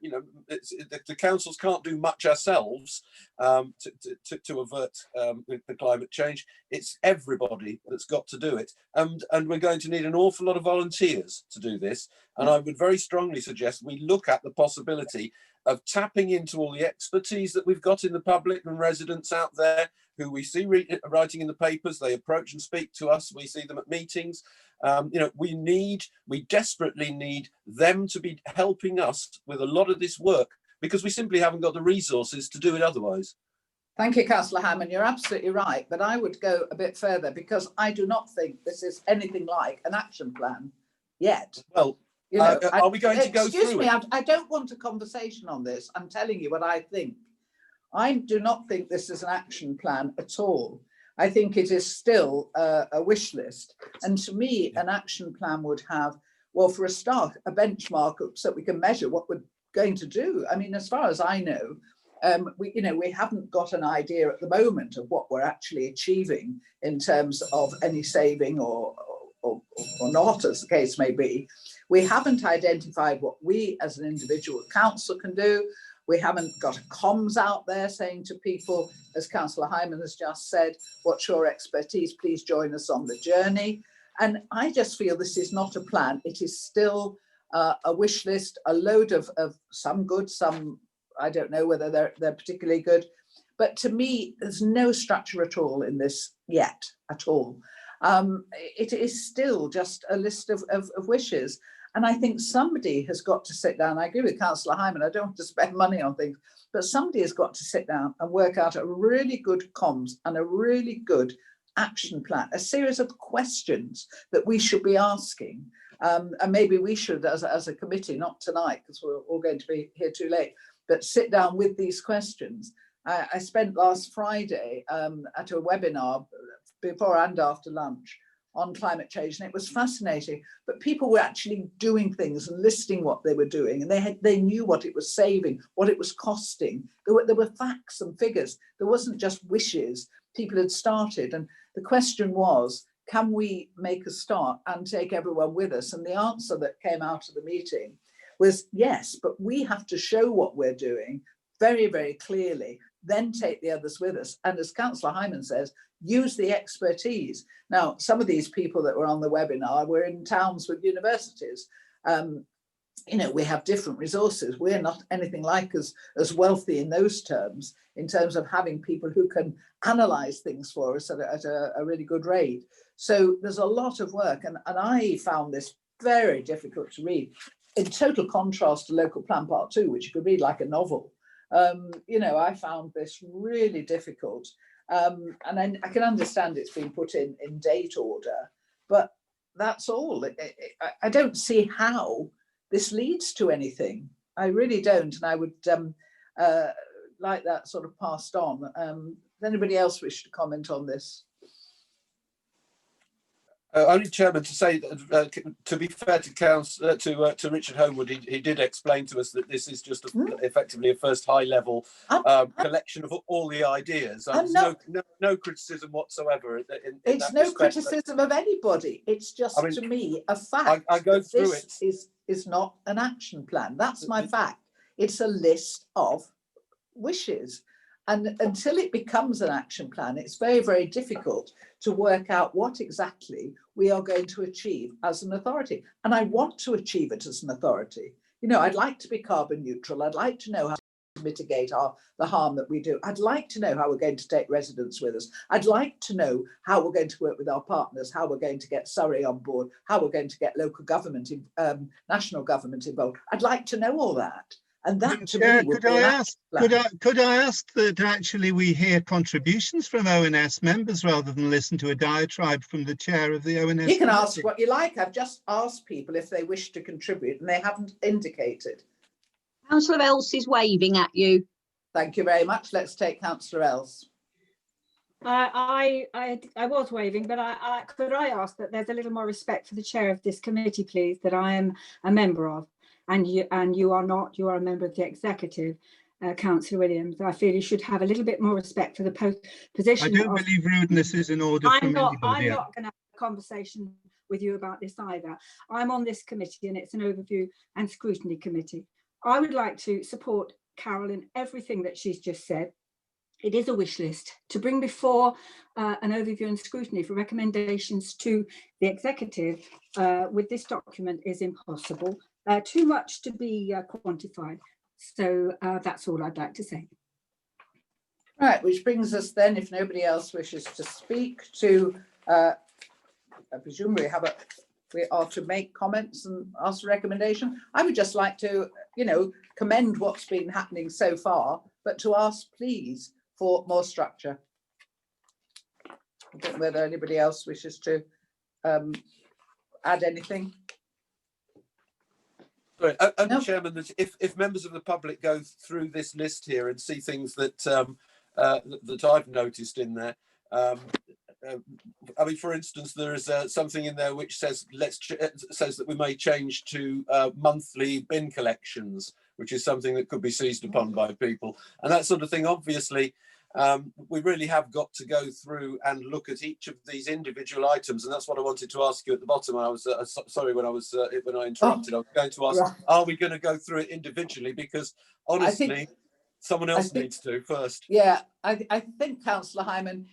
D: you know, the councils can't do much ourselves to avert the climate change. It's everybody that's got to do it, and we're going to need an awful lot of volunteers to do this. And I would very strongly suggest we look at the possibility of tapping into all the expertise that we've got in the public and residents out there who we see writing in the papers. They approach and speak to us. We see them at meetings. You know, we desperately need them to be helping us with a lot of this work, because we simply haven't got the resources to do it otherwise.
A: Thank you, Councillor Hammond. You're absolutely right, but I would go a bit further, because I do not think this is anything like an action plan yet.
D: Well,
A: you know,
D: are we going to go
A: excuse
D: through
A: me,
D: it?
A: I don't want a conversation on this. I'm telling you what I think. I do not think this is an action plan at all. I think it is still a wish list. And to me, an action plan would have, well, for a start, a benchmark so we can measure what we're going to do. I mean, as far as I know, we haven't got an idea at the moment of what we're actually achieving in terms of any saving or not, as the case may be. We haven't identified what we as an individual council can do. We haven't got comms out there saying to people, as Councillor Hyman has just said, what's your expertise? Please join us on the journey. And I just feel this is not a plan. It is still a wish list, a load of some good, some, I don't know whether they're particularly good. But to me, there's no structure at all in this yet, at all. It is still just a list of wishes. And I think somebody has got to sit down. I agree with Councillor Hyman, I don't want to spend money on things, but somebody has got to sit down and work out a really good comms and a really good action plan, a series of questions that we should be asking. And maybe we should, as a committee, not tonight, because we're all going to be here too late, but sit down with these questions. I spent last Friday at a webinar before and after lunch on climate change, and it was fascinating. But people were actually doing things and listing what they were doing, and they knew what it was saving, what it was costing. There were facts and figures. There wasn't just wishes. People had started, and the question was, can we make a start and take everyone with us? And the answer that came out of the meeting was yes, but we have to show what we're doing very, very clearly, then take the others with us. And as Councillor Hyman says, use the expertise. Now, some of these people that were on the webinar were in towns with universities. You know, we have different resources. We're not anything like as wealthy in those terms, in terms of having people who can analyse things for us at a really good rate. So there's a lot of work, and I found this very difficult to read, in total contrast to Local Plan Part 2, which you could read like a novel. You know, I found this really difficult. And then I can understand it's been put in date order, but that's all. I don't see how this leads to anything. I really don't, and I would like that sort of passed on. Does anybody else wish to comment on this?
D: Only, Chairman, to say that, to be fair to Richard Homewood, he did explain to us that this is just effectively a first high-level collection of all the ideas. There's no criticism whatsoever.
A: It's no criticism of anybody. It's just, I mean, to me, a fact.
D: I go through it.
A: This is not an action plan. That's my fact. It's a list of wishes. And until it becomes an action plan, it's very, very difficult to work out what exactly we are going to achieve as an authority. And I want to achieve it as an authority. You know, I'd like to be carbon neutral. I'd like to know how to mitigate the harm that we do. I'd like to know how we're going to take residents with us. I'd like to know how we're going to work with our partners, how we're going to get Surrey on board, how we're going to get local government, national government involved. I'd like to know all that. And that to
G: Chair,
A: me would
G: could
A: be
G: I
A: an
G: ask?
A: action plan.
G: Could I ask that actually we hear contributions from ONS members rather than listen to a diatribe from the chair of the ONS?
A: You can ask
G: committee?
A: what you like. I've just asked people if they wish to contribute and they haven't indicated.
B: Councillor Else is waving at you.
A: Thank you very much. Let's take Councillor Else.
R: I was waving, but could I ask that there's a little more respect for the chair of this committee, please, that I am a member of, and you are not. You are a member of the executive, Councillor Williams. I feel you should have a little bit more respect for the position.
G: I don't believe rudeness is in order from
R: I'm not
G: anybody.
R: going to have a conversation with you about this either. I'm on this committee and it's an overview and scrutiny committee. I would like to support Carol in everything that she's just said. It is a wish list. To bring before an overview and scrutiny for recommendations to the executive with this document is impossible. Too much to be quantified. So that's all I'd like to say.
A: Right, which brings us then, if nobody else wishes to speak, to I presume we are to make comments and ask a recommendation. I would just like to, commend what's been happening so far, but to ask, please, for more structure. I don't know whether anybody else wishes to add anything.
D: Sorry, Chairman, if members of the public go through this list here and see things that that I've noticed in there, I mean, for instance, there is something in there which says says that we may change to monthly bin collections, which is something that could be seized upon by people, and that sort of thing. Obviously, we really have got to go through and look at each of these individual items, and that's what I wanted to ask you at the bottom. I was sorry when I interrupted. I was going to ask, right, are we going to go through it individually? Because honestly, someone else needs to first.
A: Yeah, I think, Councillor Hyman,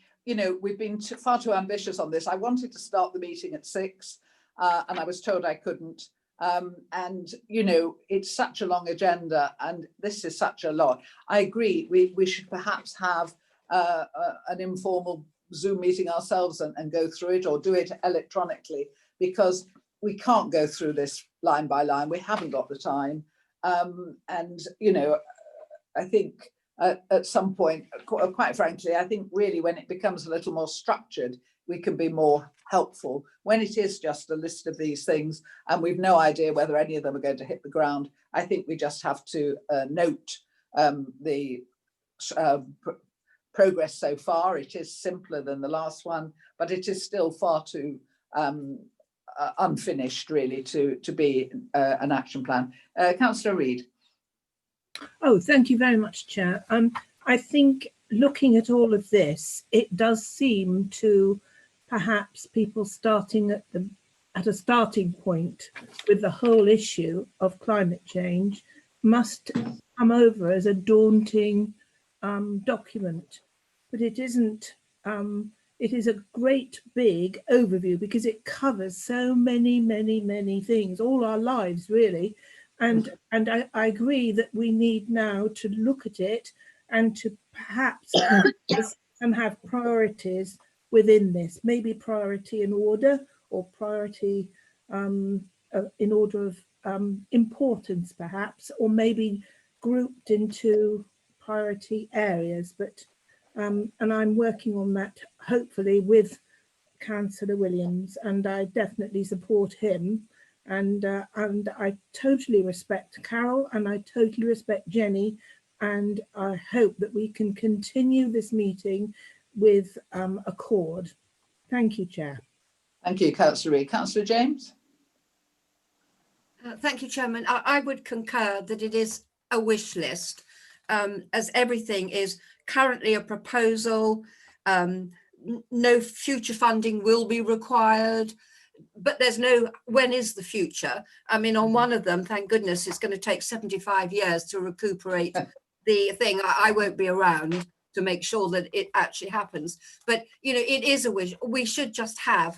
A: we've been far too ambitious on this. I wanted to start the meeting at 6 and I was told I couldn't. And it's such a long agenda and this is such a lot. I agree, we should perhaps have an informal Zoom meeting ourselves and go through it, or do it electronically, because we can't go through this line by line. We haven't got the time. And I think at some point, quite frankly, I think really when it becomes a little more structured, we can be more helpful. When it is just a list of these things and we've no idea whether any of them are going to hit the ground, I think we just have to note the progress so far. It is simpler than the last one, but it is still far too unfinished really to be an action plan. Councillor Reid.
Q: Oh, thank you very much, Chair. I think looking at all of this, it does seem to perhaps people starting at a starting point with the whole issue of climate change must come over as a daunting document, but it isn't. It is a great big overview because it covers so many things, all our lives really. And I agree that we need now to look at it and to perhaps and have priorities within this, maybe priority in order, or priority in order of importance perhaps, or maybe grouped into priority areas. But and I'm working on that hopefully with Councillor Williams, and I definitely support him. And I totally respect Carol and I totally respect Jenny, and I hope that we can continue this meeting with accord. Thank you, Chair.
A: Thank you, Councillor Reid. Councillor James.
S: Thank you, Chairman. I would concur that it is a wish list, as everything is currently a proposal. No future funding will be required. But there's no, when is the future? I mean, on one of them, thank goodness, it's going to take 75 years to recuperate the thing. I won't be around to make sure that it actually happens. But, it is a wish. We should just have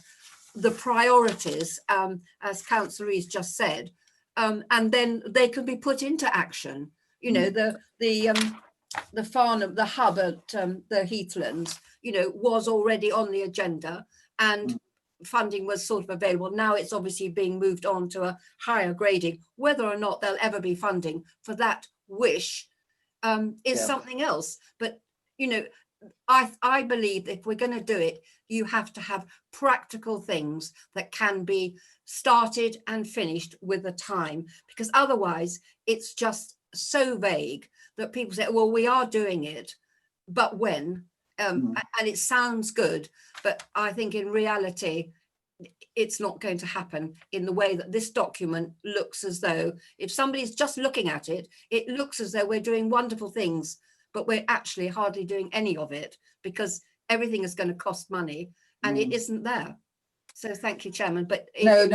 S: the priorities, as Councillor Rees just said, and then they can be put into action. The Farnham, the hub at the Heathlands, was already on the agenda, and funding was sort of available. Now it's obviously being moved on to a higher grading. Whether or not there'll ever be funding for that, wish is
A: Yeah.
S: something else. But, you know, I believe if we're going to do it, you have to have practical things that can be started and finished with a time, because otherwise it's just so vague that people say, well, we are doing it, but when? And it sounds good, but I think in reality, it's not going to happen in the way that this document looks as though, if somebody's just looking at it, it looks as though we're doing wonderful things, but we're actually hardly doing any of it because everything is going to cost money and it isn't there. So thank you, Chairman. But
A: no,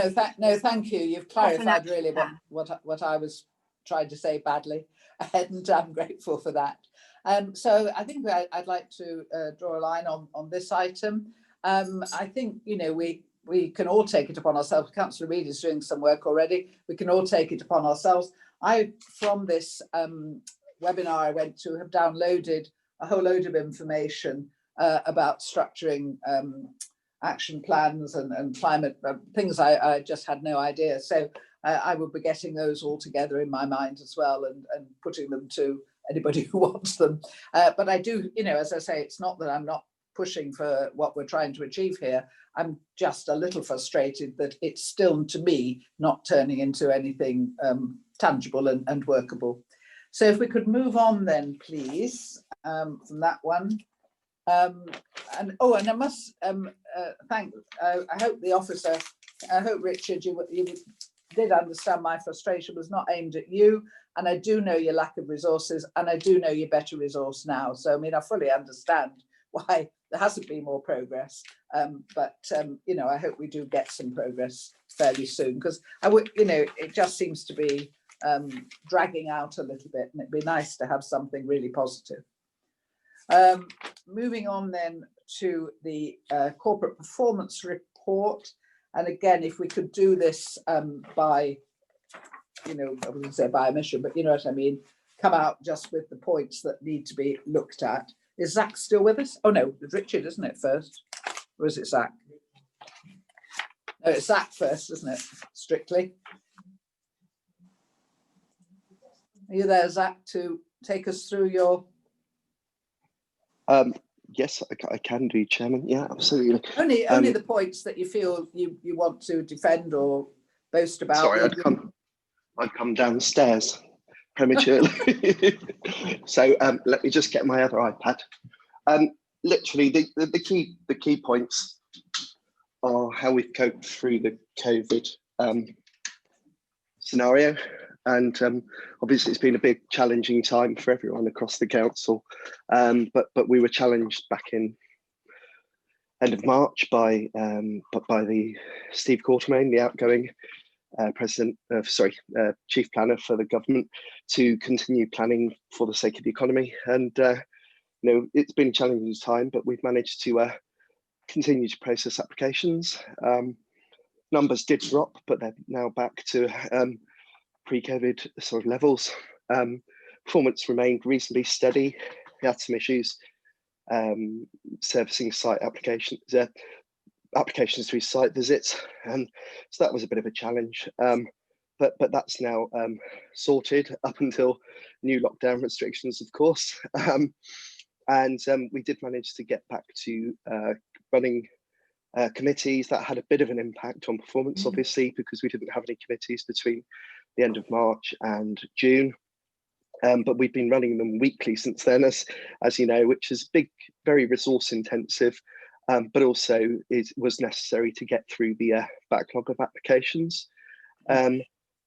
A: thank you. You've clarified really what I was trying to say badly, and I'm grateful for that. So I think I'd like to draw a line on this item. I think, you know, we can all take it upon ourselves. Councillor Reid is doing some work already. We can all take it upon ourselves. From this webinar I went to, have downloaded a whole load of information about structuring action plans and climate things I just had no idea. So I will be getting those all together in my mind as well and putting them to anybody who wants them. But I do, you know, as I say, it's not that I'm not pushing for what we're trying to achieve here. I'm just a little frustrated that it's still, to me, not turning into anything tangible and workable. So if we could move on then, please, from that one. And I must thank, I hope the officer, I hope Richard, you did understand my frustration was not aimed at you. And I do know your lack of resources, and I do know you're better resourced now. So, I mean, I fully understand why there hasn't been more progress. But you know, I hope we do get some progress fairly soon, because I would, you know, it just seems to be dragging out a little bit, and it'd be nice to have something really positive. Moving on then to the corporate performance report. And again, if we could do this by, you know, I wouldn't say by omission, but you know what I mean, come out just with the points that need to be looked at. Is Zach still with us? Oh no, it's Richard, isn't it, first? Or is it Zach? No, it's Zach first, isn't it, strictly? Are you there, Zach, to take us through your...
E: Yes, I can do, Chairman. Yeah, absolutely.
A: Only the points that you feel you want to defend or boast about.
E: Sorry, I'd come downstairs prematurely. So let me just get my other iPad. Literally, the key points are how we've coped through the COVID scenario. And obviously, it's been a big challenging time for everyone across the council. But we were challenged back in end of March by the Steve Quartermain, the outgoing chief planner for the government, to continue planning for the sake of the economy. And you know, it's been a challenging time, but we've managed to continue to process applications. Numbers did drop, but they're now back to pre-COVID sort of levels. Performance remained reasonably steady. We had some issues servicing site applications through site visits, and so that was a bit of a challenge. But that's now sorted up until new lockdown restrictions, of course. And we did manage to get back to running committees. That had a bit of an impact on performance, obviously, because we didn't have any committees between the end of March and June. But we've been running them weekly since then, as you know, which is big, very resource intensive, but also was necessary to get through the backlog of applications.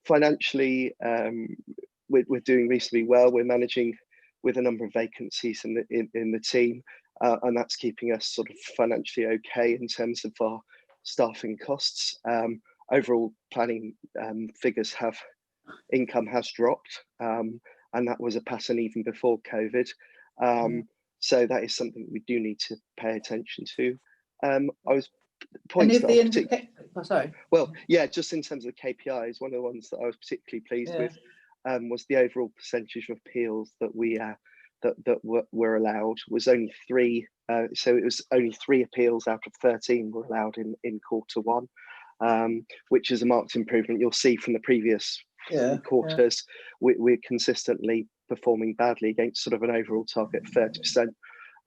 E: Financially, we're doing reasonably well. We're managing with a number of vacancies in the team, and that's keeping us sort of financially okay in terms of our staffing costs. Overall planning figures income has dropped, and that was a pattern even before COVID. So that is something we do need to pay attention to. Well, yeah, just in terms of the KPIs, one of the ones that I was particularly pleased with was the overall percentage of appeals that were allowed was only 3. So it was only 3 appeals out of 13 were allowed in Q1, which is a marked improvement. You'll see from the previous quarters, we're consistently performing badly against sort of an overall target of 30%.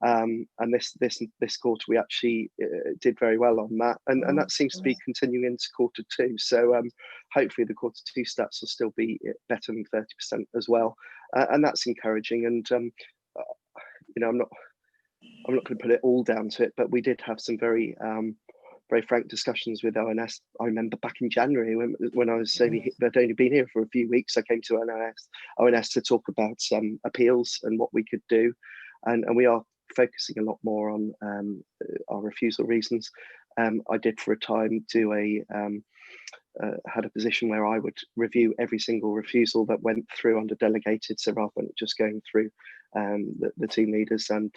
E: And this quarter we actually did very well on that, and that seems to be continuing into quarter two. So hopefully the quarter two stats will still be better than 30% as well, and that's encouraging. And you know, I'm not going to put it all down to it, but we did have some very frank discussions with ONS. I remember back in January when I was I'd only been here for a few weeks. I came to ONS to talk about appeals and what we could do, and we are focusing a lot more on our refusal reasons. I did for a time do had a position where I would review every single refusal that went through under delegated, so rather than just going through the team leaders and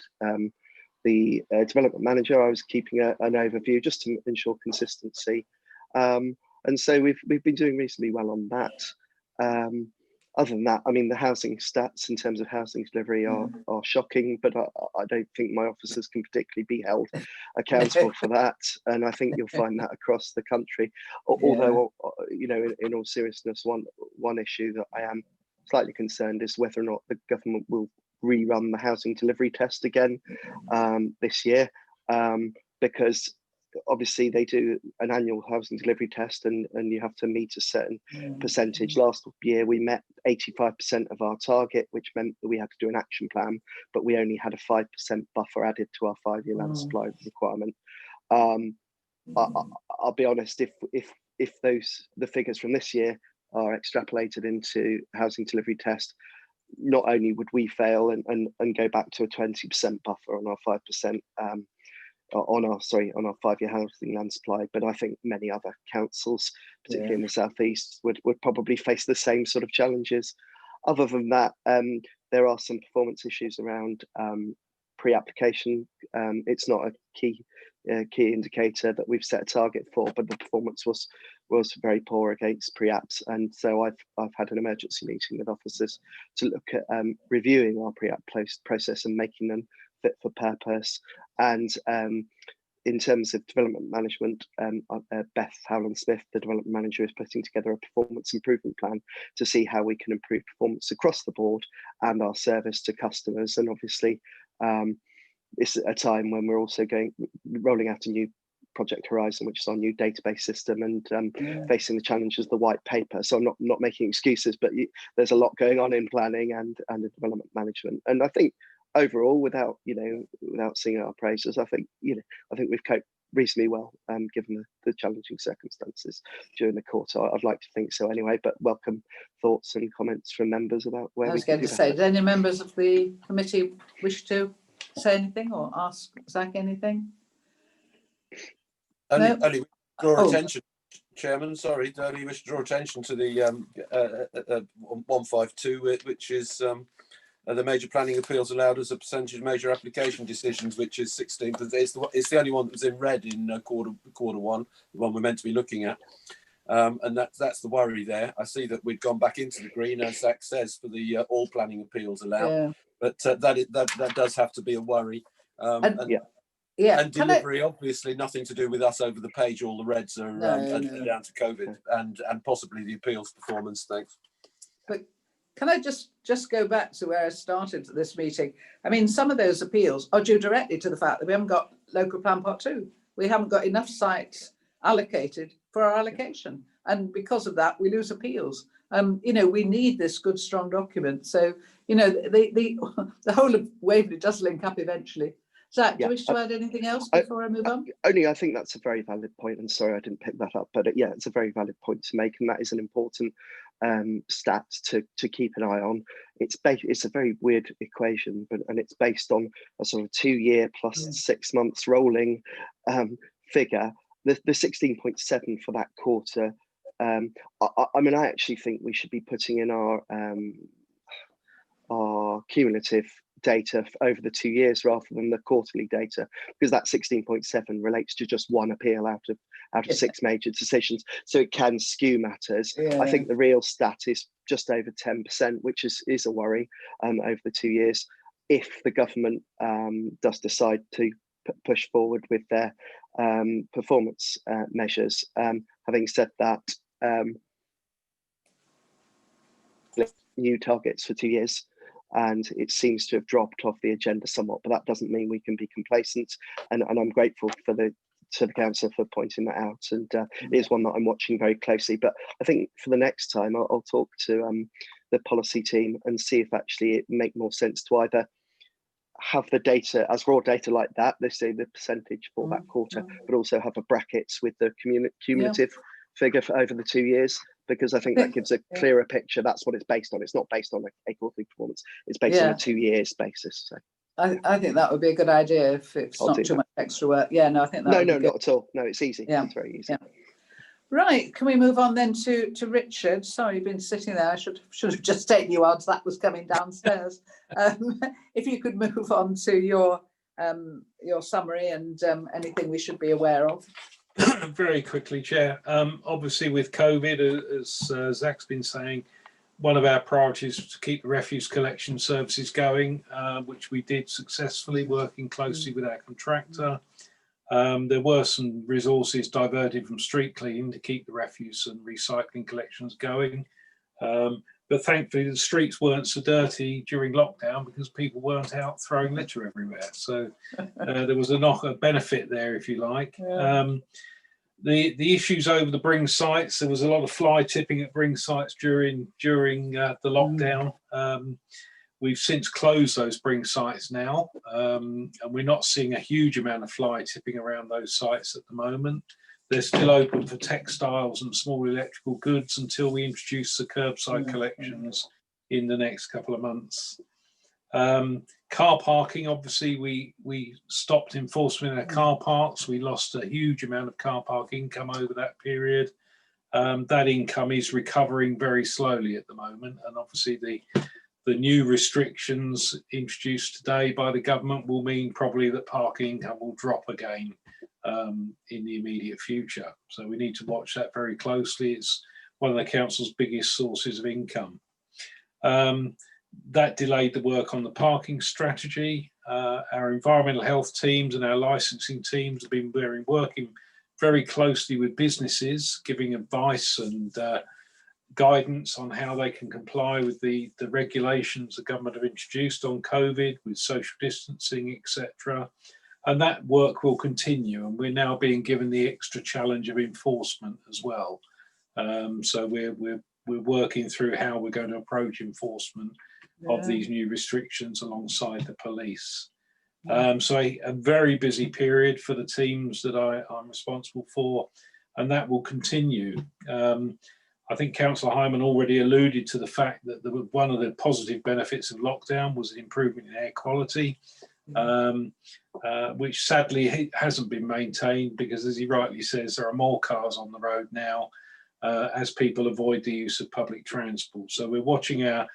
E: the development manager, I was keeping an overview just to ensure consistency. And so we've been doing reasonably well on that. Other than that, I mean, the housing stats in terms of housing delivery are shocking, but I don't think my officers can particularly be held accountable for that. And I think you'll find that across the country. Although, you know, in all seriousness, one issue that I am slightly concerned is whether or not the government will rerun the housing delivery test again this year, because obviously they do an annual housing delivery test and you have to meet a certain percentage. Last year we met 85% of our target, which meant that we had to do an action plan, but we only had a 5% buffer added to our 5-year land supply requirement. I'll be honest, if the figures from this year are extrapolated into housing delivery test, not only would we fail and go back to a 20% buffer on our 5% on our 5-year housing land supply, but I think many other councils, particularly in the southeast, would probably face the same sort of challenges. Other than that, there are some performance issues around pre-application. It's not a key indicator that we've set a target for, but the performance was very poor against pre-apps, and so I've had an emergency meeting with officers to look at reviewing our pre-app process and making them fit for purpose. And in terms of development management, Beth Howland-Smith, the development manager, is putting together a performance improvement plan to see how we can improve performance across the board and our service to customers. And obviously, it's a time when we're also rolling out a new Project Horizon, which is our new database system, and facing the challenges of the white paper. So I'm not making excuses, but there's a lot going on in planning and the development management. And I think overall, without singing our praises, I think we've coped reasonably well, given the challenging circumstances during the quarter. I'd like to think so anyway, but welcome thoughts and comments from members about where
A: I was going to say, did any members of the committee wish to say anything or ask Zach anything?
D: Only draw attention, Chairman, sorry, only wish to draw attention to the 152, which is the major planning appeals allowed as a percentage of major application decisions, which is 16. It's the only one that was in red in quarter one, the one we're meant to be looking at. And that's the worry there. I see that we've gone back into the green, as Zach says, for the all planning appeals allowed, but that does have to be a worry. And delivery, obviously nothing to do with us over the page. All the reds are down to COVID and possibly the appeals performance. Thanks.
A: But can I just go back to where I started this meeting? I mean, some of those appeals are due directly to the fact that we haven't got local plan part 2. We haven't got enough sites allocated for our allocation, and because of that, we lose appeals. You know, we need this good, strong document. So, you know, the whole of Waverley does link up eventually. Zach, do you wish to add anything else before I move on?
E: Only I think that's a very valid point, and sorry I didn't pick that up, but yeah, it's a very valid point to make, and that is an important stat to keep an eye on. It's a very weird equation, and it's based on a sort of 2-year plus 6 months rolling figure. The 16.7 for that quarter. I mean, I actually think we should be putting in our cumulative data over the 2 years rather than the quarterly data, because that 16.7 relates to just one appeal out of 6 major decisions, so it can skew matters. I think the real stat is just over 10%, which is a worry over the 2 years. If the government does decide to push forward with their performance measures. Having said that, new targets for 2 years. and it seems to have dropped off the agenda somewhat, but that doesn't mean we can be complacent. And I'm grateful to the councillor for pointing that out, and it is one that I'm watching very closely. But I think for the next time, I'll talk to the policy team and see if actually it make more sense to either have the data as raw data like that, they say the percentage for that quarter, but also have a brackets with the cumulative figure for over the 2 years, because I think that gives a clearer picture. That's what it's based on. It's not based on a quarterly performance. It's based on a 2 years basis. So
A: I think that would be a good idea if it's not too much extra work. Yeah, no, I think that
E: no,
A: would be
E: not at all. No, it's easy.
A: Yeah.
E: It's very easy.
A: Yeah. Right, can we move on then to Richard? Sorry, you've been sitting there. I should have just taken you on, so that was coming downstairs. If you could move on to your summary and anything we should be aware of.
L: Very quickly, Chair. Obviously, with COVID, as Zach's been saying, one of our priorities was to keep the refuse collection services going, which we did successfully, working closely with our contractor. There were some resources diverted from street cleaning to keep the refuse and recycling collections going. But thankfully, the streets weren't so dirty during lockdown because people weren't out throwing litter everywhere. So there was a benefit there, if you like.
A: Yeah.
L: The issues over the Bring sites, there was a lot of fly tipping at Bring sites during the lockdown. We've since closed those Bring sites now, and we're not seeing a huge amount of fly tipping around those sites at the moment. They're still open for textiles and small electrical goods until we introduce the curbside collections in the next couple of months. Car parking, obviously, we stopped enforcement in our car parks. We lost a huge amount of car park income over that period. That income is recovering very slowly at the moment, and obviously the new restrictions introduced today by the government will mean probably that parking income will drop again in the immediate future. So we need to watch that very closely. It's one of the council's biggest sources of income. That delayed the work on the parking strategy. Our environmental health teams and our licensing teams have been working very closely with businesses, giving advice and guidance on how they can comply with the regulations the government have introduced on COVID, with social distancing, etc. And that work will continue, and we're now being given the extra challenge of enforcement as well. So we're working through how we're going to approach enforcement of these new restrictions alongside the police. So a very busy period for the teams that I'm responsible for, and that will continue. I think Councillor Hyman already alluded to the fact that one of the positive benefits of lockdown was the improvement in air quality, which sadly hasn't been maintained because, as he rightly says, there are more cars on the road now as people avoid the use of public transport. So we're watching our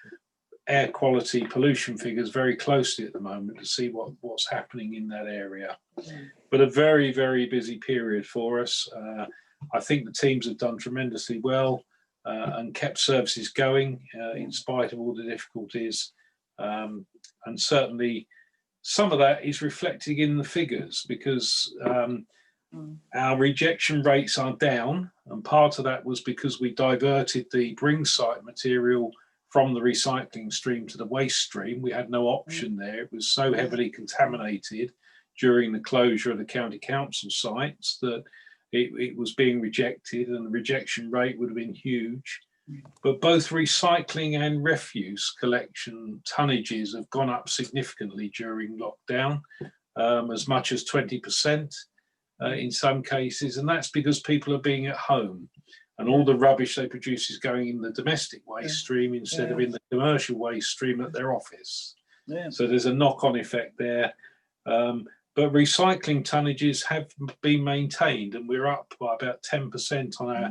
L: air quality pollution figures very closely at the moment to see what's happening in that area. But a very, very busy period for us. I think the teams have done tremendously well and kept services going in spite of all the difficulties. And certainly some of that is reflected in the figures because our rejection rates are down, and part of that was because we diverted the Bring site material from the recycling stream to the waste stream. We had no option there. It was so heavily contaminated during the closure of the county council sites that it was being rejected, and the rejection rate would have been huge. But both recycling and refuse collection tonnages have gone up significantly during lockdown, as much as 20% in some cases. And that's because people are being at home and all the rubbish they produce is going in the domestic waste stream instead of in the commercial waste stream at their office. So there's a knock-on effect there. But recycling tonnages have been maintained, and we're up by about 10% on our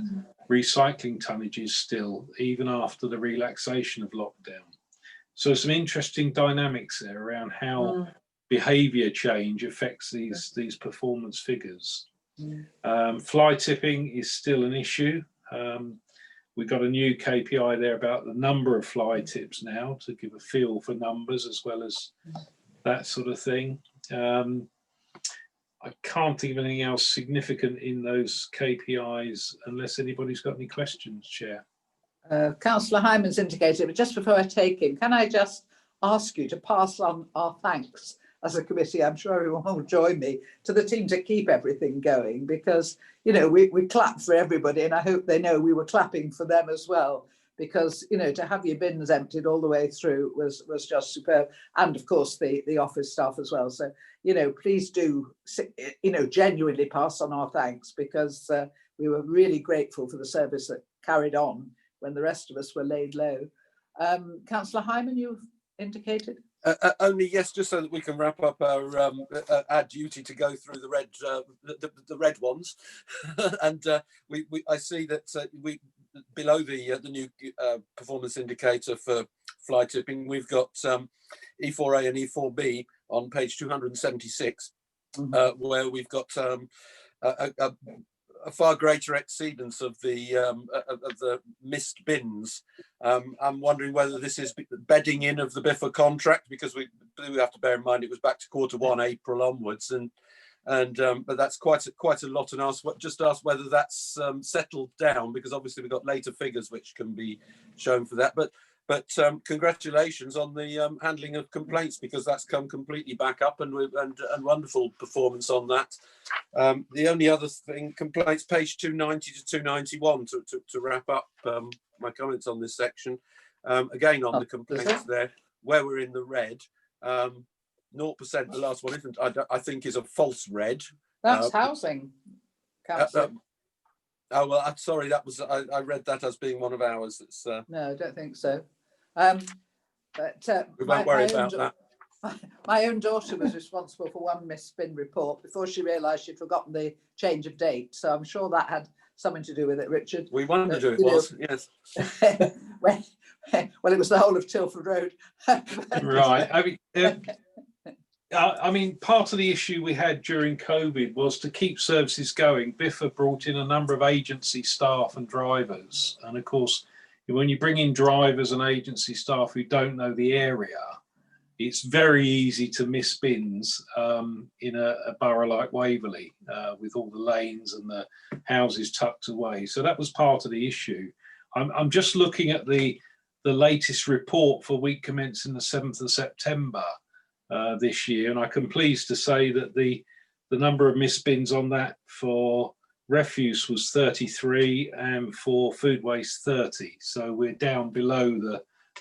L: recycling tonnages still, even after the relaxation of lockdown. So some interesting dynamics there around how behaviour change affects these performance figures. Fly tipping is still an issue. We've got a new KPI there about the number of fly tips now to give a feel for numbers as well as that sort of thing. I can't think of anything else significant in those KPIs unless anybody's got any questions, Chair.
A: Councillor Hyman's indicated, but just before I take him, can I just ask you to pass on our thanks as a committee. I'm sure everyone will join me, to the team to keep everything going, because, you know, we clap for everybody, and I hope they know we were clapping for them as well, because, you know, to have your bins emptied all the way through was just superb. And of course the office staff as well. So, you know, please do, you know, genuinely pass on our thanks, because we were really grateful for the service that carried on when the rest of us were laid low. Councillor Hyman, you've indicated?
D: Only yes, just so that we can wrap up our duty to go through the red ones, and I see that we below the new performance indicator for fly tipping, we've got E4A and E4B on page 276, where we've got a far greater exceedance of the missed bins. I'm wondering whether this is bedding in of the Biffa contract, because we have to bear in mind it was back to Q1 April onwards, but that's quite a lot, and just ask whether that's settled down, because obviously we've got later figures which can be shown for that. But congratulations on the handling of complaints, because that's come completely back up, and wonderful performance on that. The only other thing, complaints page 290 to 291 to wrap up my comments on this section. Again, on the complaints there, where we're in the red, 0%, the last one isn't, I think, is a false red.
A: That's housing, Councillor.
D: Oh well, I'm sorry. That was I read that as being one of ours. It's
A: no, I don't think so. But
D: we won't worry about that.
A: My own daughter was responsible for one missed bin report before she realised she'd forgotten the change of date. So I'm sure that had something to do with it, Richard.
D: We wondered who it was. Yes.
A: Well, it was the whole of Tilford Road.
L: Right. I mean, part of the issue we had during COVID was to keep services going. Biffa brought in a number of agency staff and drivers. And of course, when you bring in drivers and agency staff who don't know the area, it's very easy to miss bins in a borough like Waverley, with all the lanes and the houses tucked away. So that was part of the issue. I'm just looking at the latest report for week commencing the 7th of September. This year, and I can pleased to say that the number of missed bins on that for refuse was 33 and for food waste 30. So we're down below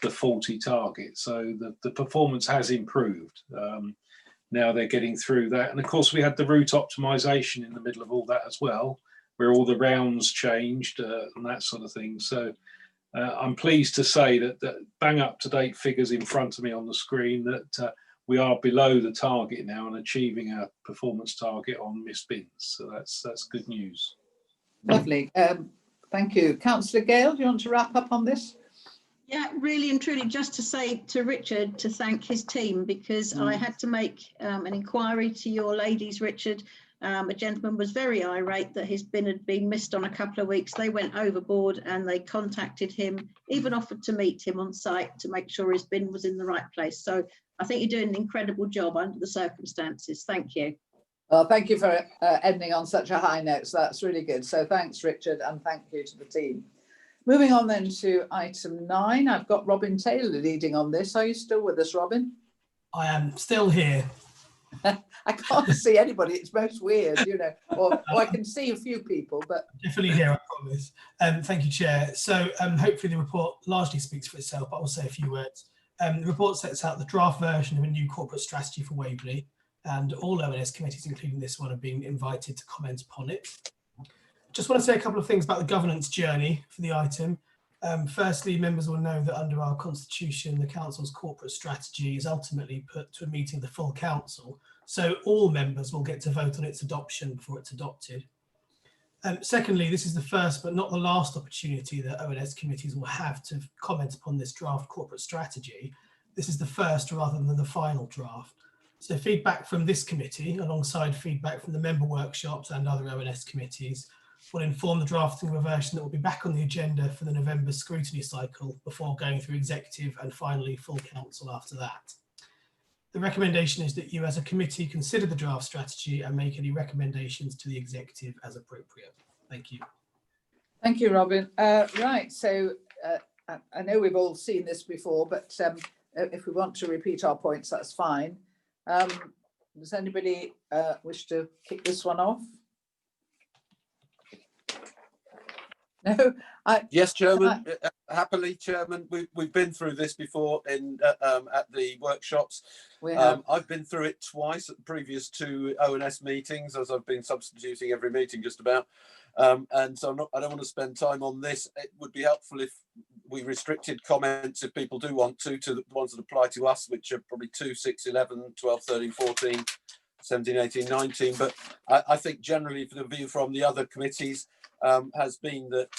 L: the 40 target. So the performance has improved. Now they're getting through that, and of course we had the route optimization in the middle of all that as well, where all the rounds changed and that sort of thing. So I'm pleased to say that bang up to date figures in front of me on the screen that we are below the target now and achieving our performance target on missed bins. So that's good news.
A: Lovely. Thank you. Councillor Gale, do you want to wrap up on this?
N: Yeah, really and truly, just to say to Richard to thank his team, because I had to make an inquiry to your ladies, Richard. A gentleman was very irate that his bin had been missed on a couple of weeks. They went overboard and they contacted him, even offered to meet him on site to make sure his bin was in the right place. So I think you're doing an incredible job under the circumstances. Thank you.
A: Well, thank you for ending on such a high note. So that's really good. So thanks, Richard, and thank you to the team. Moving on then to item 9, I've got Robin Taylor leading on this. Are you still with us, Robin?
T: I am still here.
A: I can't see anybody. It's most weird, you know, or I can see a few people, but
T: definitely here, I promise. Thank you, Chair. So hopefully the report largely speaks for itself, but I'll say a few words. The report sets out the draft version of a new corporate strategy for Waverley, and all ONS committees, including this one, have been invited to comment upon it. Just want to say a couple of things about the governance journey for the item. Firstly, members will know that under our constitution, the council's corporate strategy is ultimately put to a meeting of the full council. So all members will get to vote on its adoption before it's adopted. Secondly, this is the first but not the last opportunity that ONS committees will have to comment upon this draft corporate strategy. This is the first rather than the final draft. So feedback from this committee, alongside feedback from the member workshops and other ONS committees, will inform the drafting of a version that will be back on the agenda for the November scrutiny cycle before going through executive and finally full council after that. The recommendation is that you as a committee consider the draft strategy and make any recommendations to the executive as appropriate. Thank you.
A: Thank you, Robin. Right, so I know we've all seen this before, but if we want to repeat our points, that's fine. Does anybody wish to kick this one off? No,
D: yes, Chairman. Happily, Chairman. We've been through this before in at the workshops.
A: We have.
D: I've been through it twice at the previous two ONS meetings, as I've been substituting every meeting just about. And so I don't want to spend time on this. It would be helpful if we restricted comments, if people do want to the ones that apply to us, which are probably 2, 6, 11, 12, 13, 14, 17, 18, 19. But I think generally for the view from the other committees has been that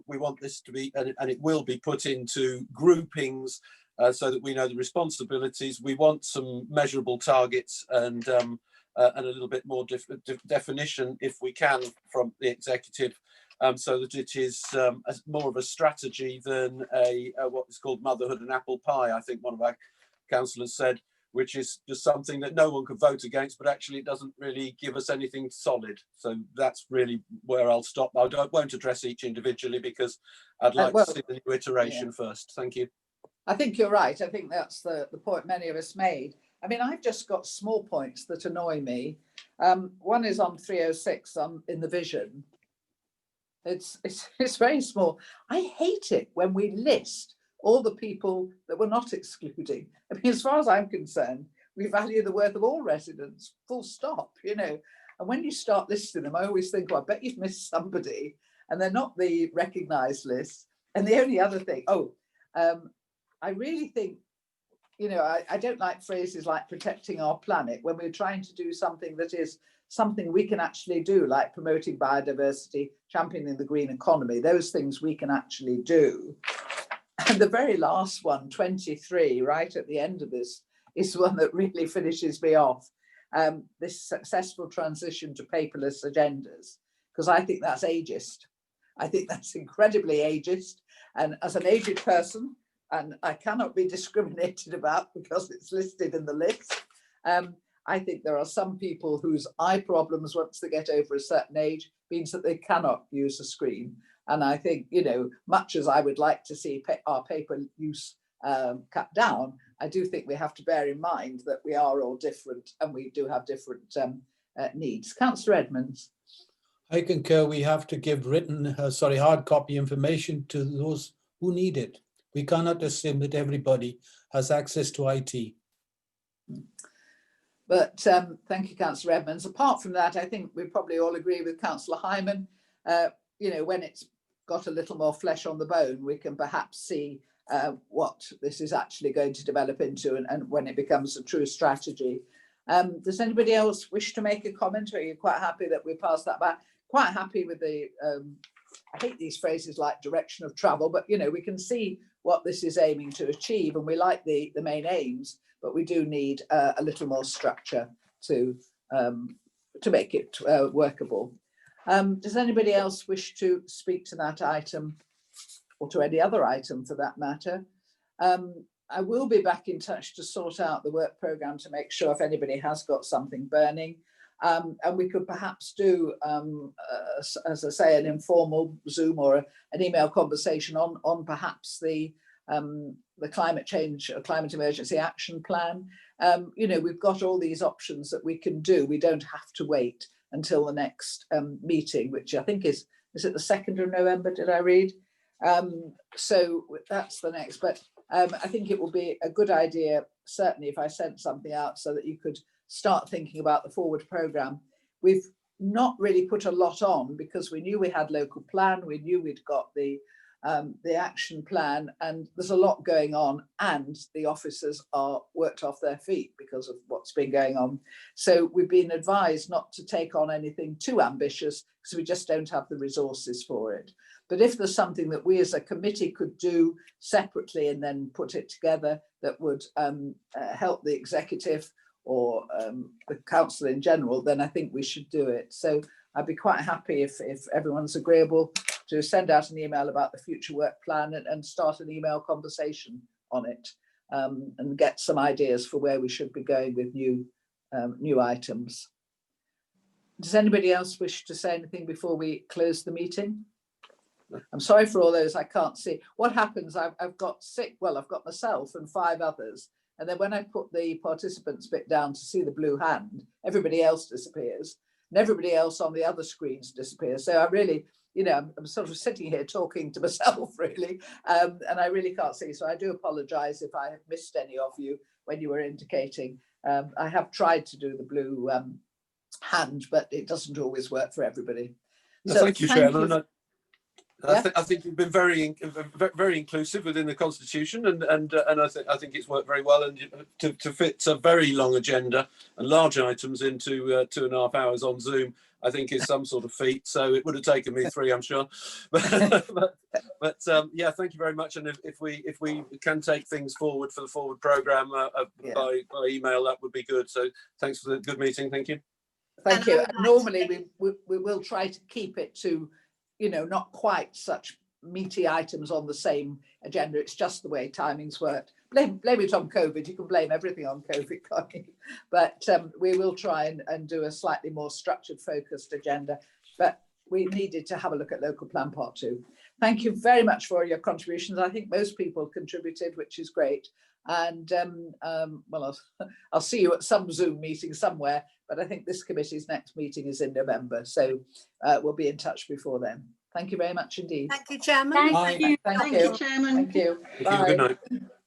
D: we want this to be, and it will be put into groupings so that we know the responsibilities. We want some measurable targets and a little bit more definition, if we can, from the executive, so that it is more of a strategy than a what is called motherhood and apple pie. I think one of our councillors said, which is just something that no one could vote against, but actually it doesn't really give us anything solid. So that's really where I'll stop. I won't address each individually because I'd like to see the new iteration first. Thank you.
A: I think you're right. I think that's the point many of us made. I mean, I've just got small points that annoy me. One is on 306 in the vision. It's very small. I hate it when we list all the people that we're not excluding. I mean, as far as I'm concerned, we value the worth of all residents, full stop, you know. And when you start listing them, I always think, well, I bet you've missed somebody, and they're not the recognised list. And the only other thing, I really think, you know, I don't like phrases like protecting our planet when we're trying to do something that is something we can actually do, like promoting biodiversity, championing the green economy. Those things we can actually do. And the very last one, 23, right at the end of this, is one that really finishes me off. This successful transition to paperless agendas, because I think that's ageist. I think that's incredibly ageist. And as an aged person, and I cannot be discriminated about because it's listed in the list, I think there are some people whose eye problems, once they get over a certain age, means that they cannot use a screen. And I think, you know, much as I would like to see our paper use cut down, I do think we have to bear in mind that we are all different and we do have different needs. Councillor Edmonds.
O: I concur. We have to give hard copy information to those who need it. We cannot assume that everybody has access to IT.
A: But thank you, Councillor Edmonds. Apart from that, I think we probably all agree with Councillor Hyman. You know, when it's got a little more flesh on the bone, we can perhaps see what this is actually going to develop into and when it becomes a true strategy. Does anybody else wish to make a comment, or are you quite happy that we pass that back? Quite happy with the, I hate these phrases like direction of travel, but you know, we can see what this is aiming to achieve, and we like the main aims, but we do need a little more structure to make it workable. Does anybody else wish to speak to that item, or to any other item for that matter? I will be back in touch to sort out the work programme to make sure if anybody has got something burning. And we could perhaps do, as I say, an informal Zoom or an email conversation on perhaps the climate change or climate emergency action plan. You know, we've got all these options that we can do. We don't have to wait until the next meeting, which I think is it the 2nd of November, did I read? So that's the next, but I think it will be a good idea, certainly if I sent something out so that you could start thinking about the forward programme. We've not really put a lot on because we knew we had local plan, we knew we'd got the action plan, and there's a lot going on, and the officers are worked off their feet because of what's been going on. So we've been advised not to take on anything too ambitious because we just don't have the resources for it. But if there's something that we as a committee could do separately and then put it together that would help the executive or the council in general, then I think we should do it. So I'd be quite happy if everyone's agreeable to send out an email about the future work plan and start an email conversation on it, and get some ideas for where we should be going with new items. Does anybody else wish to say anything before we close the meeting? I'm sorry for all those I can't see. What happens, I've got I've got myself and 5 others. And then when I put the participants bit down to see the blue hand, everybody else disappears and everybody else on the other screens disappears. So I really, you know, I'm sort of sitting here talking to myself really, and I really can't see. So I do apologize if I have missed any of you when you were indicating. I have tried to do the blue hand, but it doesn't always work for everybody.
D: No,
A: So
D: thank you, Chairman.
A: Yeah.
D: I think you've been very inclusive within the constitution, and I think it's worked very well. And to fit a very long agenda and large items into 2.5 hours on Zoom, I think is some sort of feat. So it would have taken me 3, I'm sure. But yeah, thank you very much. And if we can take things forward for the forward programme by email, that would be good. So thanks for the good meeting. Thank you.
A: Thank you. Normally we will try to keep it to, you know, not quite such meaty items on the same agenda. It's just the way timings worked. Blame it on COVID. You can blame everything on COVID, can't you? But we will try and do a slightly more structured, focused agenda. But we needed to have a look at local plan part 2. Thank you very much for your contributions. I think most people contributed, which is great. And well, I'll see you at some Zoom meeting somewhere, but I think this committee's next meeting is in November. So we'll be in touch before then. Thank you very much indeed.
S: Thank you, Chairman.
N: Thank you.
A: Thank
N: Thank
A: you.
N: you, Chairman.
A: Thank you.
D: Thank you. Good night.